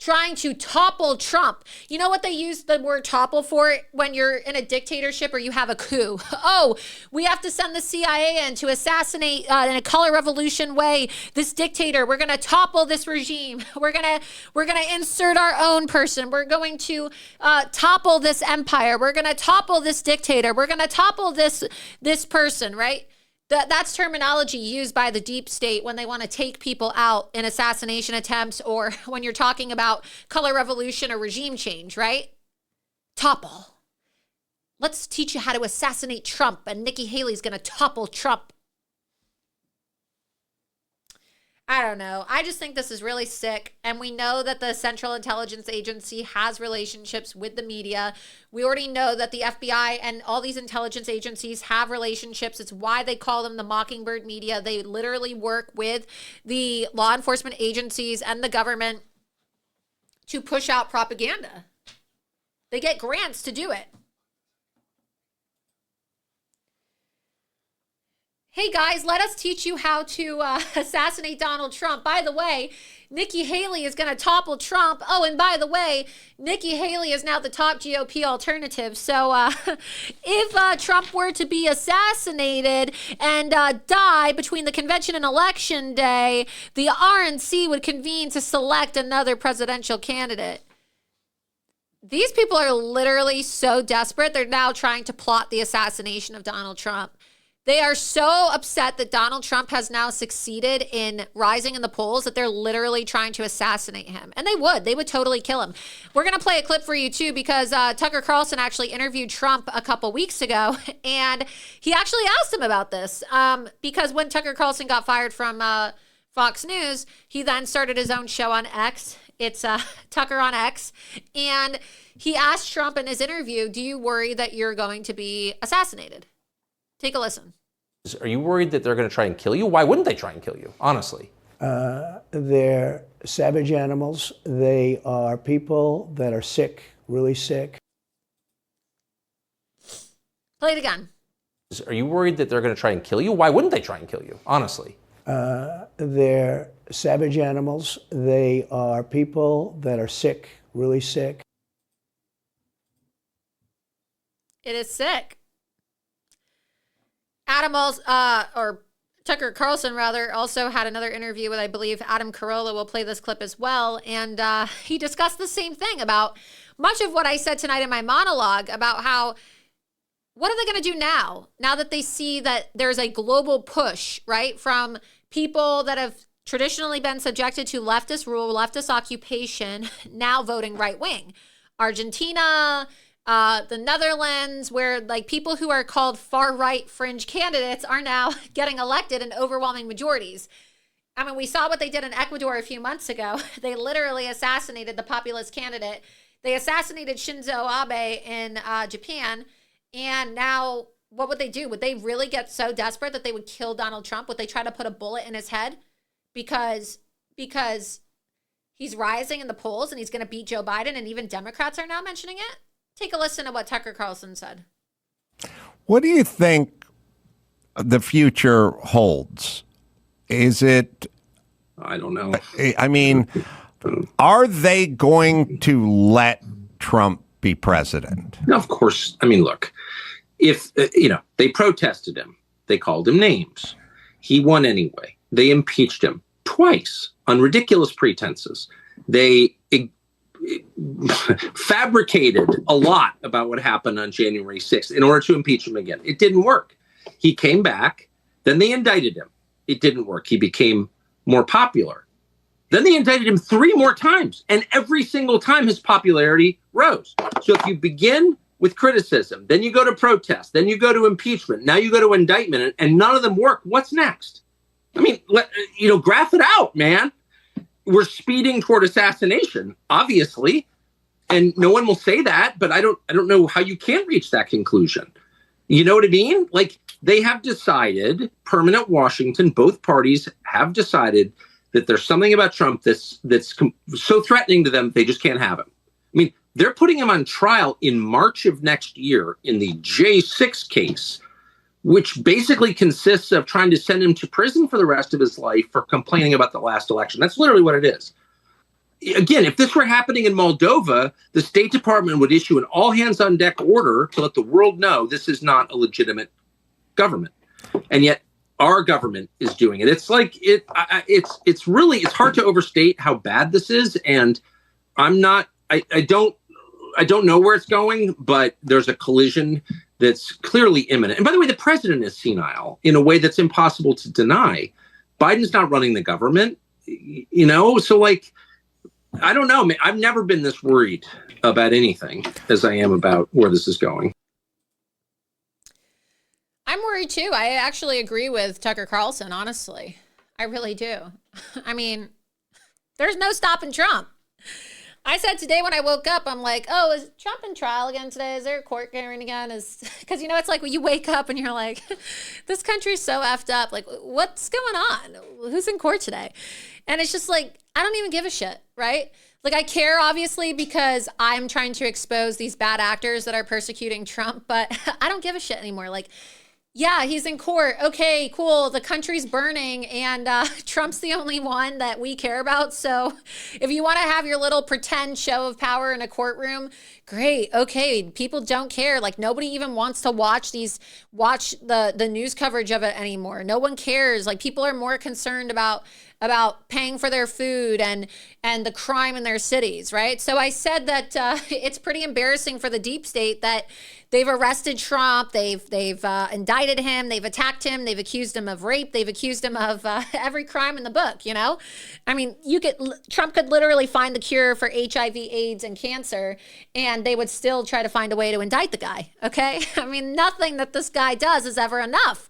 trying to topple Trump. You know what they use the word topple for when you're in a dictatorship or you have a coup? Oh, we have to send the CIA in to assassinate in a color revolution way this dictator. We're going to topple this regime. We're going to insert our own person. We're going to topple this empire. We're going to topple this dictator. We're going to topple this person, right? That's terminology used by the deep state when they want to take people out in assassination attempts or when you're talking about color revolution or regime change, right? Topple. Let's teach you how to assassinate Trump, and Nikki Haley's going to topple Trump. I don't know. I just think this is really sick. And we know that the Central Intelligence Agency has relationships with the media. We already know that the FBI and all these intelligence agencies have relationships. It's why they call them the Mockingbird media. They literally work with the law enforcement agencies and the government to push out propaganda. They get grants to do it. Hey guys, let us teach you how to assassinate Donald Trump. By the way, Nikki Haley is going to topple Trump. Oh, and by the way, Nikki Haley is now the top GOP alternative. So if Trump were to be assassinated and die between the convention and election day, the RNC would convene to select another presidential candidate. These people are literally so desperate. They're now trying to plot the assassination of Donald Trump. They are so upset that Donald Trump has now succeeded in rising in the polls that they're literally trying to assassinate him. And they would totally kill him. We're going to play a clip for you too, because Tucker Carlson actually interviewed Trump a couple weeks ago. And he actually asked him about this because when Tucker Carlson got fired from Fox News, he then started his own show on X. It's Tucker on X. And he asked Trump in his interview, do you worry that you're going to be assassinated? Take a listen. Are you worried that they're going to try and kill you? Why wouldn't they try and kill you, honestly? They're savage animals. They are people that are sick, really sick. Play it again. Are you worried that they're going to try and kill you? Why wouldn't they try and kill you, honestly? They're savage animals. They are people that are sick, really sick. It is sick. Tucker Carlson, rather, also had another interview with, I believe, Adam Carolla. Will play this clip as well. And he discussed the same thing about much of what I said tonight in my monologue about how, what are they going to do now that they see that there's a global push, right, from people that have traditionally been subjected to leftist rule, leftist occupation, now voting right wing. Argentina, the Netherlands, where like people who are called far-right fringe candidates are now getting elected in overwhelming majorities. I mean, we saw what they did in Ecuador a few months ago. They literally assassinated the populist candidate. They assassinated Shinzo Abe in Japan. And now what would they do? Would they really get so desperate that they would kill Donald Trump? Would they try to put a bullet in his head because he's rising in the polls and he's going to beat Joe Biden, and even Democrats are now mentioning it? Take a listen to what Tucker Carlson said. What do you think the future holds? Is it? I don't know. I mean, are they going to let Trump be president? Of course. I mean, look, if, they protested him, they called him names. He won anyway. They impeached him twice on ridiculous pretenses. They fabricated a lot about what happened on January 6th in order to impeach him again. It didn't work. He came back. Then they indicted him. It didn't work. He became more popular. Then they indicted him 3 more times, and every single time his popularity rose. So if you begin with criticism, then you go to protest, then you go to impeachment, now you go to indictment, and none of them work, what's next? I mean, graph it out, man. We're speeding toward assassination, obviously, and no one will say that, but I don't know how you can reach that conclusion. You know what I mean? Like, they have decided, permanent Washington, both parties have decided that there's something about Trump that's so threatening to them, they just can't have him. I mean, they're putting him on trial in March of next year in the J6 case, which basically consists of trying to send him to prison for the rest of his life for complaining about the last election. That's literally what it is. Again, if this were happening in Moldova, the State Department would issue an all-hands-on-deck order to let the world know this is not a legitimate government. And yet, our government is doing it. It's like it's hard to overstate how bad this is. And I don't know where it's going, but there's a collision that's clearly imminent. And by the way, the president is senile in a way that's impossible to deny. Biden's not running the government, so like, I don't know. I've never been this worried about anything as I am about where this is going. I'm worried too. I actually agree with Tucker Carlson, honestly. I really do. I mean, there's no stopping Trump. I said today when I woke up, I'm like, oh, is Trump in trial again today? Is there a court hearing again? Because, it's like when you wake up and you're like, this country's so effed up. Like, what's going on? Who's in court today? And it's just like, I don't even give a shit, right? Like, I care, obviously, because I'm trying to expose these bad actors that are persecuting Trump, but I don't give a shit anymore. Like, yeah, he's in court. Okay, cool. The country's burning and Trump's the only one that we care about. So if you want to have your little pretend show of power in a courtroom, great. Okay, people don't care. Like, nobody even wants to watch the news coverage of it anymore. No one cares. Like, people are more concerned about paying for their food and the crime in their cities, right? So I said that it's pretty embarrassing for the deep state that they've arrested Trump, they've indicted him, they've attacked him, they've accused him of rape, they've accused him of every crime in the book, I mean, Trump could literally find the cure for HIV, AIDS, and cancer, and they would still try to find a way to indict the guy, okay? I mean, nothing that this guy does is ever enough.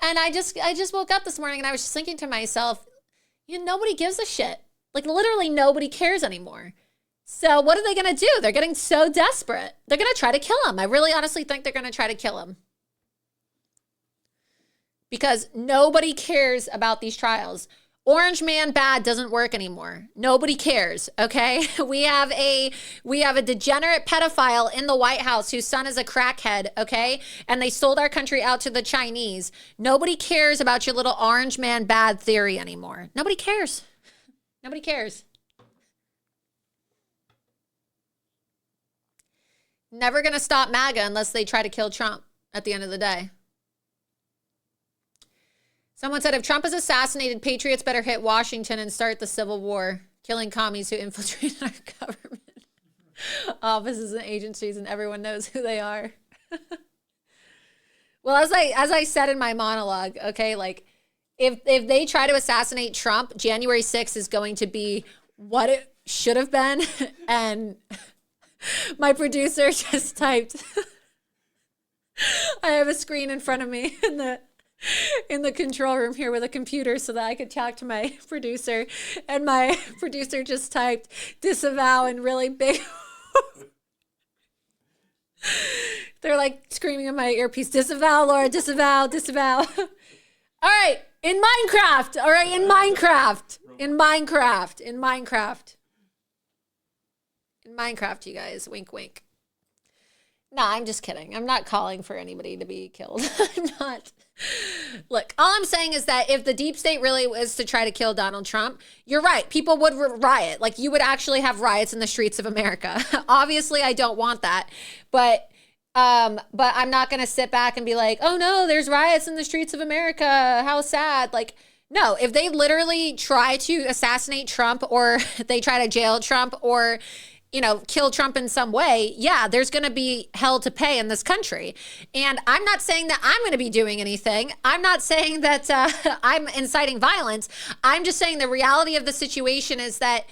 And I just woke up this morning and I was just thinking to myself, nobody gives a shit. Like, literally nobody cares anymore. So what are they going to do? They're getting so desperate. They're going to try to kill him. I really honestly think they're going to try to kill him. Because nobody cares about these trials. Orange man bad doesn't work anymore. Nobody cares, okay? We have a degenerate pedophile in the White House whose son is a crackhead, okay? And they sold our country out to the Chinese. Nobody cares about your little orange man bad theory anymore. Nobody cares. Nobody cares. Never gonna stop MAGA unless they try to kill Trump at the end of the day. Someone said, if Trump is assassinated, patriots better hit Washington and start the Civil War, killing commies who infiltrated our government offices and agencies, and everyone knows who they are. Well, as I said in my monologue, okay, like, if they try to assassinate Trump, January 6th is going to be what it should have been. And my producer just typed, I have a screen in front of me in the control room here with a computer so that I could talk to my producer, and my producer just typed disavow in really big. They're like screaming in my earpiece, disavow, Laura, disavow, disavow. All right, in Minecraft. All right, in Minecraft. In Minecraft. In Minecraft. In Minecraft, you guys. Wink, wink. No, I'm just kidding. I'm not calling for anybody to be killed. I'm not. Look, all I'm saying is that if the deep state really was to try to kill Donald Trump, you're right. People would riot. Like, you would actually have riots in the streets of America. Obviously, I don't want that. But I'm not going to sit back and be like, oh no, there's riots in the streets of America. How sad. Like, no, if they literally try to assassinate Trump, or they try to jail Trump, or kill Trump in some way, yeah, there's going to be hell to pay in this country. And I'm not saying that I'm going to be doing anything. I'm not saying that I'm inciting violence. I'm just saying the reality of the situation is that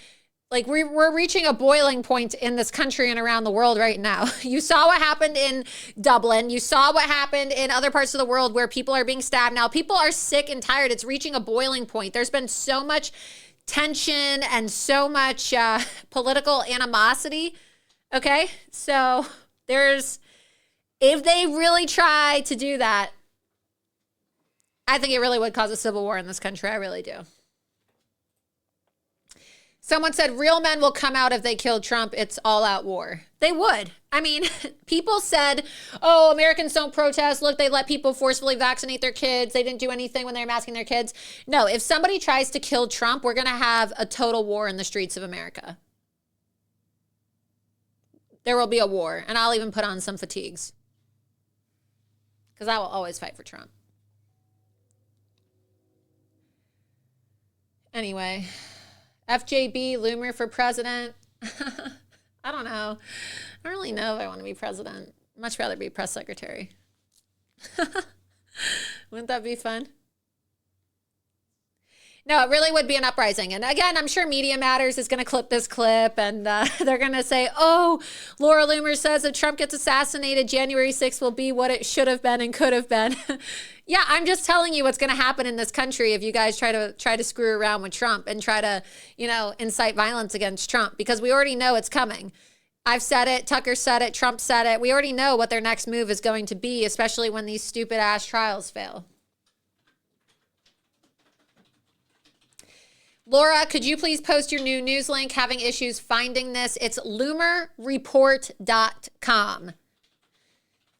we're reaching a boiling point in this country and around the world right now. You saw what happened in Dublin. You saw what happened in other parts of the world where people are being stabbed now. People are sick and tired. It's reaching a boiling point. There's been so much tension and so much political animosity. Okay, so if they really try to do that, I think it really would cause a civil war in this country. I really do. Someone said real men will come out if they kill Trump. It's all out war. They would. I mean, people said, oh, Americans don't protest. Look, they let people forcefully vaccinate their kids. They didn't do anything when they were masking their kids. No, if somebody tries to kill Trump, we're going to have a total war in the streets of America. There will be a war, and I'll even put on some fatigues because I will always fight for Trump. Anyway, FJB, Loomer for president. I don't know. I don't really know if I want to be president. I'd much rather be press secretary. Wouldn't that be fun? No, it really would be an uprising. And again, I'm sure Media Matters is going to clip this clip and they're going to say, oh, Laura Loomer says if Trump gets assassinated, January 6th will be what it should have been and could have been. Yeah, I'm just telling you what's going to happen in this country if you guys try to screw around with Trump and try to, incite violence against Trump, because we already know it's coming. I've said it. Tucker said it. Trump said it. We already know what their next move is going to be, especially when these stupid ass trials fail. Laura, could you please post your new news link? Having issues finding this. It's loomerreport.com.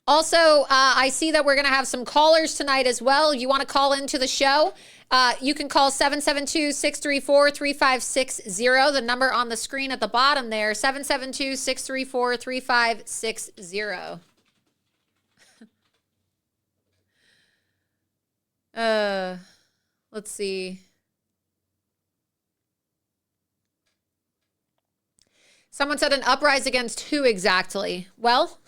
Also, I see that we're going to have some callers tonight as well. You want to call into the show? You can call 772-634-3560. The number on the screen at the bottom there, 772-634-3560. Let's see. Someone said an uprising against who exactly? Well,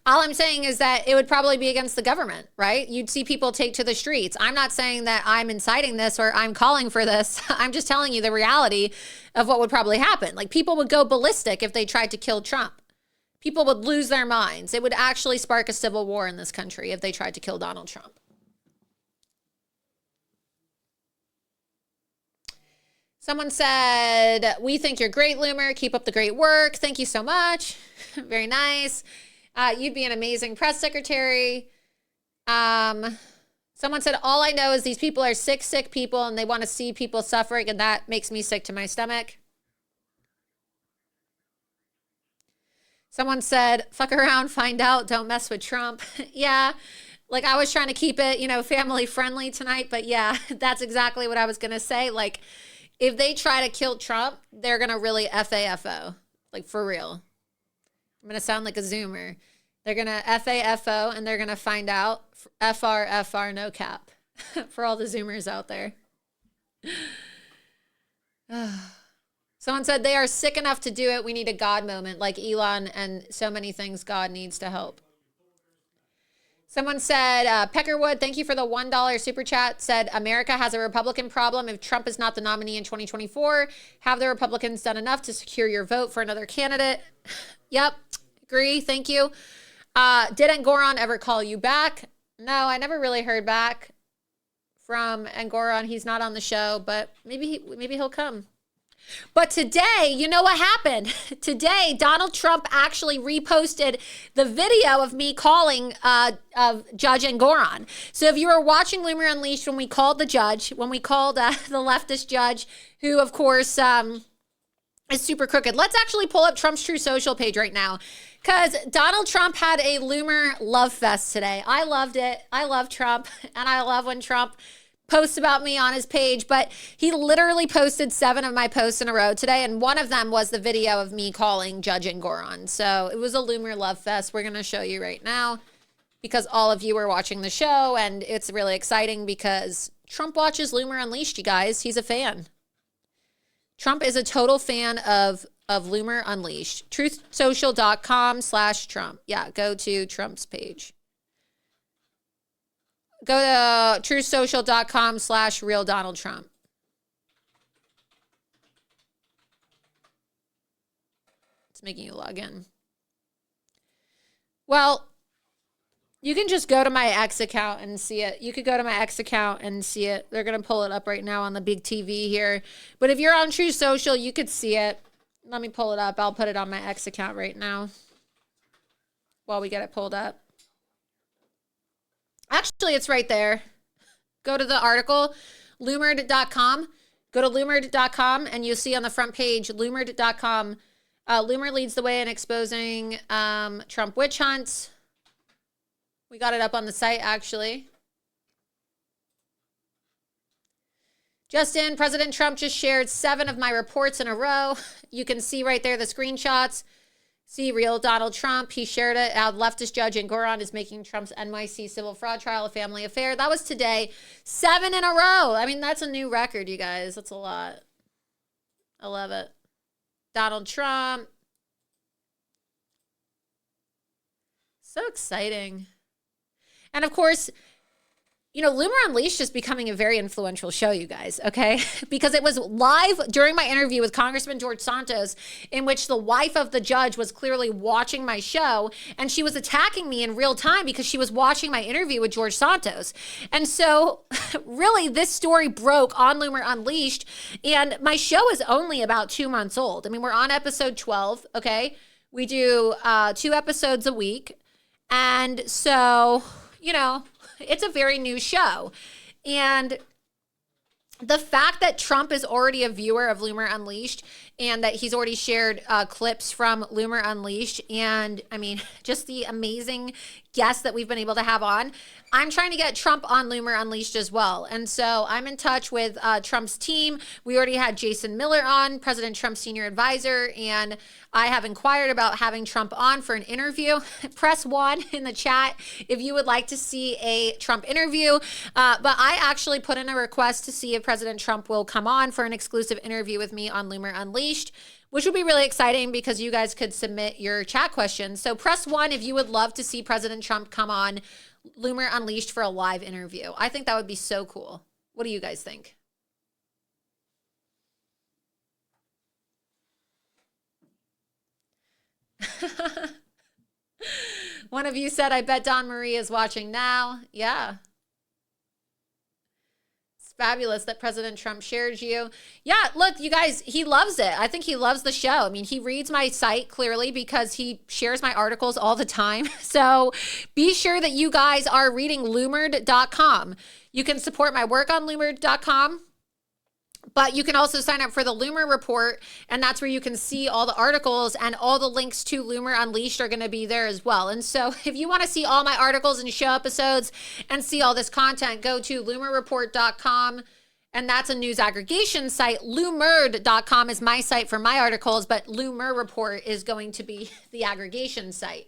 all I'm saying is that it would probably be against the government, right? You'd see people take to the streets. I'm not saying that I'm inciting this or I'm calling for this. I'm just telling you the reality of what would probably happen. Like, people would go ballistic if they tried to kill Trump. People would lose their minds. It would actually spark a civil war in this country if they tried to kill Donald Trump. Someone said, we think you're great, Loomer. Keep up the great work. Thank you so much. Very nice. You'd be an amazing press secretary. Someone said, all I know is these people are sick people, and they want to see people suffering, and that makes me sick to my stomach. Someone said, fuck around, find out, don't mess with Trump. Yeah, like, I was trying to keep it, family friendly tonight, but yeah, that's exactly what I was going to say. Like, if they try to kill Trump, they're going to really FAFO, like, for real. I'm going to sound like a Zoomer. They're going to FAFO, and they're going to find out FR, no cap for all the Zoomers out there. Someone said they are sick enough to do it. We need a God moment like Elon and so many things God needs to help. Someone said, Peckerwood, thank you for the $1 super chat, said America has a Republican problem. If Trump is not the nominee in 2024, have the Republicans done enough to secure your vote for another candidate? Yep, agree, thank you. Did Engoron ever call you back? No, I never really heard back from Engoron. He's not on the show, but maybe he'll come. But today, you know what happened? Today, Donald Trump actually reposted the video of me calling of Judge Engoron. So if you were watching Loomer Unleashed when we called the judge, when we called the leftist judge, who, of course, is super crooked. Let's actually pull up Trump's True Social page right now, because Donald Trump had a Loomer love fest today. I loved it. I love Trump, and I love when Trump posts about me on his page, but he literally posted 7 of my posts in a row today, and one of them was the video of me calling Judge Engoron. So it was a Loomer love fest. We're going to show you right now because all of you are watching the show, and it's really exciting because Trump watches Loomer Unleashed, you guys. He's a fan. Trump is a total fan of Loomer Unleashed. Truthsocial.com/Trump. Yeah, go to Trump's page. Go to truthsocial.com/real Donald Trump. It's making you log in. Well, you can just go to my X account and see it. You could go to my X account and see it. They're going to pull it up right now on the big TV here. But if you're on Truth Social, you could see it. Let me pull it up. I'll put it on my X account right now while we get it pulled up. Actually, it's right there. Go to the article, loomered.com. Go to loomered.com and you'll see on the front page, loomered.com. Loomer leads the way in exposing Trump witch hunts. We got it up on the site, actually. Justin, President Trump just shared 7 of my reports in a row. You can see right there the screenshots. See real Donald Trump. He shared it. How leftist judge Goron is making Trump's NYC civil fraud trial a family affair. That was today. 7 in a row. I mean, that's a new record, you guys. That's a lot. I love it. Donald Trump. So exciting. And of course, you know, Loomer Unleashed is becoming a very influential show, you guys, okay? Because it was live during my interview with Congressman George Santos, in which the wife of the judge was clearly watching my show, and she was attacking me in real time because she was watching my interview with George Santos. And so, really, this story broke on Loomer Unleashed, and my show is only about 2 months old. I mean, we're on episode 12, okay? We do 2 episodes a week, and so, you know, it's a very new show. And the fact that Trump is already a viewer of Loomer Unleashed and that he's already shared clips from Loomer Unleashed, and I mean, just the amazing guests that we've been able to have on. I'm trying to get Trump on Loomer Unleashed as well. And so I'm in touch with Trump's team. We already had Jason Miller on, President Trump's senior advisor, and I have inquired about having Trump on for an interview. Press 1 in the chat if you would like to see a Trump interview. But I actually put in a request to see if President Trump will come on for an exclusive interview with me on Loomer Unleashed, which would be really exciting because you guys could submit your chat questions. So press 1 if you would love to see President Trump come on Loomer Unleashed for a live interview. I think that would be so cool. What do you guys think? One of you said, I bet Don Marie is watching now. Yeah. Fabulous that President Trump shares you. Yeah, look, you guys, he loves it. I think he loves the show. I mean, he reads my site clearly because he shares my articles all the time. So be sure that you guys are reading loomered.com. You can support my work on loomered.com. But you can also sign up for the Loomer Report, and that's where you can see all the articles, and all the links to Loomer Unleashed are going to be there as well. And so if you want to see all my articles and show episodes and see all this content, go to loomerreport.com, and that's a news aggregation site. Loomered.com is my site for my articles, but Loomer Report is going to be the aggregation site.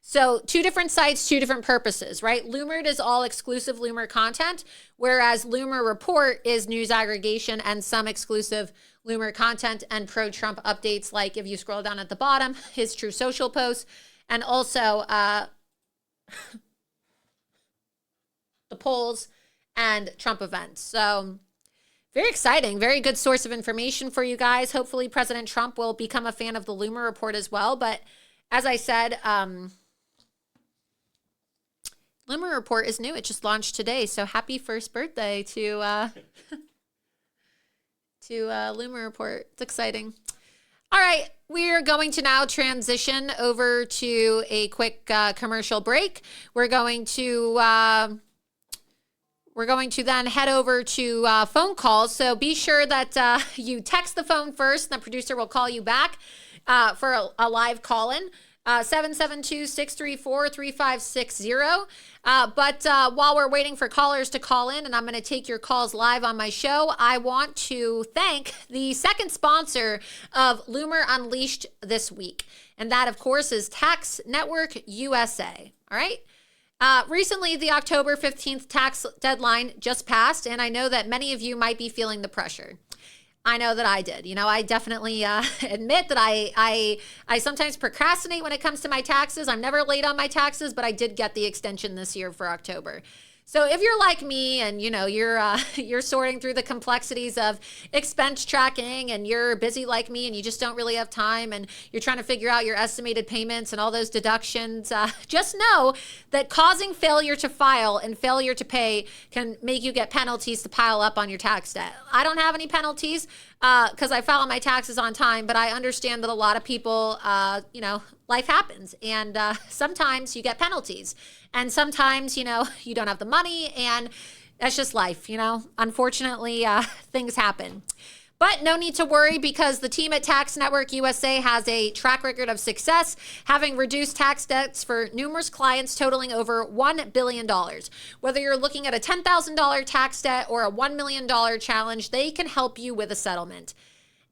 So 2 different sites, 2 different purposes, right? Loomered is all exclusive Loomer content, whereas Loomer Report is news aggregation and some exclusive Loomer content and pro-Trump updates, like if you scroll down at the bottom, his True Social posts, and also the polls and Trump events. So very exciting, very good source of information for you guys. Hopefully President Trump will become a fan of the Loomer Report as well. But as I said, Loomer Report is new. It just launched today. So happy first birthday to Loomer Report. It's exciting. All right, we're going to now transition over to a quick commercial break. We're going to then head over to phone calls. So be sure that you text the phone first, and the producer will call you back for a live call-in. 772-634-3560. But while we're waiting for callers to call in, and I'm going to take your calls live on my show, I want to thank the second sponsor of Loomer Unleashed this week. And that, of course, is Tax Network USA. All right. Recently, the October 15th tax deadline just passed, and I know that many of you might be feeling the pressure. I know that I did. You know, I definitely admit that I sometimes procrastinate when it comes to my taxes. I'm never late on my taxes, but I did get the extension this year for October. So if you're like me and, you know, you're sorting through the complexities of expense tracking and you're busy like me and you just don't really have time and you're trying to figure out your estimated payments and all those deductions, just know that causing failure to file and failure to pay can make you get penalties to pile up on your tax debt. I don't have any penalties because I file my taxes on time, but I understand that a lot of people, you know, life happens and sometimes you get penalties. And sometimes, you know, you don't have the money and that's just life, you know. Unfortunately, things happen. But no need to worry because the team at Tax Network USA has a track record of success, having reduced tax debts for numerous clients totaling over $1 billion. Whether you're looking at a $10,000 tax debt or a $1 million challenge, they can help you with a settlement.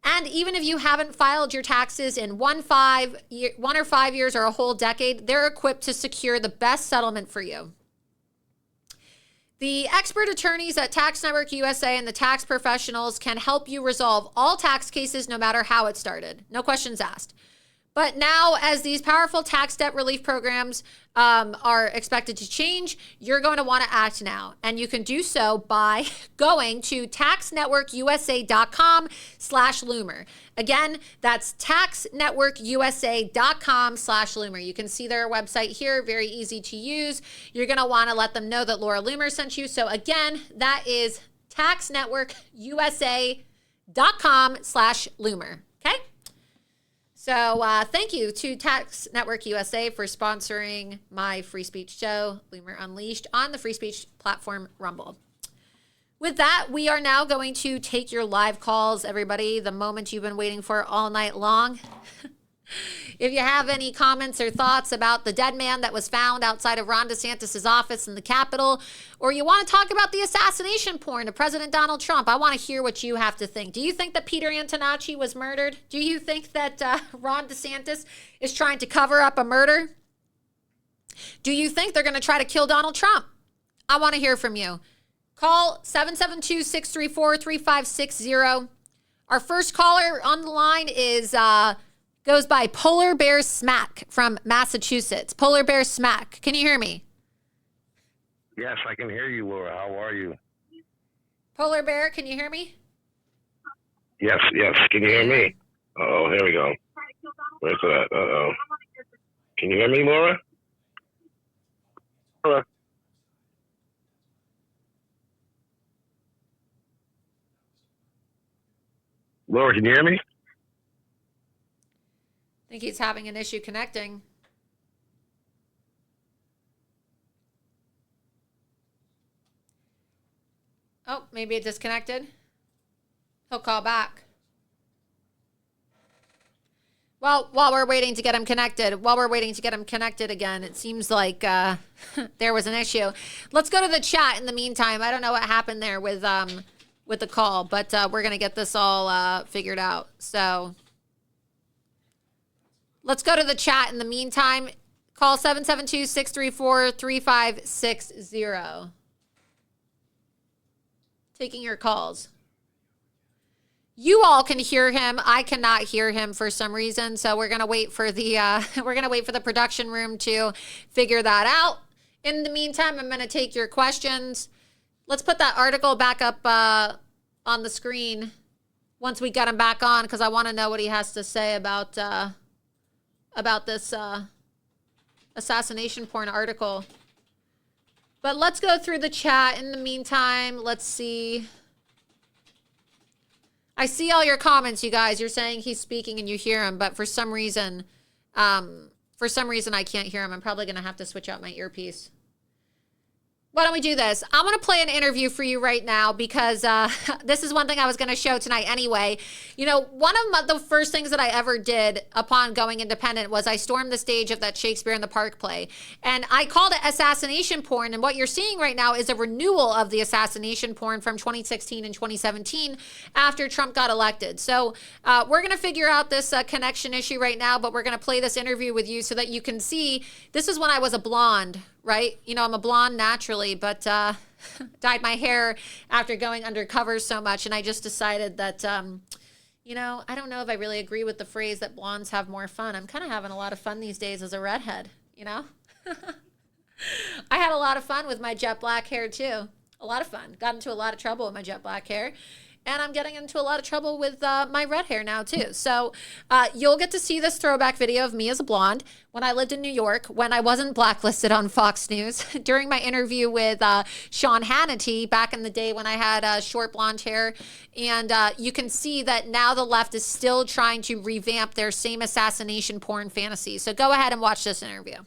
And even if you haven't filed your taxes in 1 or 5 years or a whole decade, they're equipped to secure the best settlement for you. The expert attorneys at Tax Network USA and the tax professionals can help you resolve all tax cases no matter how it started. No questions asked. But now, as these powerful tax debt relief programs are expected to change, you're going to want to act now. And you can do so by going to taxnetworkusa.com/Loomer. Again, that's taxnetworkusa.com/Loomer. You can see their website here, very easy to use. You're going to want to let them know that Laura Loomer sent you. So again, that is taxnetworkusa.com/Loomer. Okay? So thank you to Tax Network USA for sponsoring my free speech show, Loomer Unleashed, on the free speech platform Rumble. With that, we are now going to take your live calls, everybody, the moment you've been waiting for all night long. If you have any comments or thoughts about the dead man that was found outside of Ron DeSantis' office in the Capitol, or you want to talk about the assassination porn of President Donald Trump, I want to hear what you have to think. Do you think that Peter Antonacci was murdered? Do you think that Ron DeSantis is trying to cover up a murder? Do you think they're going to try to kill Donald Trump? I want to hear from you. Call 772-634-3560. Our first caller on the line is... goes by Polar Bear Smack from Massachusetts. Polar Bear Smack. Can you hear me? Yes, I can hear you, Laura. How are you? Polar Bear, can you hear me? Yes. Can you hear me? Uh-oh, here we go. Where's that? Uh-oh. Can you hear me, Laura? Laura? Laura, can you hear me? I think he's having an issue connecting. Oh, maybe it disconnected. He'll call back. Well, while we're waiting to get him connected again, it seems like there was an issue. Let's go to the chat in the meantime. I don't know what happened there with the call, but we're going to get this all figured out. So... let's go to the chat in the meantime. Call 772-634-3560. Taking your calls. You all can hear him. I cannot hear him for some reason, so we're gonna wait for the production room to figure that out. In the meantime, I'm gonna take your questions. Let's put that article back up on the screen once we get him back on, because I want to know what he has to say about this assassination porn article. But let's go through the chat in the meantime. Let's see. I see all your comments, you guys. You're saying he's speaking and you hear him, but for some reason I can't hear him. I'm probably going to have to switch out my earpiece. Why don't we do this? I'm going to play an interview for you right now because this is one thing I was going to show tonight anyway. You know, one of the first things that I ever did upon going independent was I stormed the stage of that Shakespeare in the Park play. And I called it assassination porn. And what you're seeing right now is a renewal of the assassination porn from 2016 and 2017 after Trump got elected. So we're going to figure out this connection issue right now, but we're going to play this interview with you so that you can see this is when I was a blonde, right? You know, I'm a blonde naturally, but dyed my hair after going undercover so much. And I just decided that, you know, I don't know if I really agree with the phrase that blondes have more fun. I'm kind of having a lot of fun these days as a redhead, you know? I had a lot of fun with my jet black hair too. A lot of fun. Got into a lot of trouble with my jet black hair. And I'm getting into a lot of trouble with my red hair now too. So you'll get to see this throwback video of me as a blonde when I lived in New York, when I wasn't blacklisted on Fox News, during my interview with Sean Hannity back in the day when I had short blonde hair. And you can see that now the left is still trying to revamp their same assassination porn fantasies. So go ahead and watch this interview.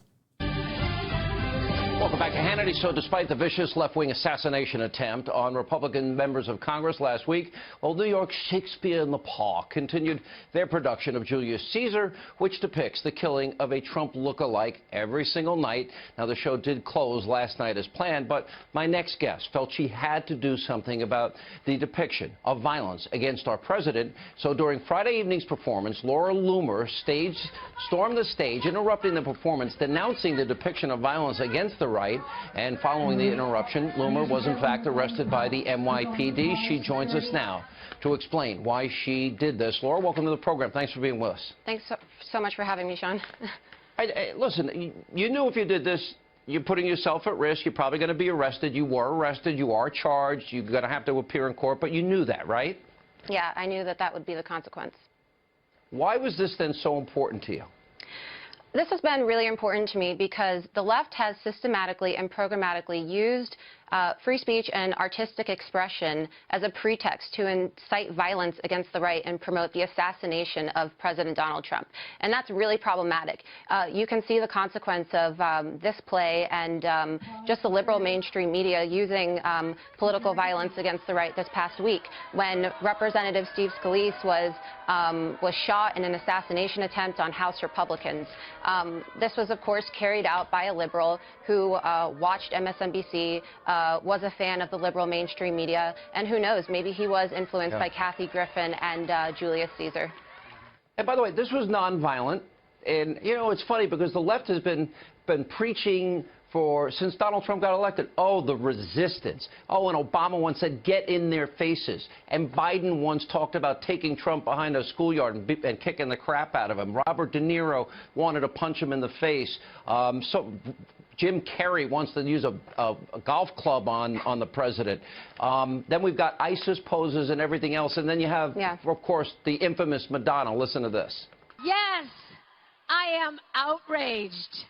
Welcome back to Hannity. So despite the vicious left-wing assassination attempt on Republican members of Congress last week, well, New York's Shakespeare in the Park continued their production of Julius Caesar, which depicts the killing of a Trump look-alike every single night. Now, the show did close last night as planned, but my next guest felt she had to do something about the depiction of violence against our president. So during Friday evening's performance, Laura Loomer stormed the stage, interrupting the performance, denouncing the depiction of violence against the right. And following the interruption, Loomer was in fact arrested by the NYPD. She joins us now to explain why she did this. Laura, welcome to the program. Thanks for being with us. Thanks so much for having me, Sean. Listen, you knew if you did this, you're putting yourself at risk. You're probably going to be arrested. You were arrested. You are charged. You're going to have to appear in court. But you knew that, right? Yeah, I knew that that would be the consequence. Why was this then so important to you? This has been really important to me because the left has systematically and programmatically used free speech and artistic expression as a pretext to incite violence against the right and promote the assassination of President Donald Trump. And that's really problematic. You can see the consequence of this play and just the liberal mainstream media using political violence against the right this past week when Representative Steve Scalise was shot in an assassination attempt on House Republicans. This was, of course, carried out by a liberal who watched MSNBC, was a fan of the liberal mainstream media, and who knows, maybe he was influenced by Kathy Griffin and Julius Caesar. And by the way, this was nonviolent, and you know it's funny because the left has been preaching since Donald Trump got elected. Oh, the resistance. Oh, and Obama once said, get in their faces. And Biden once talked about taking Trump behind a schoolyard and kicking the crap out of him. Robert De Niro wanted to punch him in the face. So Jim Carrey wants to use a golf club on the president. Then we've got ISIS poses and everything else. And then you have, of course, the infamous Madonna. Listen to this. Yes, I am outraged.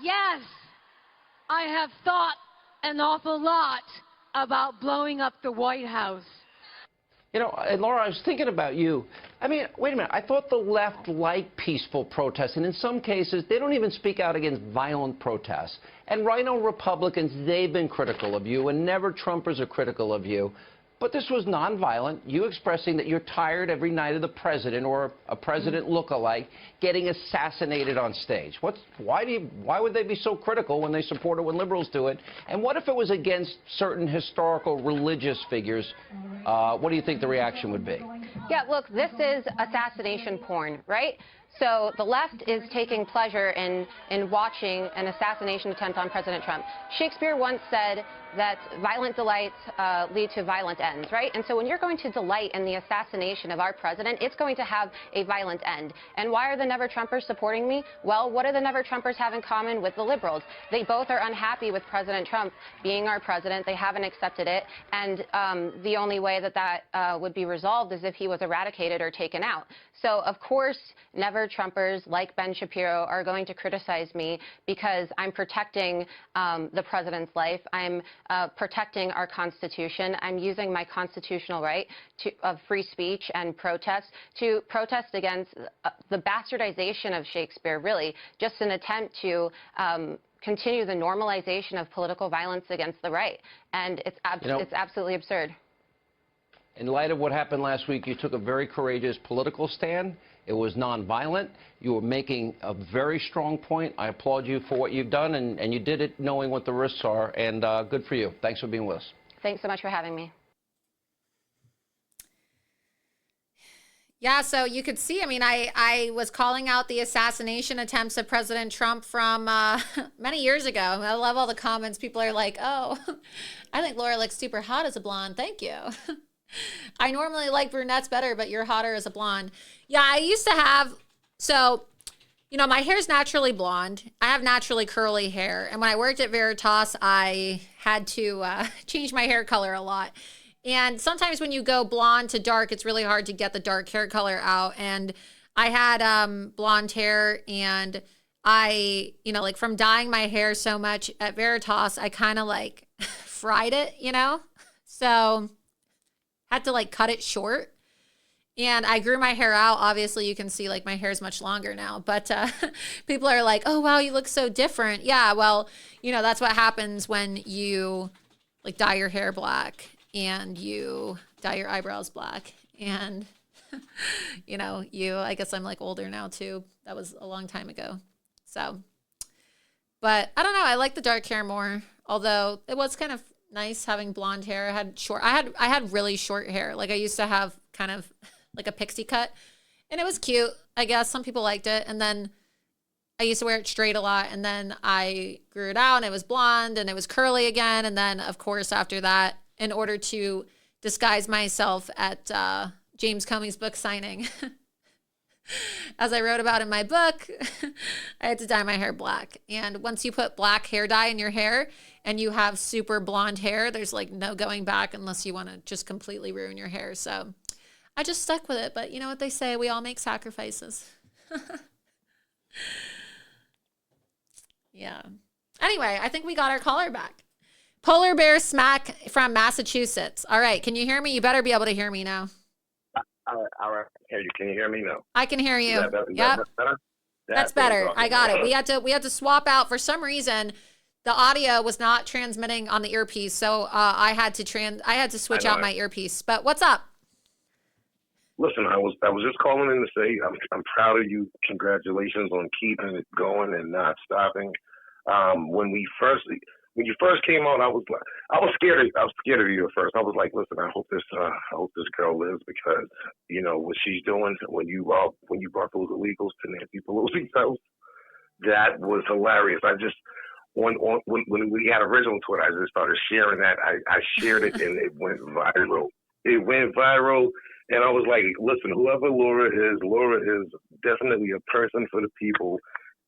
Yes, I have thought an awful lot about blowing up the White House. You know, and Laura, I was thinking about you. I mean, wait a minute. I thought the left liked peaceful protests, and in some cases, they don't even speak out against violent protests. And Rhino Republicans, they've been critical of you, and never Trumpers are critical of you. But this was nonviolent, you expressing that you're tired every night of the president or a president look-alike getting assassinated on stage. Why would they be so critical when they support it when liberals do it? And what if it was against certain historical religious figures? What do you think the reaction would be? Yeah, look, this is assassination porn, right? So the left is taking pleasure in watching an assassination attempt on President Trump. Shakespeare once said that violent delights lead to violent ends, right? And so when you're going to delight in the assassination of our president, it's going to have a violent end. And why are the Never-Trumpers supporting me? Well, what do the Never-Trumpers have in common with the liberals? They both are unhappy with President Trump being our president. They haven't accepted it. And the only way that would be resolved is if he was eradicated or taken out. So, of course, Never-Trumpers like Ben Shapiro are going to criticize me because I'm protecting the president's life. I'm protecting our Constitution. I'm using my constitutional right of free speech and protest to protest against the bastardization of Shakespeare, really, just an attempt to continue the normalization of political violence against the right. And it's absolutely absurd. In light of what happened last week, you took a very courageous political stand. It was nonviolent. You were making a very strong point. I applaud you for what you've done, and you did it knowing what the risks are, and good for you. Thanks for being with us. Thanks so much for having me. Yeah, so you could see, I mean, I was calling out the assassination attempts of President Trump from many years ago. I love all the comments. People are like, oh, I think Laura looks super hot as a blonde. Thank you. I normally like brunettes better, but you're hotter as a blonde. Yeah, I used to have, so, you know, my hair's naturally blonde. I have naturally curly hair. And when I worked at Veritas, I had to change my hair color a lot. And sometimes when you go blonde to dark, it's really hard to get the dark hair color out. And I had blonde hair, and I, you know, like from dyeing my hair so much at Veritas, I kind of like fried it, you know? So had to like cut it short. And I grew my hair out. Obviously, you can see like my hair is much longer now. But people are like, oh, wow, you look so different. Yeah, well, you know, that's what happens when you like dye your hair black and you dye your eyebrows black. And, you know, I guess I'm like older now too. That was a long time ago. So, but I don't know. I like the dark hair more. Although it was kind of nice having blonde hair. I had really short hair. Like I used to have kind of like a pixie cut, and it was cute. I guess some people liked it. And then I used to wear it straight a lot, and then I grew it out and it was blonde and it was curly again. And then of course after that, in order to disguise myself at James Comey's book signing, as I wrote about in my book, I had to dye my hair black. And once you put black hair dye in your hair and you have super blonde hair, there's like no going back unless you want to just completely ruin your hair. So I just stuck with it. But you know what they say, we all make sacrifices. Yeah. Anyway, I think we got our caller back. Polar Bear Smack from Massachusetts. All right. Can you hear me? You better be able to hear me now. All right. Can you hear me now? I can hear you. Is that Yep. better? That's better. I got it. We had to swap out for some reason. The audio was not transmitting on the earpiece, so I had to switch out my earpiece. But what's up? Listen, I was just calling in to say I'm proud of you. Congratulations on keeping it going and not stopping. When you first came out, I was scared. I was scared of you at first. I was like, listen, I hope this girl lives, because you know what she's doing. When you brought those illegals to Nancy Pelosi's house, that was hilarious. When we had original Twitter, I just started sharing that. I shared it and it went viral. And I was like, listen, whoever Laura is definitely a person for the people.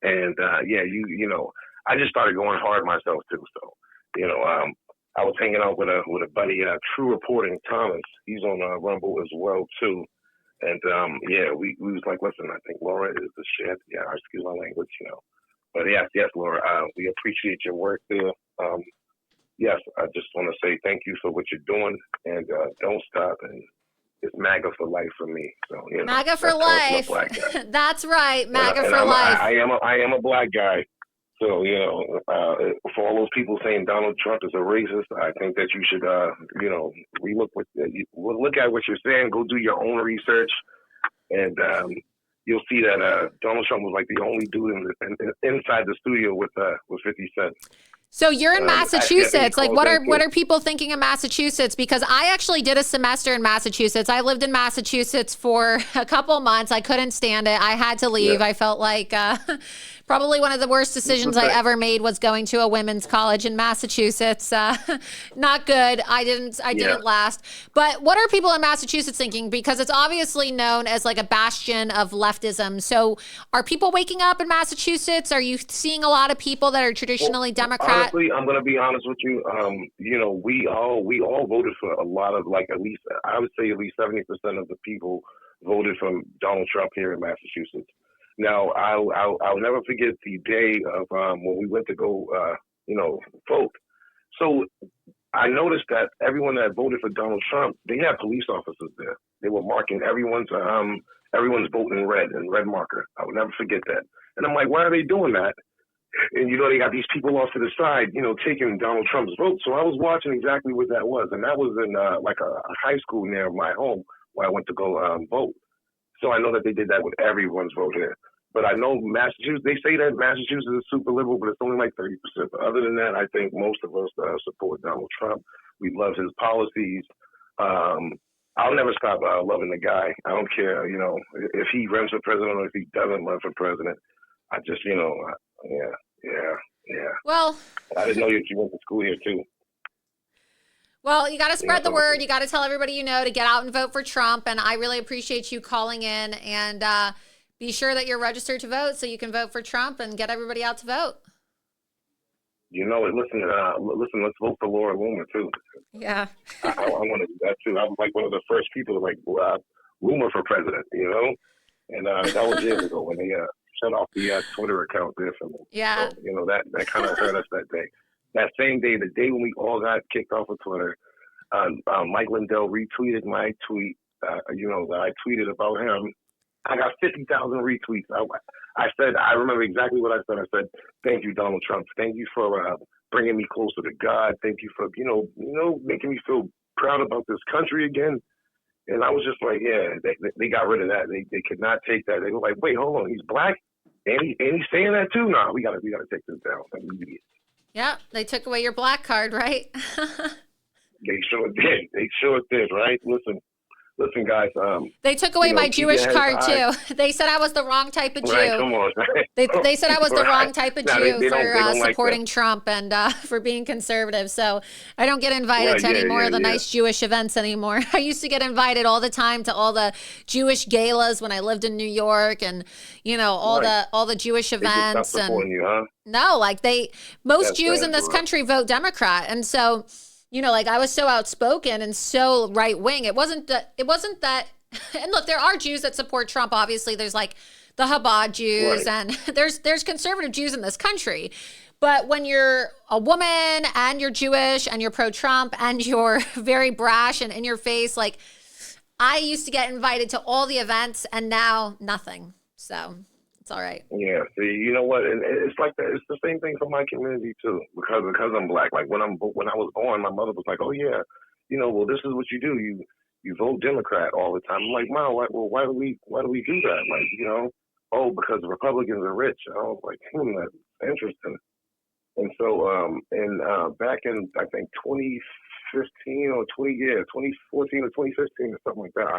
And you know, I just started going hard myself too. So, you know, I was hanging out with a buddy, True Reporting Thomas. He's on Rumble as well too. And we was like, listen, I think Laura is the shit. Yeah, excuse my language, you know. But yes, Laura, we appreciate your work there. Yes, I just want to say thank you for what you're doing, and don't stop. And it's MAGA for life for me. So, you know, MAGA for life. That's right, MAGA for life. I am a black guy. So, you know, for all those people saying Donald Trump is a racist, I think that you should, you know, look at what you're saying. Go do your own research, and you'll see that Donald Trump was like the only dude inside the studio with 50 Cent. So you're in Massachusetts. Like, what are people thinking of Massachusetts? Because I actually did a semester in Massachusetts. I lived in Massachusetts for a couple months. I couldn't stand it. I had to leave. Yeah. I felt like probably one of the worst decisions I ever made was going to a women's college in Massachusetts. Not good. I didn't last. But what are people in Massachusetts thinking? Because it's obviously known as like a bastion of leftism. So are people waking up in Massachusetts? Are you seeing a lot of people that are traditionally Democrat? Honestly, I'm going to be honest with you. You know, we all voted for a lot of, like, at least 70% of the people voted for Donald Trump here in Massachusetts. Now, I'll never forget the day of when we went to go, you know, vote. So I noticed that everyone that voted for Donald Trump, they had police officers there. They were marking everyone's vote in red marker. I will never forget that. And I'm like, why are they doing that? And, you know, they got these people off to the side, you know, taking Donald Trump's vote. So I was watching exactly what that was. And that was in like a high school near my home where I went to go vote. So I know that they did that with everyone's vote here. But I know Massachusetts, they say that Massachusetts is super liberal, but it's only like 30%. But other than that, I think most of us support Donald Trump. We love his policies. I'll never stop loving the guy. I don't care, if he runs for president or if he doesn't run for president. I just, yeah. Well, I didn't know you went to school here too. Well, you got to spread the word. You got to tell everybody you know to get out and vote for Trump. And I really appreciate you calling in, and be sure that you're registered to vote so you can vote for Trump and get everybody out to vote. Listen, let's vote for Laura Loomer too. Yeah. I want to do that too. I was like one of the first people to Loomer for president, and that was years ago when they shut off the Twitter account there for me. Yeah. So, that kind of hurt us that day. That same day, the day when we all got kicked off of Twitter, Mike Lindell retweeted my tweet, that I tweeted about him. I got 50,000 retweets. I remember exactly what I said. I said, thank you, Donald Trump. Thank you for bringing me closer to God. Thank you for, making me feel proud about this country again. And I was just like, yeah, they got rid of that. They could not take that. They were like, wait, hold on, he's black? And he's saying that too? No, we gotta take this down immediately. Yeah, they took away your black card, right? They sure did. They sure did, right? Listen, guys. They took away my Jewish card too. They said I was the wrong type of Jew. Right, come on. They said I was the wrong type of Jew for supporting like Trump and for being conservative. So I don't get invited to any more of the nice Jewish events anymore. I used to get invited all the time to all the Jewish galas when I lived in New York, and all the Jewish events. They and you, huh? No, most Jews in this country vote Democrat, and so. I was so outspoken and so right wing. It wasn't that. And look, there are Jews that support Trump. Obviously, there's the Chabad Jews, and there's conservative Jews in this country. But when you're a woman and you're Jewish and you're pro-Trump and you're very brash and in your face, I used to get invited to all the events, and now nothing. So. All right. Yeah. See, you know what? And it's like that. It's the same thing for my community too, because I'm black. Like when I was born, my mother was like, "Oh yeah, well, this is what you do. You vote Democrat all the time." I'm like, "Mom, why do we do that? Oh, because Republicans are rich." I was like, that's interesting. And so, back in I think 2015 or 2014 or 2015 or something like that,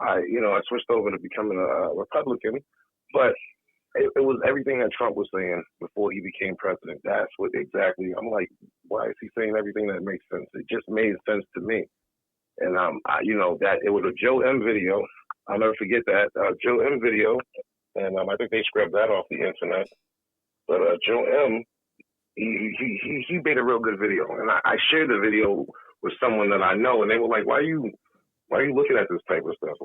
I switched over to becoming a Republican. But it was everything that Trump was saying before he became president. That's what exactly. I'm like, why is he saying everything that makes sense? It just made sense to me. And that it was a Joe M video. I'll never forget that Joe M video. And I think they scrubbed that off the internet. But Joe M, he made a real good video, and I shared the video with someone that I know, and they were like, why are you looking at this type of stuff?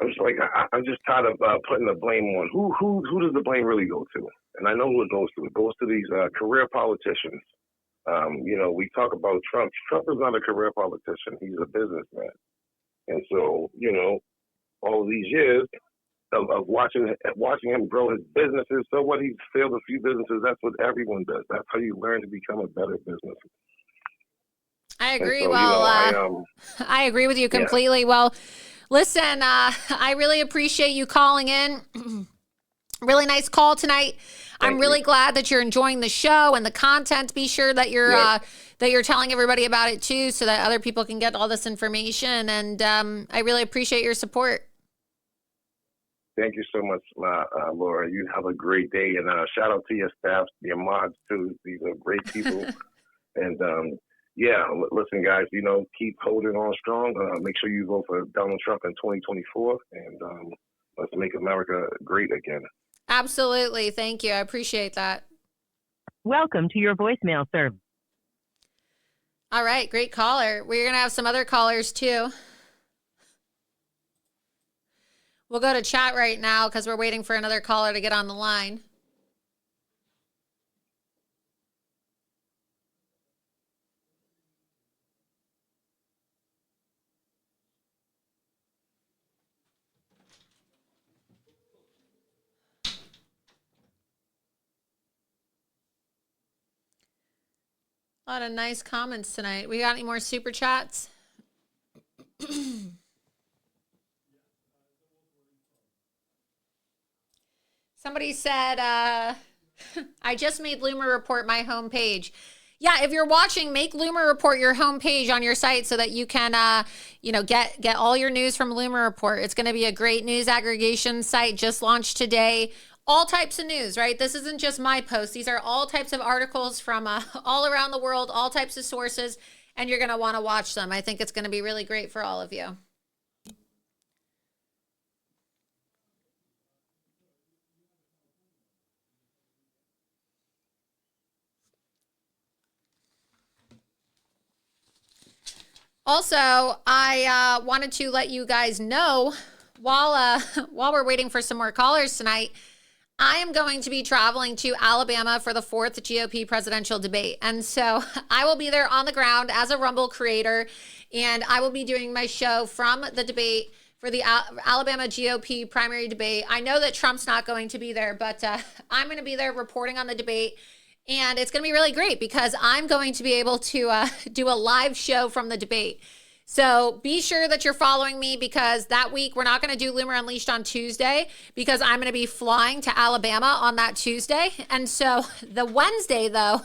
I was like, I'm just tired of putting the blame on who does the blame really go to? And I know who it goes to. It goes to these career politicians. We talk about Trump. Trump is not a career politician. He's a businessman. And so, all of these years of watching him grow his businesses. So what, he's failed a few businesses. That's what everyone does. That's how you learn to become a better businessman. I agree. So, I agree with you completely. Yeah. Well, listen, I really appreciate you calling in. Really nice call tonight. I'm really glad that you're enjoying the show and the content. Be sure that you're telling everybody about it too, so that other people can get all this information. And I really appreciate your support. Thank you so much, Laura. You have a great day, and shout out to your staff, your mods too. These are great people. And listen, guys, keep holding on strong. Make sure you vote for Donald Trump in 2024, and let's make America great again. Absolutely. Thank you. I appreciate that. Welcome to your voicemail service. All right. Great caller. We're going to have some other callers too. We'll go to chat right now because we're waiting for another caller to get on the line. A lot of nice comments tonight. We got any more super chats? Somebody said, I just made Loomer Report my homepage. Yeah, if you're watching, make Loomer Report your homepage on your site so that you can, get all your news from Loomer Report. It's going to be a great news aggregation site, just launched today. All types of news, right? This isn't just my posts. These are all types of articles from all around the world, all types of sources, and you're going to want to watch them. I think it's going to be really great for all of you. Also, I wanted to let you guys know while we're waiting for some more callers tonight, I am going to be traveling to Alabama for the 4th GOP presidential debate. And so I will be there on the ground as a Rumble creator, and I will be doing my show from the debate for the Alabama GOP primary debate. I know that Trump's not going to be there, but I'm going to be there reporting on the debate. And it's going to be really great because I'm going to be able to do a live show from the debate. So be sure that you're following me because that week we're not going to do Loomer Unleashed on Tuesday because I'm going to be flying to Alabama on that Tuesday. And so the Wednesday, though,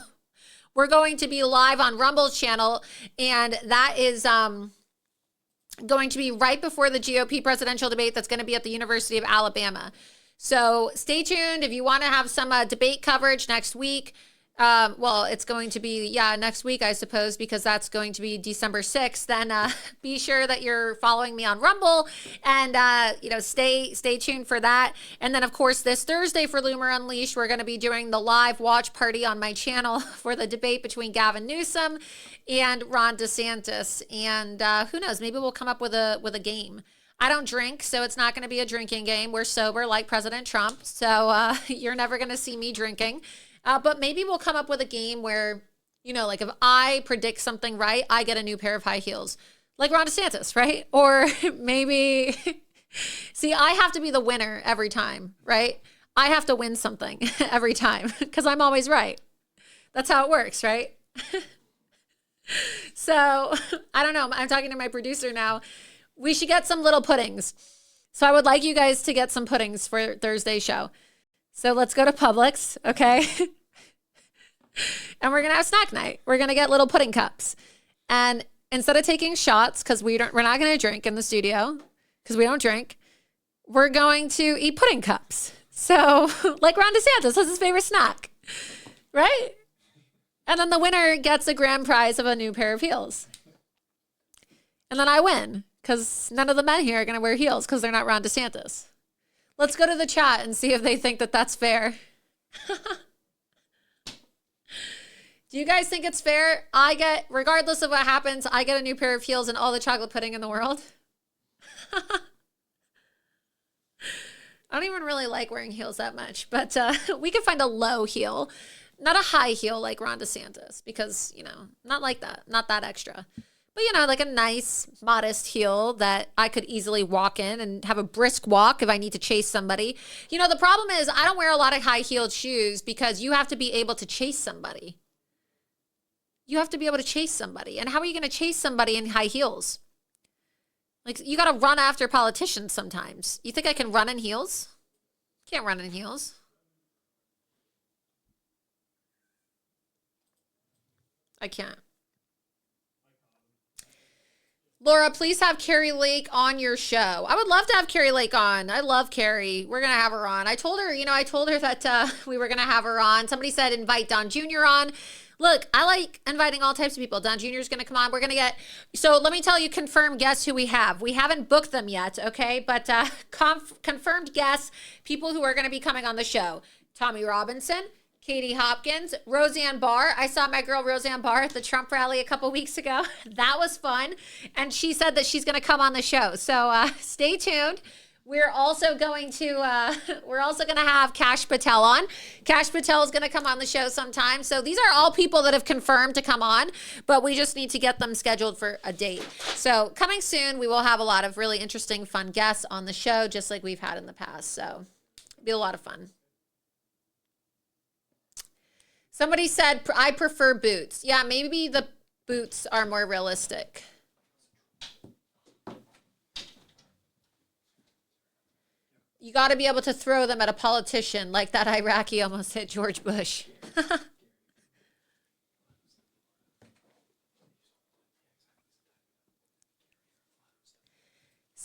we're going to be live on Rumble's channel. And that is going to be right before the GOP presidential debate that's going to be at the University of Alabama. So stay tuned if you want to have some debate coverage next week. Well, it's going to be, next week, I suppose, because that's going to be December 6th. Then be sure that you're following me on Rumble and, stay tuned for that. And then, of course, this Thursday for Loomer Unleashed, we're going to be doing the live watch party on my channel for the debate between Gavin Newsom and Ron DeSantis. And who knows, maybe we'll come up with a game. I don't drink, so it's not going to be a drinking game. We're sober like President Trump, so you're never going to see me drinking. But maybe we'll come up with a game where, like if I predict something right, I get a new pair of high heels. Like Ron DeSantis, right? Or maybe, see, I have to be the winner every time, right? I have to win something every time because I'm always right. That's how it works, right? So, I don't know. I'm talking to my producer now. We should get some little puddings. So I would like you guys to get some puddings for Thursday's show. So let's go to Publix, okay? And we're going to have snack night. We're going to get little pudding cups. And instead of taking shots, because we're not going to drink in the studio, because we don't drink, we're going to eat pudding cups. So like Ron DeSantis, that's his favorite snack, right? And then the winner gets a grand prize of a new pair of heels. And then I win, because none of the men here are going to wear heels because they're not Ron DeSantis. Let's go to the chat and see if they think that that's fair. Do you guys think it's fair? Regardless of what happens, I get a new pair of heels and all the chocolate pudding in the world. I don't even really like wearing heels that much, but we can find a low heel, not a high heel like Ron DeSantis, because, not like that, not that extra. But, like a nice, modest heel that I could easily walk in and have a brisk walk if I need to chase somebody. The problem is I don't wear a lot of high-heeled shoes because you have to be able to chase somebody. You have to be able to chase somebody. And how are you going to chase somebody in high heels? Like, you got to run after politicians sometimes. You think I can run in heels? Can't run in heels. I can't. Laura, please have Carrie Lake on your show. I would love to have Carrie Lake on. I love Carrie. We're going to have her on. I told her that we were going to have her on. Somebody said invite Don Jr. on. Look, I like inviting all types of people. Don Jr. is going to come on. We're going to so let me tell you, confirmed guests who we have. We haven't booked them yet, okay? But confirmed guests, people who are going to be coming on the show. Tommy Robinson, Katie Hopkins, Roseanne Barr. I saw my girl Roseanne Barr at the Trump rally a couple weeks ago. That was fun. And she said that she's going to come on the show. So stay tuned. We're also going to have Kash Patel on. Kash Patel is going to come on the show sometime. So these are all people that have confirmed to come on, but we just need to get them scheduled for a date. So coming soon, we will have a lot of really interesting, fun guests on the show, just like we've had in the past. So it'll be a lot of fun. Somebody said, I prefer boots. Yeah, maybe the boots are more realistic. You got to be able to throw them at a politician like that Iraqi almost hit George Bush.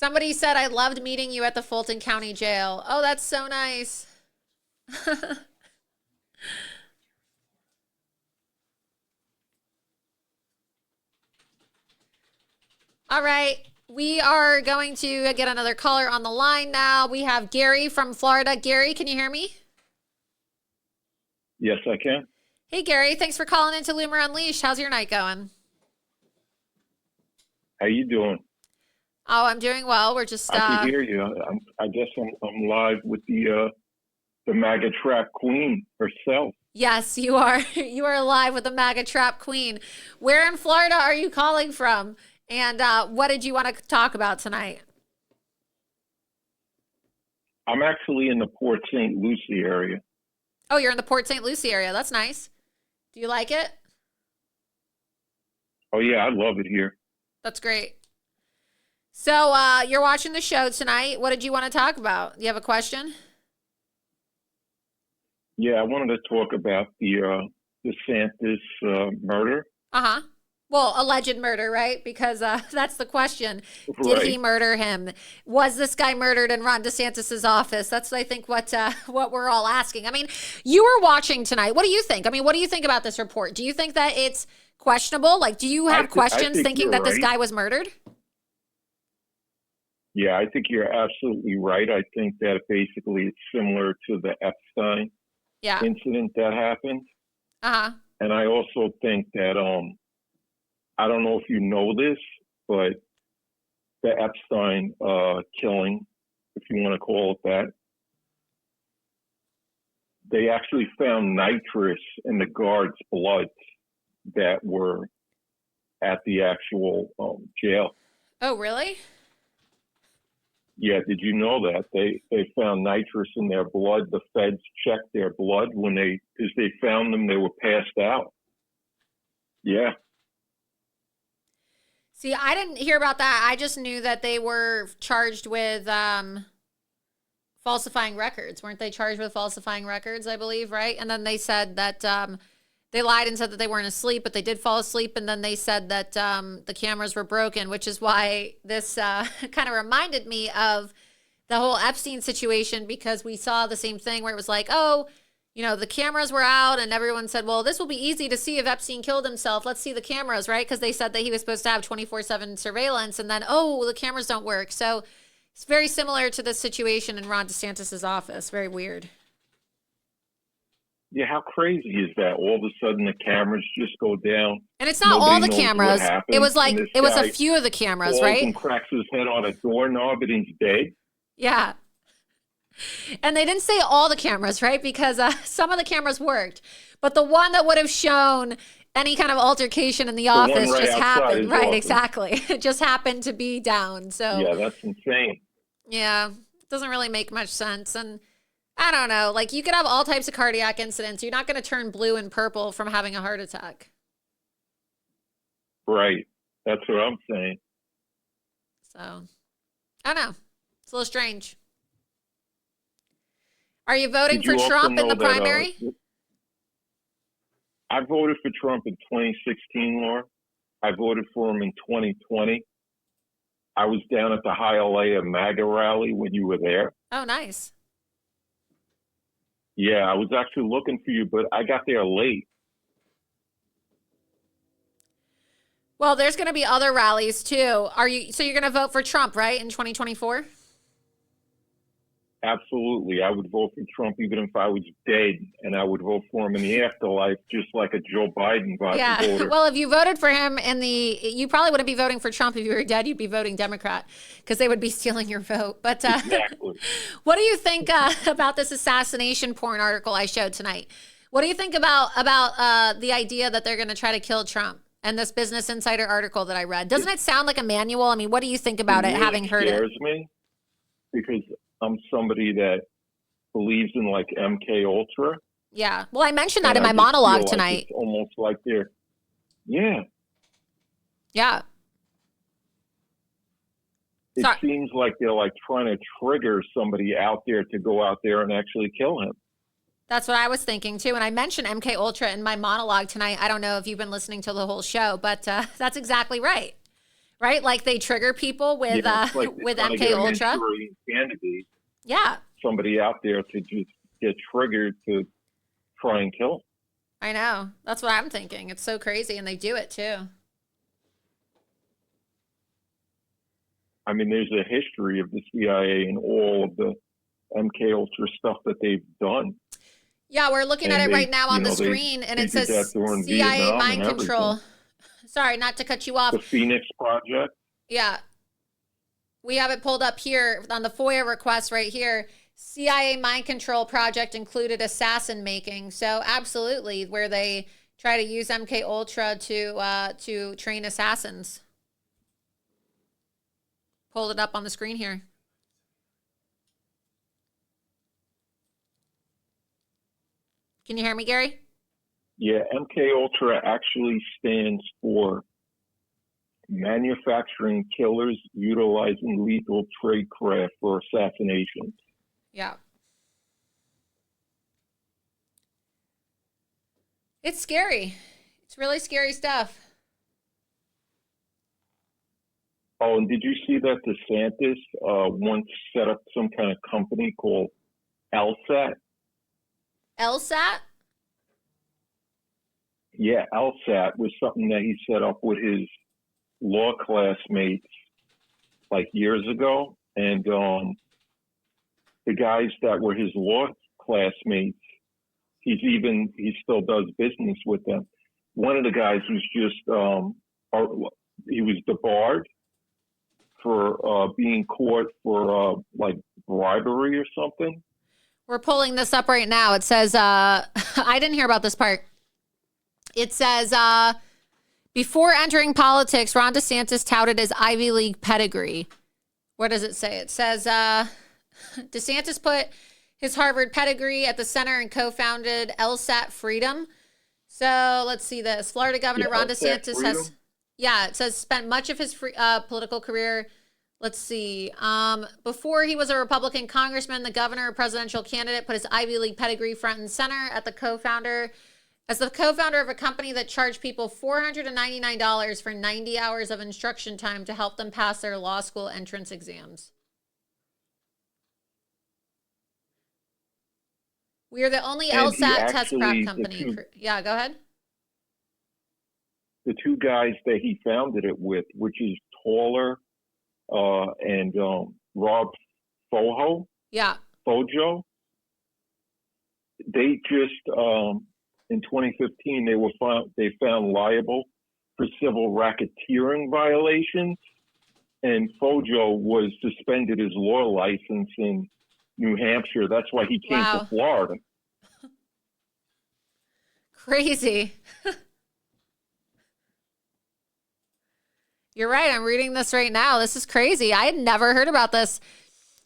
Somebody said, I loved meeting you at the Fulton County Jail. Oh, that's so nice. All right. We are going to get another caller on the line now. We have Gary from Florida. Gary, can you hear me? Yes, I can. Hey, Gary. Thanks for calling into Loomer Unleashed. How's your night going? How you doing? Oh, I'm doing well. We're just... I can hear you. I guess I'm live with the MAGA trap queen herself. Yes, you are. You are live with the MAGA trap queen. Where in Florida are you calling from? And what did you want to talk about tonight? I'm actually in the Port St. Lucie area. Oh, you're in the Port St. Lucie area. That's nice. Do you like it? Oh, yeah, I love it here. That's great. So you're watching the show tonight. What did you want to talk about? You have a question? Yeah, I wanted to talk about the DeSantis murder. Uh-huh. Well, alleged murder, right? Because that's the question. Did he murder him? Was this guy murdered in Ron DeSantis's office? That's, I think, what we're all asking. I mean, you were watching tonight. What do you think? I mean, what do you think about this report? Do you think that it's questionable? Like, do you have questions thinking that this guy was murdered? Yeah, I think you're absolutely right. I think that basically it's similar to the Epstein incident that happened. Uh-huh. And I also think that, I don't know if you know this, but the Epstein killing, if you want to call it that, they actually found nitrous in the guards' blood that were at the actual jail. Oh, really? Yeah, did you know that? They found nitrous in their blood. The feds checked their blood because they found them, they were passed out. Yeah. See, I didn't hear about that. I just knew that they were charged with falsifying records. Weren't they charged with falsifying records, I believe, right? And then they said that they lied and said that they weren't asleep, but they did fall asleep. And then they said that the cameras were broken, which is why this kind of reminded me of the whole Epstein situation, because we saw the same thing where it was like, oh, you know, the cameras were out and everyone said, well, this will be easy to see if Epstein killed himself. Let's see the cameras, right? Because they said that he was supposed to have 24/7 surveillance, and then, oh, the cameras don't work. So it's very similar to the situation in Ron DeSantis's office. Very weird. Yeah, how crazy is that? All of a sudden the cameras just go down. And it's not all the cameras. It was like, it was a guy few of the cameras, falls right? and cracks his head on a doorknob and he's dead. Yeah. And they didn't say all the cameras, right? Because some of the cameras worked. But the one that would have shown any kind of altercation in the office one right just outside happened. his Right, office. exactly. It just happened to be down. So Yeah, that's insane. yeah, it doesn't really make much sense. And I don't know, like you could have all types of cardiac incidents. You're not going to turn blue and purple from having a heart attack. Right. That's what I'm saying. So I don't know. It's a little strange. Are you voting Did for you also Trump in know the that, primary? I voted for Trump in 2016, Laura. I voted for him in 2020. I was down at the Hialeah MAGA rally when you were there. Oh, nice. Yeah, I was actually looking for you, but I got there late. Well, there's going to be other rallies too. So you're going to vote for Trump, right, in 2024? Absolutely. I would vote for Trump even if I was dead, and I would vote for him in the afterlife, just like a Joe Biden voter. Well, if you voted for him you probably wouldn't be voting for Trump if you were dead. You'd be voting Democrat because they would be stealing your vote. But Exactly. what do you think about this assassination porn article I showed tonight? What do you think about the idea that they're going to try to kill Trump and this Business Insider article that I read? Doesn't it sound like a manual? I mean, what do you think about it, having heard it? It scares me because I'm somebody that believes in like MK Ultra. Yeah. Well, I mentioned that in my monologue like tonight. It's almost like they're, yeah. Yeah. It seems like they're like trying to trigger somebody out there to go out there and actually kill him. That's what I was thinking too. And I mentioned MK Ultra in my monologue tonight. I don't know if you've been listening to the whole show, but that's exactly right. Right? Like they trigger people with it's like with trying to MK get a Ultra. Manchurian candidate, Yeah, somebody out there to just get triggered to try and kill 'em. I know. That's what I'm thinking. It's so crazy, and they do it too. I mean, there's a history of the CIA and all of the MK Ultra stuff that they've done. Yeah, we're looking at And it they, right now on you the know, screen, and they it did that says during CIA Vietnam mind and control. everything. Sorry, not to cut you off. The Phoenix Project. Yeah. We have it pulled up here on the FOIA request right here. CIA mind control project included assassin making. So absolutely, where they try to use MK Ultra to train assassins. Pulled it up on the screen here. Can you hear me, Gary? Yeah, MK Ultra actually stands for manufacturing killers utilizing lethal tradecraft for assassination. Yeah. It's scary. It's really scary stuff. Oh, and did you see that DeSantis once set up some kind of company called LSAT? LSAT? Yeah, LSAT was something that he set up with his law classmates like years ago. And the guys that were his law classmates, he still does business with them. One of the guys was just, he was debarred for being caught for like bribery or something. We're pulling this up right now. It says, I didn't hear about this part. It says, before entering politics, Ron DeSantis touted his Ivy League pedigree. What does it say? It says, DeSantis put his Harvard pedigree at the center and co-founded LSAT Freedom. So let's see this. Florida Governor Ron DeSantis has, it says spent much of his political career. Let's see. Before he was a Republican congressman, the governor or presidential candidate put his Ivy League pedigree front and center as the co-founder of a company that charged people $499 for 90 hours of instruction time to help them pass their law school entrance exams. We are the only LSAT test prep company. Yeah, go ahead. The two guys that he founded it with, which is Taller and Rob Fojo. Yeah. Fojo. They just in 2015 they found liable for civil racketeering violations, and Fojo was suspended his law license in New Hampshire. That's why he came to Florida. Crazy. You're right. I'm reading this right now. This is crazy. I had never heard about this.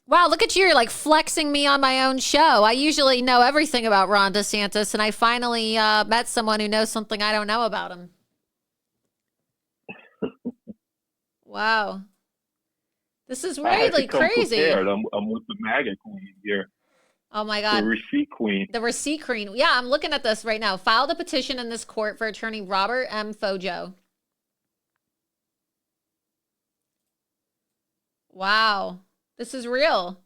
Wow, look at you. You're like flexing me on my own show. I usually know everything about Ron DeSantis, and I finally met someone who knows something I don't know about him. Wow. This is really crazy. Prepared. I'm with the MAGA queen here. Oh, my God. The receipt queen. The receipt queen. Yeah, I'm looking at this right now. Filed a petition in this court for attorney Robert M. Fojo. Wow. This is real.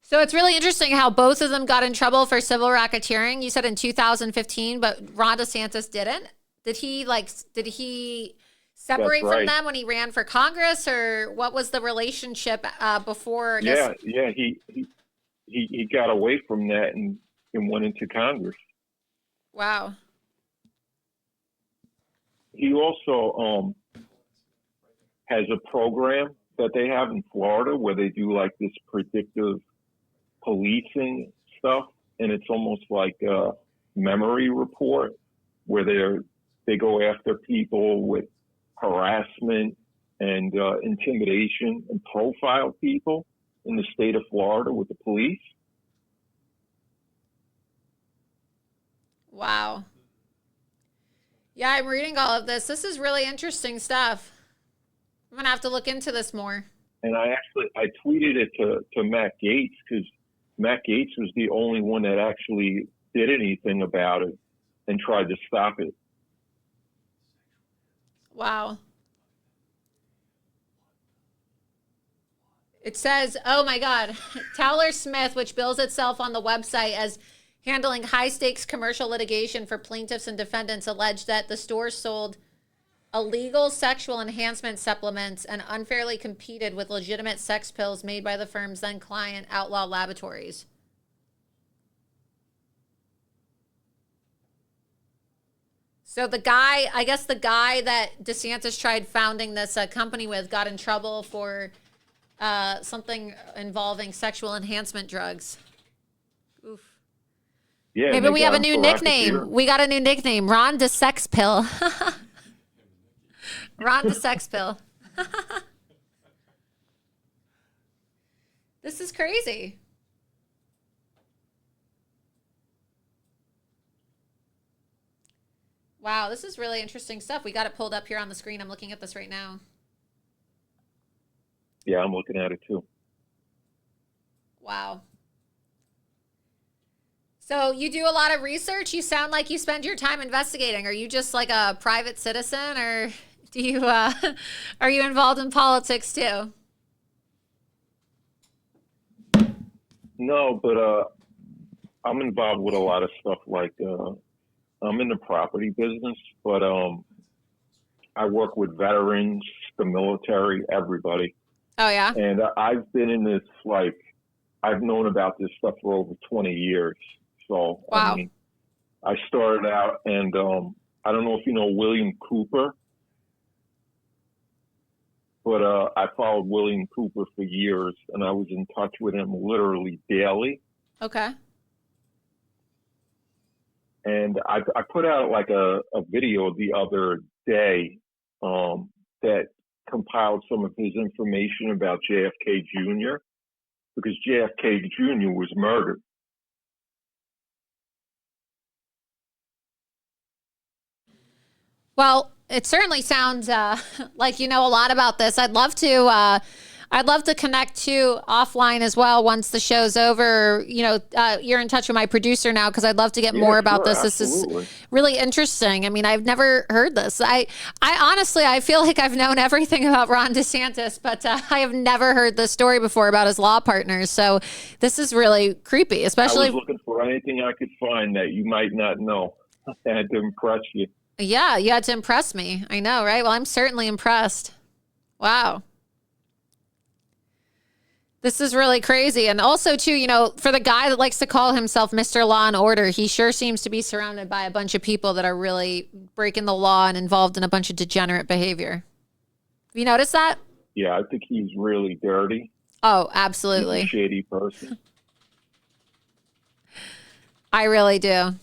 So it's really interesting how both of them got in trouble for civil racketeering. You said in 2015, but Ron DeSantis didn't. Did he separate from them when he ran for Congress, or what was the relationship before? Yeah. He got away from that and went into Congress. Wow. He also has a program that they have in Florida where they do like this predictive policing stuff, and it's almost like a memory report where they go after people with harassment and intimidation and profile people in the state of Florida with the police. Wow. Yeah, I'm reading all of this. This is really interesting stuff. I'm going to have to look into this more. And I tweeted it to Matt Gaetz, because Matt Gaetz was the only one that actually did anything about it and tried to stop it. Wow. It says, oh my God, Towler Smith, which bills itself on the website as handling high-stakes commercial litigation for plaintiffs and defendants, alleged that the store sold illegal sexual enhancement supplements and unfairly competed with legitimate sex pills made by the firm's then client, Outlaw Laboratories. So the guy, I guess the guy that DeSantis tried founding this company with got in trouble for something involving sexual enhancement drugs. Oof. Yeah, Maybe we have a new nickname. We got a new nickname, Ron the Sex Pill. Ron the Sex Pill. This is crazy. Wow, this is really interesting stuff. We got it pulled up here on the screen. I'm looking at this right now. Yeah, I'm looking at it too. Wow. So you do a lot of research. You sound like you spend your time investigating. Are you just like a private citizen, or do you are you involved in politics too? No, but I'm involved with a lot of stuff. Like I'm in the property business, but I work with veterans, the military, everybody. Oh yeah. And I've been in this, like, I've known about this stuff for over 20 years. So wow. I mean, I started out, and I don't know if you know William Cooper, but I followed William Cooper for years, and I was in touch with him literally daily. Okay. And I put out like a video the other day that compiled some of his information about JFK Jr., because JFK Jr. was murdered. Well, it certainly sounds like you know a lot about this. I'd love to connect to offline as well once the show's over. You know, you're in touch with my producer now because I'd love to get more about this. Absolutely. This is really interesting. I mean, I've never heard this. I honestly, I feel like I've known everything about Ron DeSantis, but I have never heard this story before about his law partners. So this is really creepy, especially. I was looking for anything I could find that you might not know. I had to impress you. Yeah, you had to impress me. I know, right? Well, I'm certainly impressed. Wow. This is really crazy. And also, too, you know, for the guy that likes to call himself Mr. Law and Order, he sure seems to be surrounded by a bunch of people that are really breaking the law and involved in a bunch of degenerate behavior. Have you noticed that? Yeah, I think he's really dirty. Oh, absolutely. He's a shady person. I really do.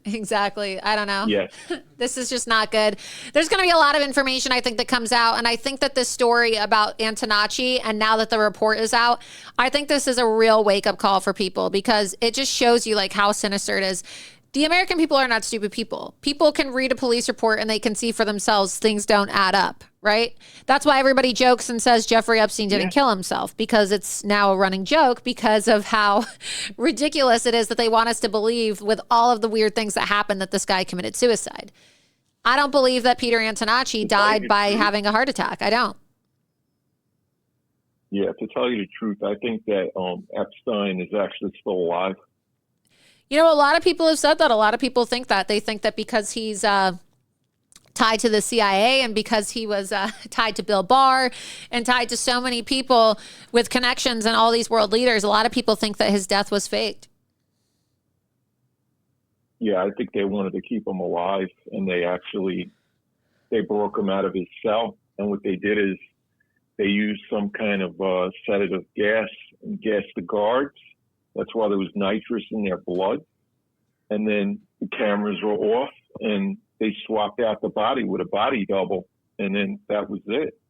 Exactly. I don't know. Yes. This is just not good. There's going to be a lot of information, I think, that comes out. And I think that this story about Antonacci, and now that the report is out, I think this is a real wake-up call for people, because it just shows you like how sinister it is. The American people are not stupid people. People can read a police report and they can see for themselves things don't add up, right? That's why everybody jokes and says Jeffrey Epstein didn't kill himself, because it's now a running joke because of how ridiculous it is that they want us to believe, with all of the weird things that happened, that this guy committed suicide. I don't believe that Peter Antonacci died by having a heart attack. I don't. Yeah, to tell you the truth, I think that Epstein is actually still alive. You know, a lot of people have said that. A lot of people think that. They think that because he's tied to the CIA, and because he was tied to Bill Barr and tied to so many people with connections and all these world leaders, a lot of people think that his death was faked. Yeah, I think they wanted to keep him alive, and they broke him out of his cell. And what they did is they used some kind of sedative gas and gassed the guards. That's why there was nitrous in their blood. And then the cameras were off, and they swapped out the body with a body double. And then that was it.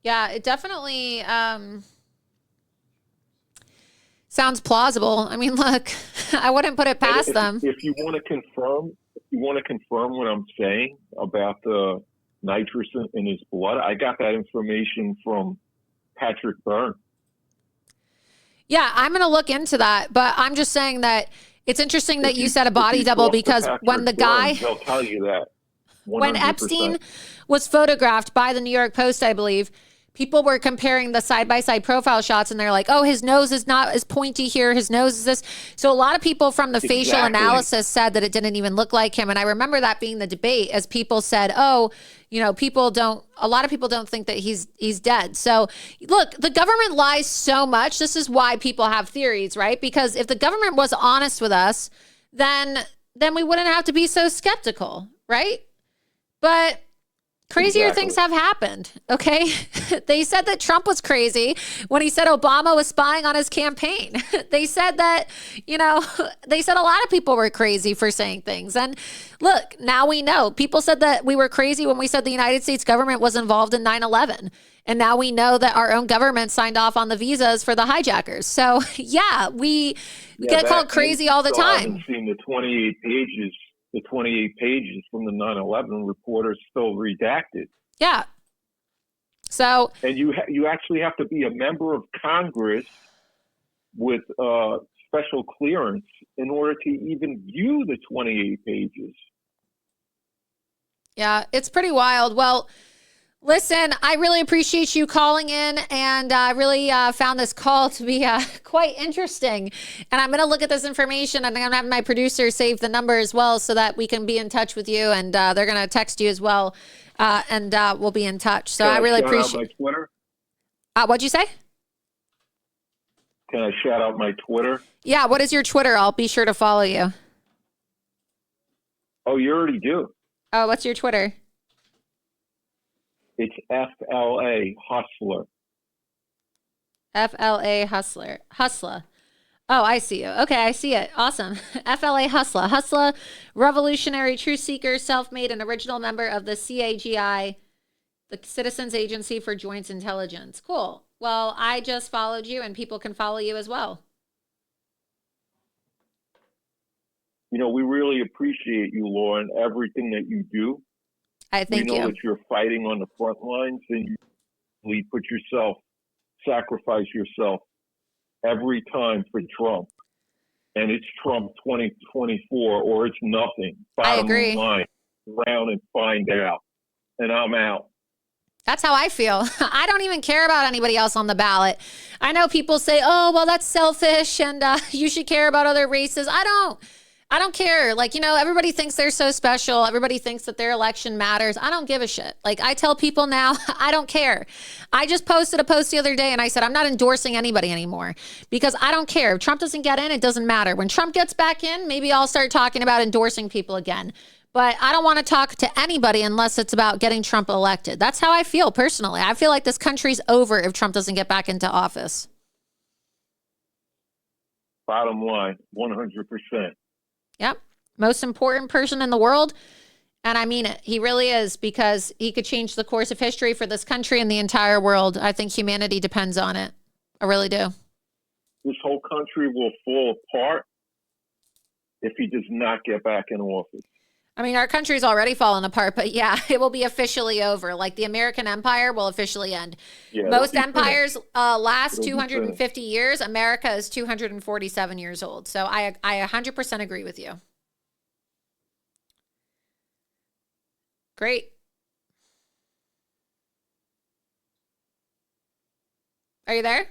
Yeah, it definitely sounds plausible. I mean, look, I wouldn't put it past them. If you want to confirm what I'm saying about the nitrous in his blood, I got that information from Patrick Byrne. Yeah, I'm going to look into that, but I'm just saying that it's interesting that you said a body double, because when the guy, they'll tell you that 100%. When Epstein was photographed by the New York Post, I believe, People were comparing the side-by-side profile shots, and they're like, oh, his nose is not as pointy here. His nose is this. So a lot of people from the facial analysis said that it didn't even look like him. And I remember that being the debate, as people said, oh, you know, a lot of people don't think that he's dead. So look, the government lies so much. This is why people have theories, right? Because if the government was honest with us, then we wouldn't have to be so skeptical, right? But crazier things have happened, okay? They said that Trump was crazy when he said Obama was spying on his campaign. They said that, you know, they said a lot of people were crazy for saying things. And look, now we know. People said that we were crazy when we said the United States government was involved in 9/11. And now we know that our own government signed off on the visas for the hijackers. So, yeah, we get called crazy all the time. I haven't seen the 28 pages. The 28 pages from the 9/11 report are still redacted. Yeah. So, and you actually have to be a member of Congress with special clearance in order to even view the 28 pages. Yeah, it's pretty wild. Well, listen, I really appreciate you calling in, and I really found this call to be quite interesting. And I'm going to look at this information, and I'm going to have my producer save the number as well so that we can be in touch with you, and they're going to text you as well, and we'll be in touch. So I really appreciate my Twitter? What'd you say? Can I shout out my Twitter? Yeah, what is your Twitter? I'll be sure to follow you. Oh, you already do. Oh, what's your Twitter? It's FLA Hustler. FLA Hustler. Hustler. Oh, I see you. Okay, I see it. Awesome. FLA Hustler. Hustler, revolutionary truth seeker, self-made and original member of the CAGI, the Citizens Agency for Joint Intelligence. Cool. Well, I just followed you, and people can follow you as well. You know, we really appreciate you, Laura, and everything that you do. I thank you. We know that you're fighting on the front lines, and you really sacrifice yourself every time for Trump. And it's Trump 2024, or it's nothing. I agree. Line, round and find out. And I'm out. That's how I feel. I don't even care about anybody else on the ballot. I know people say, oh, well, that's selfish, and you should care about other races. I don't care. Like, you know, everybody thinks they're so special. Everybody thinks that their election matters. I don't give a shit. Like, I tell people now, I don't care. I just posted a post the other day, and I said, I'm not endorsing anybody anymore because I don't care. If Trump doesn't get in, it doesn't matter. When Trump gets back in, maybe I'll start talking about endorsing people again. But I don't want to talk to anybody unless it's about getting Trump elected. That's how I feel personally. I feel like this country's over if Trump doesn't get back into office. Bottom line, 100%. Yep. Most important person in the world. And I mean it. He really is, because he could change the course of history for this country and the entire world. I think humanity depends on it. I really do. This whole country will fall apart if he does not get back in office. I mean, our country's already fallen apart, but yeah, it will be officially over. Like the American empire will officially end. Yeah, most empires last 250 years. America is 247 years old. So I 100% agree with you. Great. Are you there?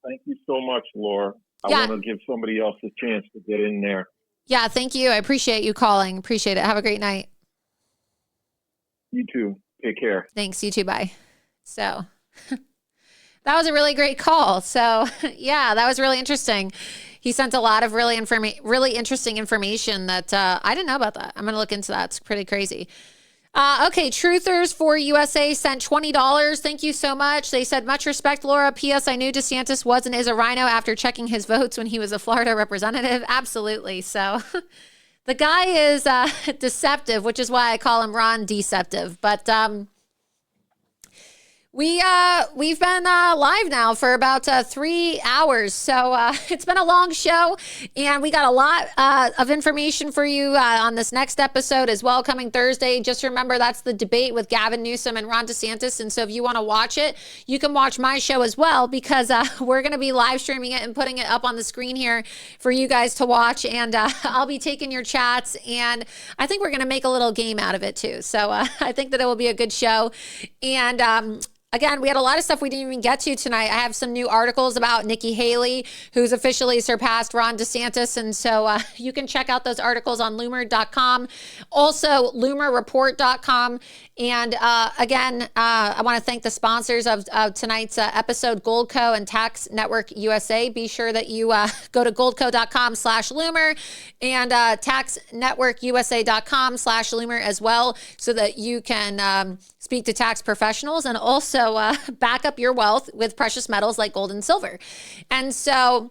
Thank you so much, Laura. I want to give somebody else a chance to get in there. Yeah, thank you. I appreciate you calling. Appreciate it. Have a great night. You too. Take care. Thanks. You too. Bye. So that was a really great call. So yeah, that was really interesting. He sent a lot of really interesting information that I didn't know about that. I'm going to look into that. It's pretty crazy. Okay, Truthers for USA sent $20. Thank you so much. They said, much respect, Laura. P.S. I knew DeSantis was and is a rhino after checking his votes when he was a Florida representative. Absolutely. So the guy is deceptive, which is why I call him Ron Deceptive. But we've been live now for about 3 hours. So it's been a long show, and we got a lot of information for you on this next episode as well, coming Thursday. Just remember, that's the debate with Gavin Newsom and Ron DeSantis. And so if you want to watch it, you can watch my show as well, because we're going to be live streaming it and putting it up on the screen here for you guys to watch. And I'll be taking your chats, and I think we're going to make a little game out of it too. So I think that it will be a good show. And Again, we had a lot of stuff we didn't even get to tonight. I have some new articles about Nikki Haley, who's officially surpassed Ron DeSantis. And so you can check out those articles on loomer.com, also loomerreport.com. And again, I want to thank the sponsors of tonight's episode, Goldco and Tax Network USA. Be sure that you go to goldco.com/loomer and taxnetworkusa.com/loomer as well, so that you can speak to tax professionals and also back up your wealth with precious metals like gold and silver. And so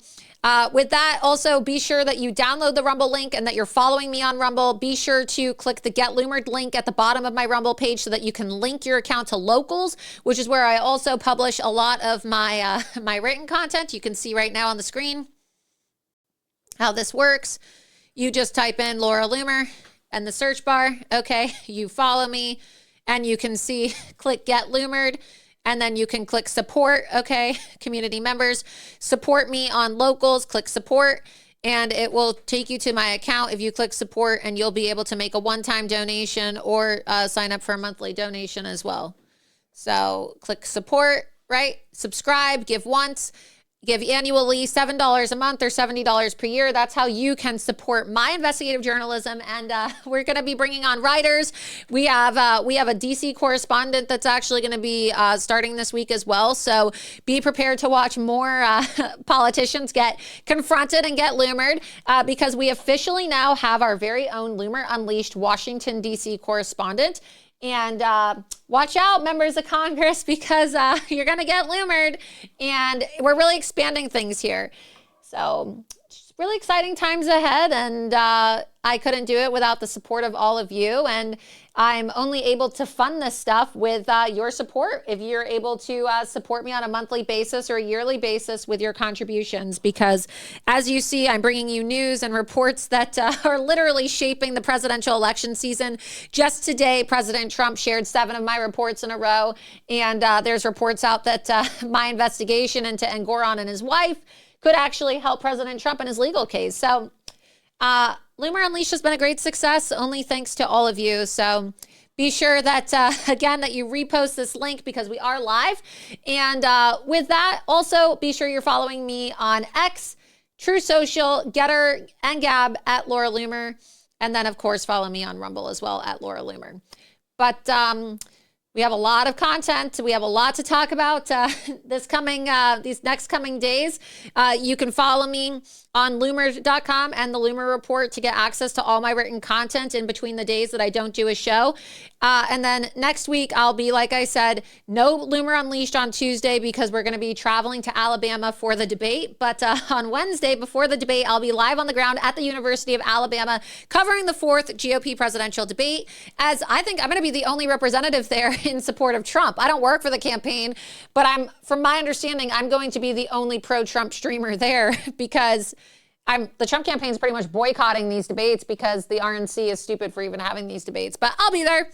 with that, also be sure that you download the Rumble link and that you're following me on Rumble. Be sure to click the Get Loomered link at the bottom of my Rumble page so that you can link your account to Locals, which is where I also publish a lot of my my written content. You can see right now on the screen how this works. You just type in Laura Loomer in the search bar. Okay, you follow me and you can see, click Get Loomered. And then you can click support, okay? Community members, support me on Locals, click support, and it will take you to my account if you click support, and you'll be able to make a one-time donation or sign up for a monthly donation as well. So click support, right? Subscribe, give once, give annually $7 a month or $70 per year. That's how you can support my investigative journalism. And we're going to be bringing on writers. We have a DC correspondent that's actually going to be starting this week as well. So be prepared to watch more politicians get confronted and get loomered because we officially now have our very own Loomer Unleashed Washington, DC correspondent. And watch out, members of Congress, because you're going to get loomered. And we're really expanding things here. So just really exciting times ahead. And I couldn't do it without the support of all of you. And I'm only able to fund this stuff with your support. If you're able to support me on a monthly basis or a yearly basis with your contributions, because as you see, I'm bringing you news and reports that are literally shaping the presidential election season. Just today, President Trump shared 7 of my reports in a row. And there's reports out that my investigation into Engoron and his wife could actually help President Trump in his legal case. So Loomer Unleashed has been a great success, only thanks to all of you. So be sure that, again, that you repost this link because we are live. And with that, also be sure you're following me on X, True Social, Getter, and Gab at Laura Loomer. And then, of course, follow me on Rumble as well at Laura Loomer. But we have a lot of content. We have a lot to talk about these next coming days. You can follow me on loomer.com and the Loomer Report to get access to all my written content in between the days that I don't do a show. And then next week, I'll be, like I said, no Loomer Unleashed on Tuesday because we're going to be traveling to Alabama for the debate. But on Wednesday, before the debate, I'll be live on the ground at the University of Alabama covering the 4th GOP presidential debate, as I think I'm going to be the only representative there in support of Trump. I don't work for the campaign, but from my understanding, I'm going to be the only pro-Trump streamer there because the Trump campaign is pretty much boycotting these debates because the RNC is stupid for even having these debates. But I'll be there.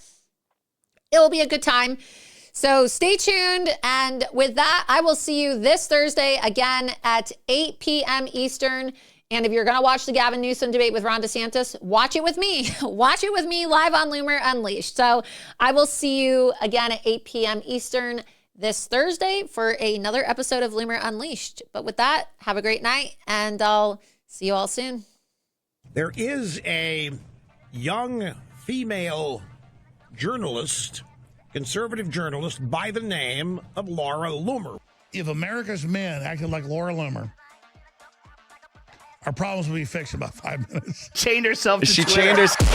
It will be a good time. So stay tuned. And with that, I will see you this Thursday again at 8 p.m. Eastern. And if you're going to watch the Gavin Newsom debate with Ron DeSantis, watch it with me. Watch it with me live on Loomer Unleashed. So I will see you again at 8 p.m. Eastern this Thursday for another episode of Loomer Unleashed. But with that, have a great night, and I'll see you all soon. There is a young female journalist, conservative journalist, by the name of Laura Loomer. If America's men acted like Laura Loomer, our problems would be fixed in about 5 minutes. Chained herself to She Twitter. chained herself.